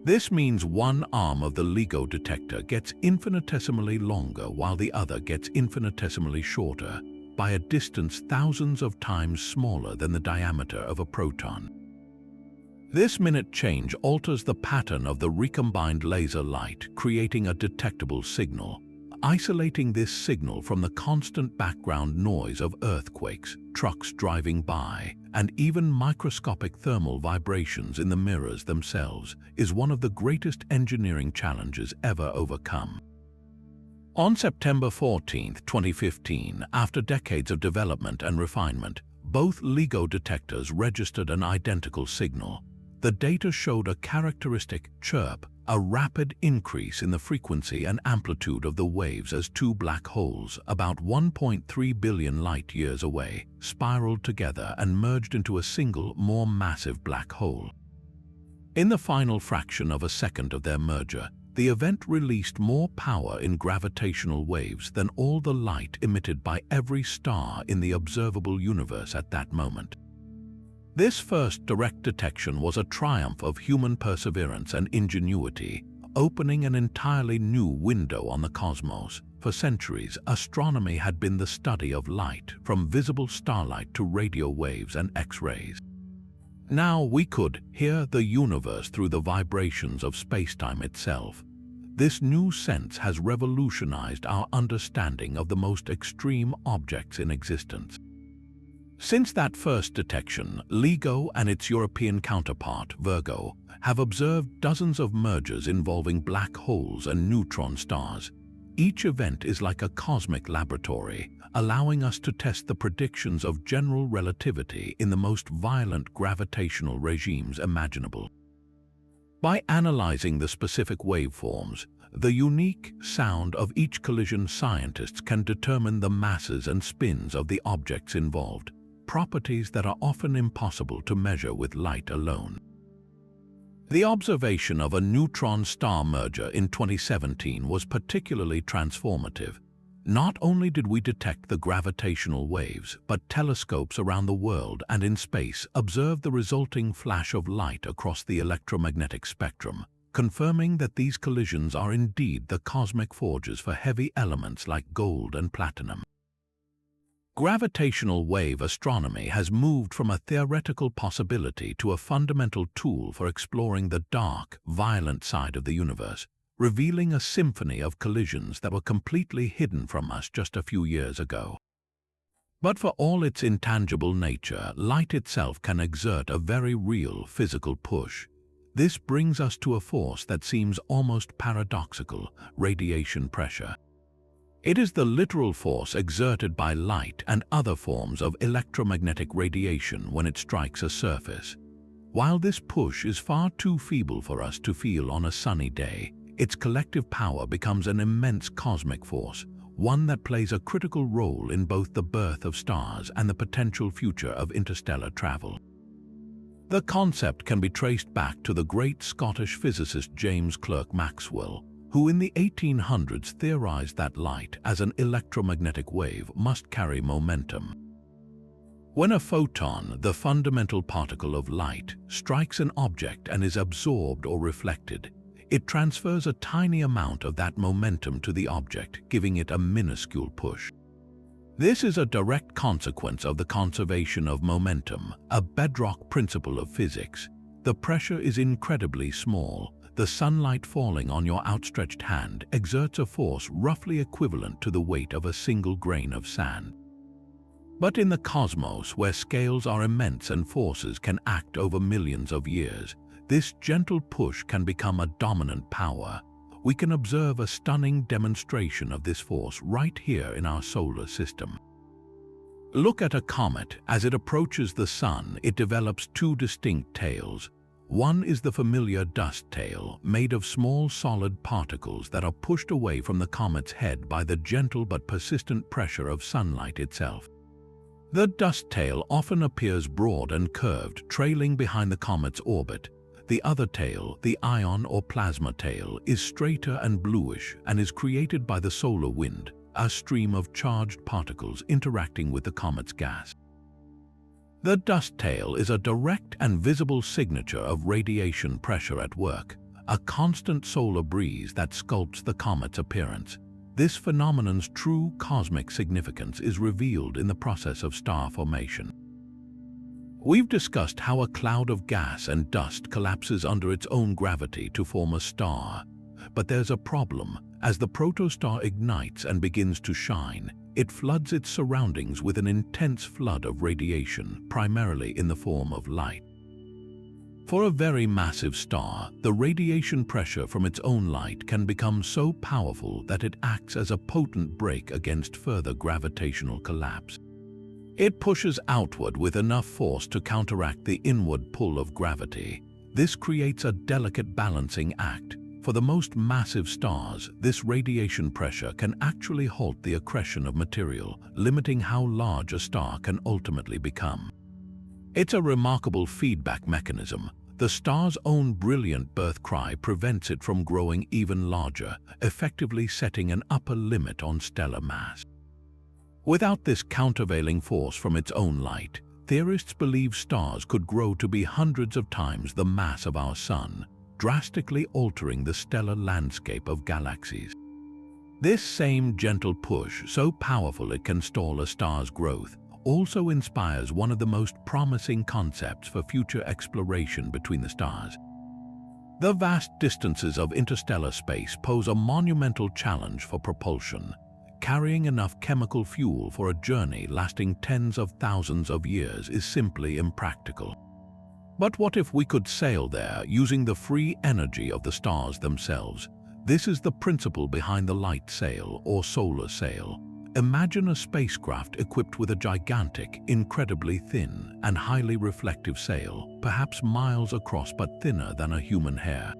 This means one arm of the LIGO detector gets infinitesimally longer while the other gets infinitesimally shorter, by a distance thousands of times smaller than the diameter of a proton. This minute change alters the pattern of the recombined laser light, creating a detectable signal. Isolating this signal from the constant background noise of earthquakes, trucks driving by, and even microscopic thermal vibrations in the mirrors themselves is one of the greatest engineering challenges ever overcome. On September 14, 2015, after decades of development and refinement, both LIGO detectors registered an identical signal. The data showed a characteristic chirp, a rapid increase in the frequency and amplitude of the waves as two black holes, about 1.3 billion light-years away, spiraled together and merged into a single, more massive black hole. In the final fraction of a second of their merger, the event released more power in gravitational waves than all the light emitted by every star in the observable universe at that moment. This first direct detection was a triumph of human perseverance and ingenuity, opening an entirely new window on the cosmos. For centuries, astronomy had been the study of light, from visible starlight to radio waves and X-rays. Now we could hear the universe through the vibrations of spacetime itself. This new sense has revolutionized our understanding of the most extreme objects in existence. Since that first detection, LIGO and its European counterpart, Virgo, have observed dozens of mergers involving black holes and neutron stars. Each event is like a cosmic laboratory, allowing us to test the predictions of general relativity in the most violent gravitational regimes imaginable. By analyzing the specific waveforms, the unique sound of each collision, scientists can determine the masses and spins of the objects involved, properties that are often impossible to measure with light alone. The observation of a neutron star merger in 2017 was particularly transformative. Not only did we detect the gravitational waves, but telescopes around the world and in space observed the resulting flash of light across the electromagnetic spectrum, confirming that these collisions are indeed the cosmic forges for heavy elements like gold and platinum. Gravitational wave astronomy has moved from a theoretical possibility to a fundamental tool for exploring the dark, violent side of the universe, revealing a symphony of collisions that were completely hidden from us just a few years ago. But for all its intangible nature, light itself can exert a very real physical push. This brings us to a force that seems almost paradoxical: radiation pressure. It is the literal force exerted by light and other forms of electromagnetic radiation when it strikes a surface. While this push is far too feeble for us to feel on a sunny day, its collective power becomes an immense cosmic force, one that plays a critical role in both the birth of stars and the potential future of interstellar travel. The concept can be traced back to the great Scottish physicist James Clerk Maxwell, who in the 1800s theorized that light, as an electromagnetic wave, must carry momentum. When a photon, the fundamental particle of light, strikes an object and is absorbed or reflected, it transfers a tiny amount of that momentum to the object, giving it a minuscule push. This is a direct consequence of the conservation of momentum, a bedrock principle of physics. The pressure is incredibly small. The sunlight falling on your outstretched hand exerts a force roughly equivalent to the weight of a single grain of sand. But in the cosmos, where scales are immense and forces can act over millions of years, this gentle push can become a dominant power. We can observe a stunning demonstration of this force right here in our solar system. Look at a comet. As it approaches the sun, it develops two distinct tails. One is the familiar dust tail, made of small solid particles that are pushed away from the comet's head by the gentle but persistent pressure of sunlight itself. The dust tail often appears broad and curved, trailing behind the comet's orbit. The other tail, the ion or plasma tail, is straighter and bluish and is created by the solar wind, a stream of charged particles interacting with the comet's gas. The dust tail is a direct and visible signature of radiation pressure at work, a constant solar breeze that sculpts the comet's appearance. This phenomenon's true cosmic significance is revealed in the process of star formation. We've discussed how a cloud of gas and dust collapses under its own gravity to form a star. But there's a problem. As the protostar ignites and begins to shine, it floods its surroundings with an intense flood of radiation, primarily in the form of light. For a very massive star, the radiation pressure from its own light can become so powerful that it acts as a potent brake against further gravitational collapse. It pushes outward with enough force to counteract the inward pull of gravity. This creates a delicate balancing act. For the most massive stars, this radiation pressure can actually halt the accretion of material, limiting how large a star can ultimately become. It's a remarkable feedback mechanism. The star's own brilliant birth cry prevents it from growing even larger, effectively setting an upper limit on stellar mass. Without this countervailing force from its own light, theorists believe stars could grow to be hundreds of times the mass of our Sun, drastically altering the stellar landscape of galaxies. This same gentle push, so powerful it can stall a star's growth, also inspires one of the most promising concepts for future exploration between the stars. The vast distances of interstellar space pose a monumental challenge for propulsion. Carrying enough chemical fuel for a journey lasting tens of thousands of years is simply impractical. But what if we could sail there using the free energy of the stars themselves? This is the principle behind the light sail or solar sail. Imagine a spacecraft equipped with a gigantic, incredibly thin and highly reflective sail, perhaps miles across but thinner than a human hair.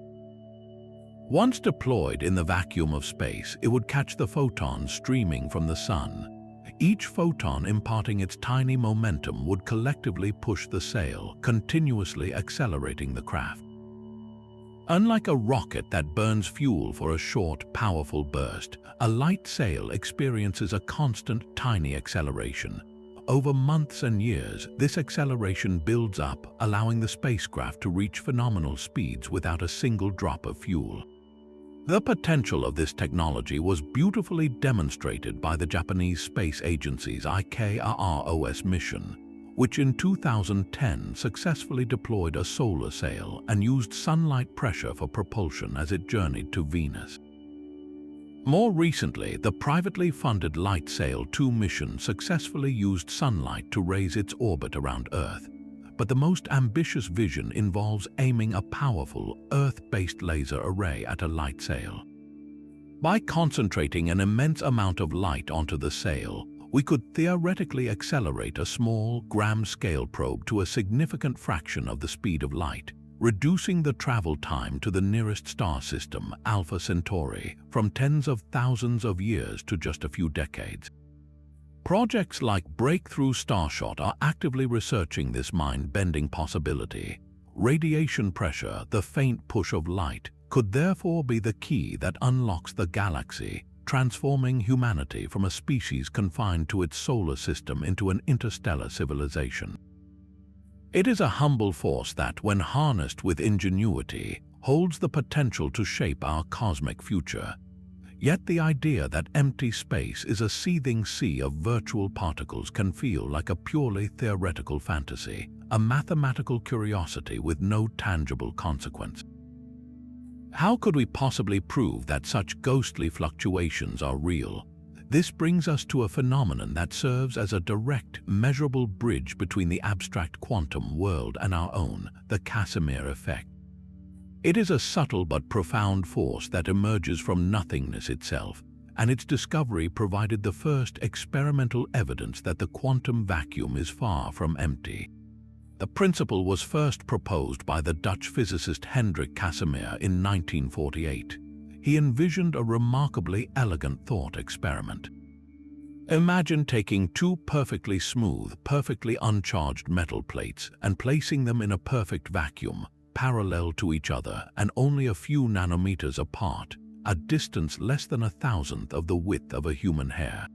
Once deployed in the vacuum of space, it would catch the photons streaming from the sun. Each photon imparting its tiny momentum would collectively push the sail, continuously accelerating the craft. Unlike a rocket that burns fuel for a short, powerful burst, a light sail experiences a constant, tiny acceleration. Over months and years, this acceleration builds up, allowing the spacecraft to reach phenomenal speeds without a single drop of fuel. The potential of this technology was beautifully demonstrated by the Japanese Space Agency's IKROS mission, which in 2010 successfully deployed a solar sail and used sunlight pressure for propulsion as it journeyed to Venus. More recently, the privately funded LightSail 2 mission successfully used sunlight to raise its orbit around Earth. But the most ambitious vision involves aiming a powerful, Earth-based laser array at a light sail. By concentrating an immense amount of light onto the sail, we could theoretically accelerate a small, gram-scale probe to a significant fraction of the speed of light, reducing the travel time to the nearest star system, Alpha Centauri, from tens of thousands of years to just a few decades. Projects like Breakthrough Starshot are actively researching this mind-bending possibility. Radiation pressure, the faint push of light, could therefore be the key that unlocks the galaxy, transforming humanity from a species confined to its solar system into an interstellar civilization. It is a humble force that, when harnessed with ingenuity, holds the potential to shape our cosmic future. Yet the idea that empty space is a seething sea of virtual particles can feel like a purely theoretical fantasy, a mathematical curiosity with no tangible consequence. How could we possibly prove that such ghostly fluctuations are real? This brings us to a phenomenon that serves as a direct, measurable bridge between the abstract quantum world and our own, the Casimir effect. It is a subtle but profound force that emerges from nothingness itself, and its discovery provided the first experimental evidence that the quantum vacuum is far from empty. The principle was first proposed by the Dutch physicist Hendrik Casimir in 1948. He envisioned a remarkably elegant thought experiment. Imagine taking two perfectly smooth, perfectly uncharged metal plates and placing them in a perfect vacuum, parallel to each other and only a few nanometers apart, a distance less than 1,000th of the width of a human hair.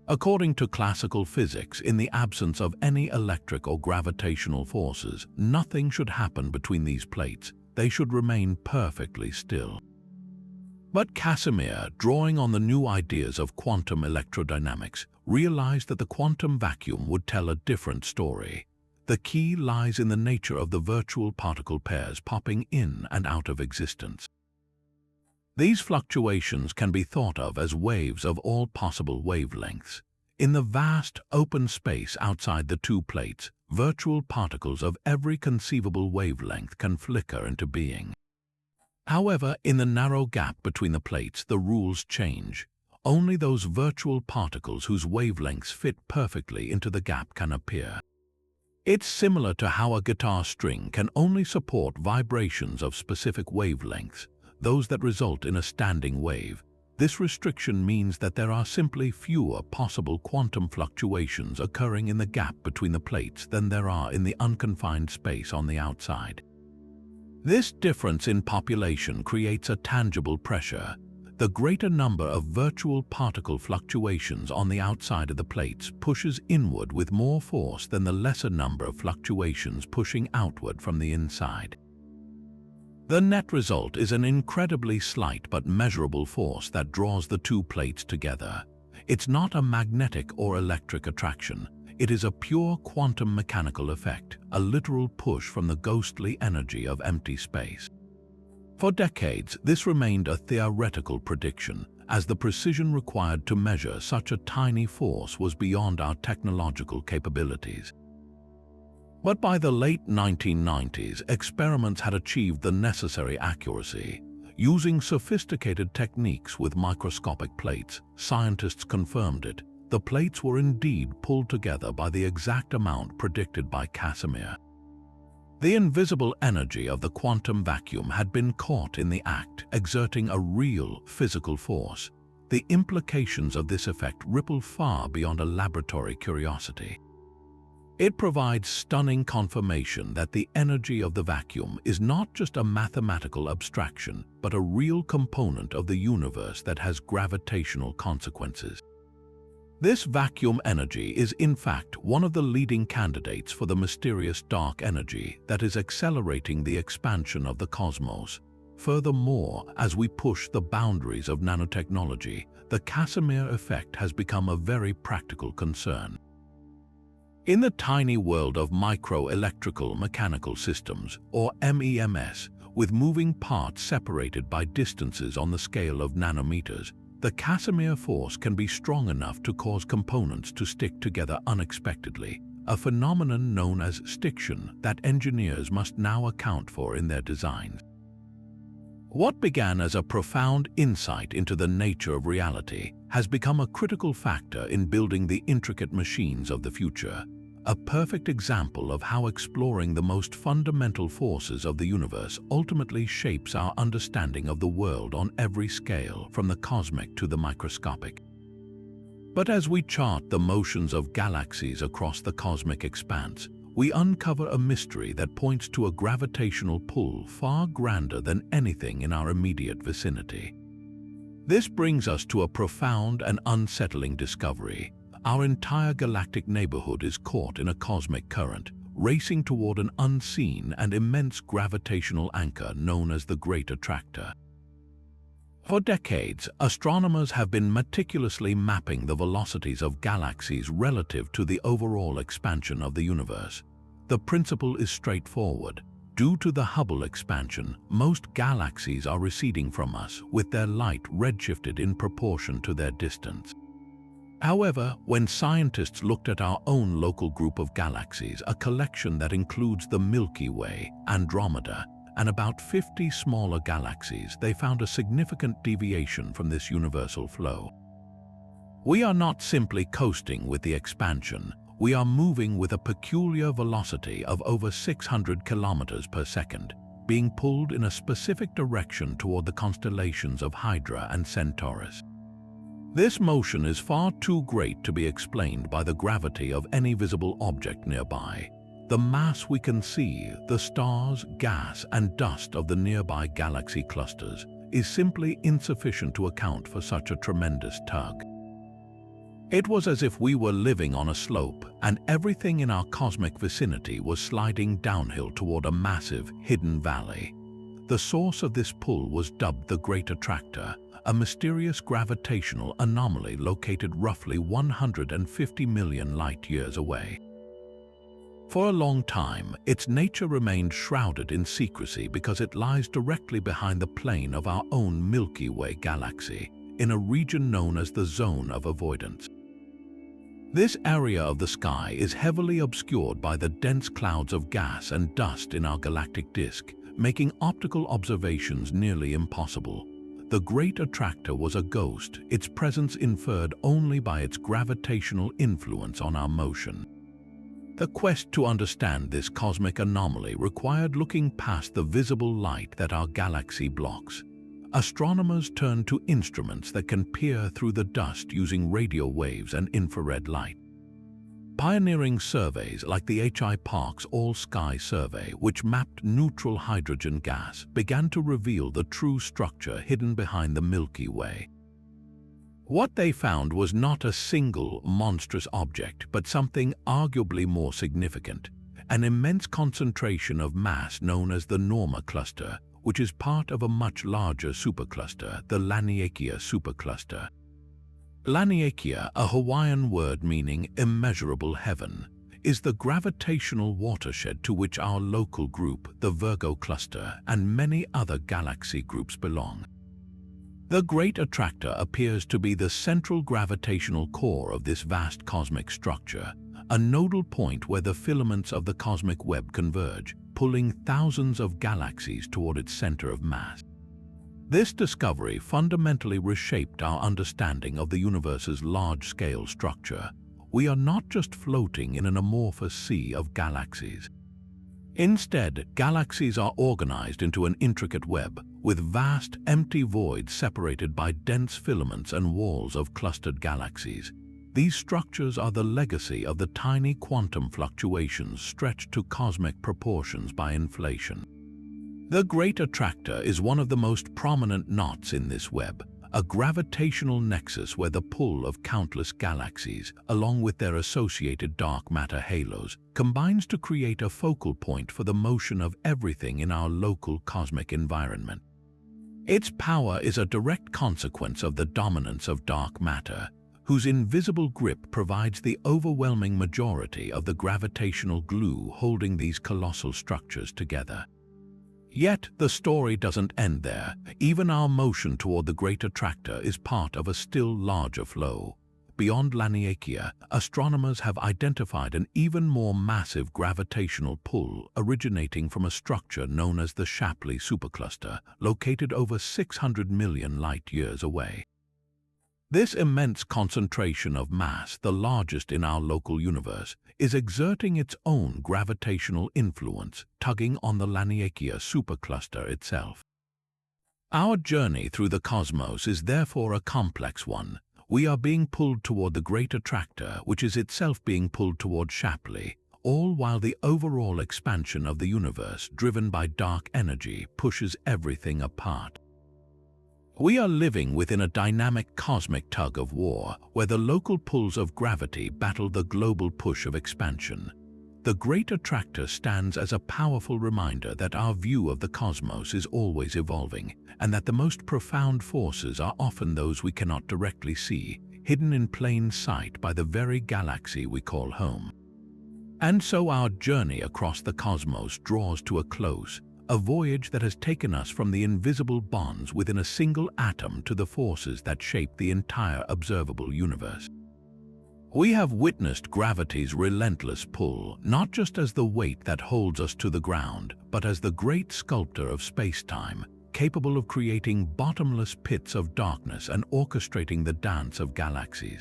According to classical physics, in the absence of any electric or gravitational forces, nothing should happen between these plates. They should remain perfectly still. But Casimir, drawing on the new ideas of quantum electrodynamics, realized that the quantum vacuum would tell a different story. The key lies in the nature of the virtual particle pairs popping in and out of existence. These fluctuations can be thought of as waves of all possible wavelengths. In the vast, open space outside the two plates, virtual particles of every conceivable wavelength can flicker into being. However, in the narrow gap between the plates, the rules change. Only those virtual particles whose wavelengths fit perfectly into the gap can appear. It's similar to how a guitar string can only support vibrations of specific wavelengths, those that result in a standing wave. This restriction means that there are simply fewer possible quantum fluctuations occurring in the gap between the plates than there are in the unconfined space on the outside. This difference in population creates a tangible pressure. The greater number of virtual particle fluctuations on the outside of the plates pushes inward with more force than the lesser number of fluctuations pushing outward from the inside. The net result is an incredibly slight but measurable force that draws the two plates together. It's not a magnetic or electric attraction. It is a pure quantum mechanical effect, a literal push from the ghostly energy of empty space. For decades, this remained a theoretical prediction, as the precision required to measure such a tiny force was beyond our technological capabilities. But by the late 1990s, experiments had achieved the necessary accuracy. Using sophisticated techniques with microscopic plates, scientists confirmed it. The plates were indeed pulled together by the exact amount predicted by Casimir. The invisible energy of the quantum vacuum had been caught in the act, exerting a real physical force. The implications of this effect ripple far beyond a laboratory curiosity. It provides stunning confirmation that the energy of the vacuum is not just a mathematical abstraction, but a real component of the universe that has gravitational consequences. This vacuum energy is in fact one of the leading candidates for the mysterious dark energy that is accelerating the expansion of the cosmos. Furthermore, as we push the boundaries of nanotechnology, the Casimir effect has become a very practical concern. In the tiny world of micro-electrical mechanical systems, or MEMS, with moving parts separated by distances on the scale of nanometers, The Casimir force can be strong enough to cause components to stick together unexpectedly, a phenomenon known as stiction that engineers must now account for in their designs. What began as a profound insight into the nature of reality has become a critical factor in building the intricate machines of the future, a perfect example of how exploring the most fundamental forces of the universe ultimately shapes our understanding of the world on every scale, from the cosmic to the microscopic. But as we chart the motions of galaxies across the cosmic expanse, we uncover a mystery that points to a gravitational pull far grander than anything in our immediate vicinity. This brings us to a profound and unsettling discovery. Our entire galactic neighborhood is caught in a cosmic current, racing toward an unseen and immense gravitational anchor known as the Great Attractor. For decades, astronomers have been meticulously mapping the velocities of galaxies relative to the overall expansion of the universe. The principle is straightforward. Due to the Hubble expansion, most galaxies are receding from us, with their light redshifted in proportion to their distance. However, when scientists looked at our own local group of galaxies, a collection that includes the Milky Way, Andromeda, and about 50 smaller galaxies, they found a significant deviation from this universal flow. We are not simply coasting with the expansion, we are moving with a peculiar velocity of over 600 kilometers per second, being pulled in a specific direction toward the constellations of Hydra and Centaurus. This motion is far too great to be explained by the gravity of any visible object nearby. The mass we can see, the stars, gas, and dust of the nearby galaxy clusters, is simply insufficient to account for such a tremendous tug. It was as if we were living on a slope, and everything in our cosmic vicinity was sliding downhill toward a massive, hidden valley. The source of this pull was dubbed the Great Attractor, a mysterious gravitational anomaly located roughly 150 million light-years away. For a long time, its nature remained shrouded in secrecy because it lies directly behind the plane of our own Milky Way galaxy, in a region known as the Zone of Avoidance. This area of the sky is heavily obscured by the dense clouds of gas and dust in our galactic disk, making optical observations nearly impossible. The Great Attractor was a ghost, its presence inferred only by its gravitational influence on our motion. The quest to understand this cosmic anomaly required looking past the visible light that our galaxy blocks. Astronomers turn to instruments that can peer through the dust using radio waves and infrared light. Pioneering surveys like the H.I. Park's All-Sky Survey, which mapped neutral hydrogen gas, began to reveal the true structure hidden behind the Milky Way. What they found was not a single monstrous object, but something arguably more significant, an immense concentration of mass known as the Norma cluster, which is part of a much larger supercluster, the Laniakea supercluster. Laniakea, a Hawaiian word meaning immeasurable heaven, is the gravitational watershed to which our local group, the Virgo cluster, and many other galaxy groups belong. The Great Attractor appears to be the central gravitational core of this vast cosmic structure, a nodal point where the filaments of the cosmic web converge, pulling thousands of galaxies toward its center of mass. This discovery fundamentally reshaped our understanding of the universe's large-scale structure. We are not just floating in an amorphous sea of galaxies. Instead, galaxies are organized into an intricate web, with vast, empty voids separated by dense filaments and walls of clustered galaxies. These structures are the legacy of the tiny quantum fluctuations stretched to cosmic proportions by inflation. The Great Attractor is one of the most prominent knots in this web, a gravitational nexus where the pull of countless galaxies, along with their associated dark matter halos, combines to create a focal point for the motion of everything in our local cosmic environment. Its power is a direct consequence of the dominance of dark matter, whose invisible grip provides the overwhelming majority of the gravitational glue holding these colossal structures together. Yet, the story doesn't end there. Even our motion toward the Great Attractor is part of a still larger flow. Beyond Laniakea, astronomers have identified an even more massive gravitational pull originating from a structure known as the Shapley supercluster, located over 600 million light-years away. This immense concentration of mass, the largest in our local universe, is exerting its own gravitational influence, tugging on the Laniakea supercluster itself. Our journey through the cosmos is therefore a complex one. We are being pulled toward the Great Attractor, which is itself being pulled toward Shapley, all while the overall expansion of the universe, driven by dark energy, pushes everything apart. We are living within a dynamic cosmic tug-of-war, where the local pulls of gravity battle the global push of expansion. The Great Attractor stands as a powerful reminder that our view of the cosmos is always evolving, and that the most profound forces are often those we cannot directly see, hidden in plain sight by the very galaxy we call home. And so our journey across the cosmos draws to a close, a voyage that has taken us from the invisible bonds within a single atom to the forces that shape the entire observable universe. We have witnessed gravity's relentless pull, not just as the weight that holds us to the ground, but as the great sculptor of space-time, capable of creating bottomless pits of darkness and orchestrating the dance of galaxies.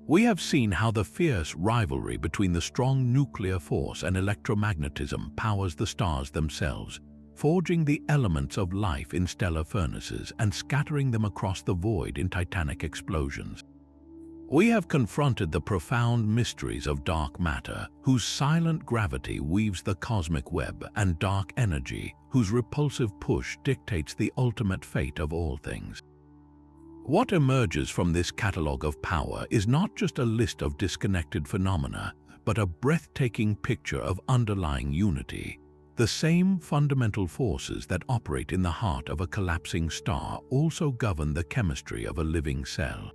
We have seen how the fierce rivalry between the strong nuclear force and electromagnetism powers the stars themselves, forging the elements of life in stellar furnaces and scattering them across the void in titanic explosions. We have confronted the profound mysteries of dark matter, whose silent gravity weaves the cosmic web, and dark energy, whose repulsive push dictates the ultimate fate of all things. What emerges from this catalogue of power is not just a list of disconnected phenomena, but a breathtaking picture of underlying unity. The same fundamental forces that operate in the heart of a collapsing star also govern the chemistry of a living cell.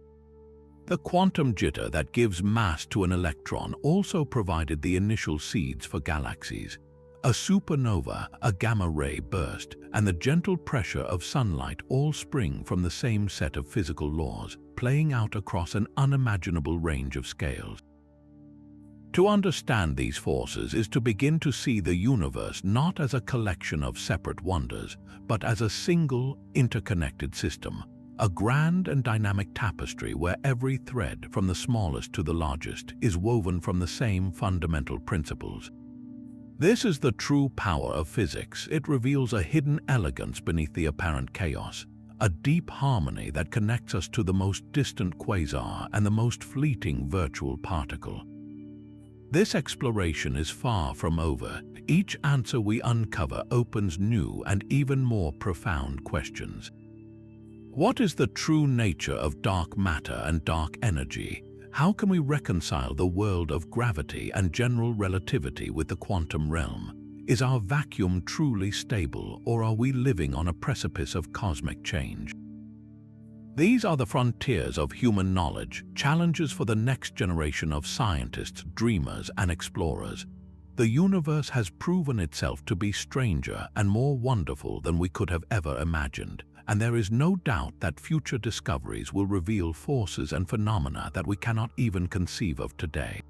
The quantum jitter that gives mass to an electron also provided the initial seeds for galaxies. A supernova, a gamma-ray burst, and the gentle pressure of sunlight all spring from the same set of physical laws, playing out across an unimaginable range of scales. To understand these forces is to begin to see the universe not as a collection of separate wonders, but as a single, interconnected system, a grand and dynamic tapestry where every thread, from the smallest to the largest, is woven from the same fundamental principles. This is the true power of physics. It reveals a hidden elegance beneath the apparent chaos, a deep harmony that connects us to the most distant quasar and the most fleeting virtual particle. This exploration is far from over. Each answer we uncover opens new and even more profound questions. What is the true nature of dark matter and dark energy? How can we reconcile the world of gravity and general relativity with the quantum realm? Is our vacuum truly stable, or are we living on a precipice of cosmic change? These are the frontiers of human knowledge, challenges for the next generation of scientists, dreamers, and explorers. The universe has proven itself to be stranger and more wonderful than we could have ever imagined, and there is no doubt that future discoveries will reveal forces and phenomena that we cannot even conceive of today.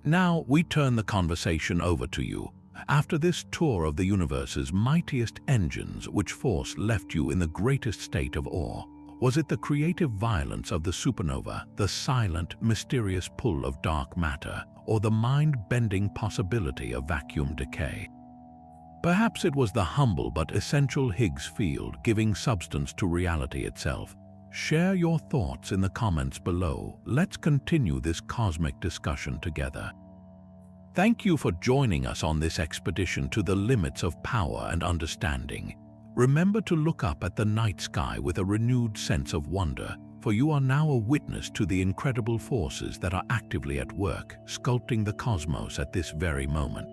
Now we turn the conversation over to you. After this tour of the universe's mightiest engines, which force left you in the greatest state of awe? Was it the creative violence of the supernova, the silent, mysterious pull of dark matter, or the mind-bending possibility of vacuum decay? Perhaps it was the humble but essential Higgs field giving substance to reality itself. Share your thoughts in the comments below. Let's continue this cosmic discussion together. Thank you for joining us on this expedition to the limits of power and understanding. Remember to look up at the night sky with a renewed sense of wonder, for you are now a witness to the incredible forces that are actively at work, sculpting the cosmos at this very moment.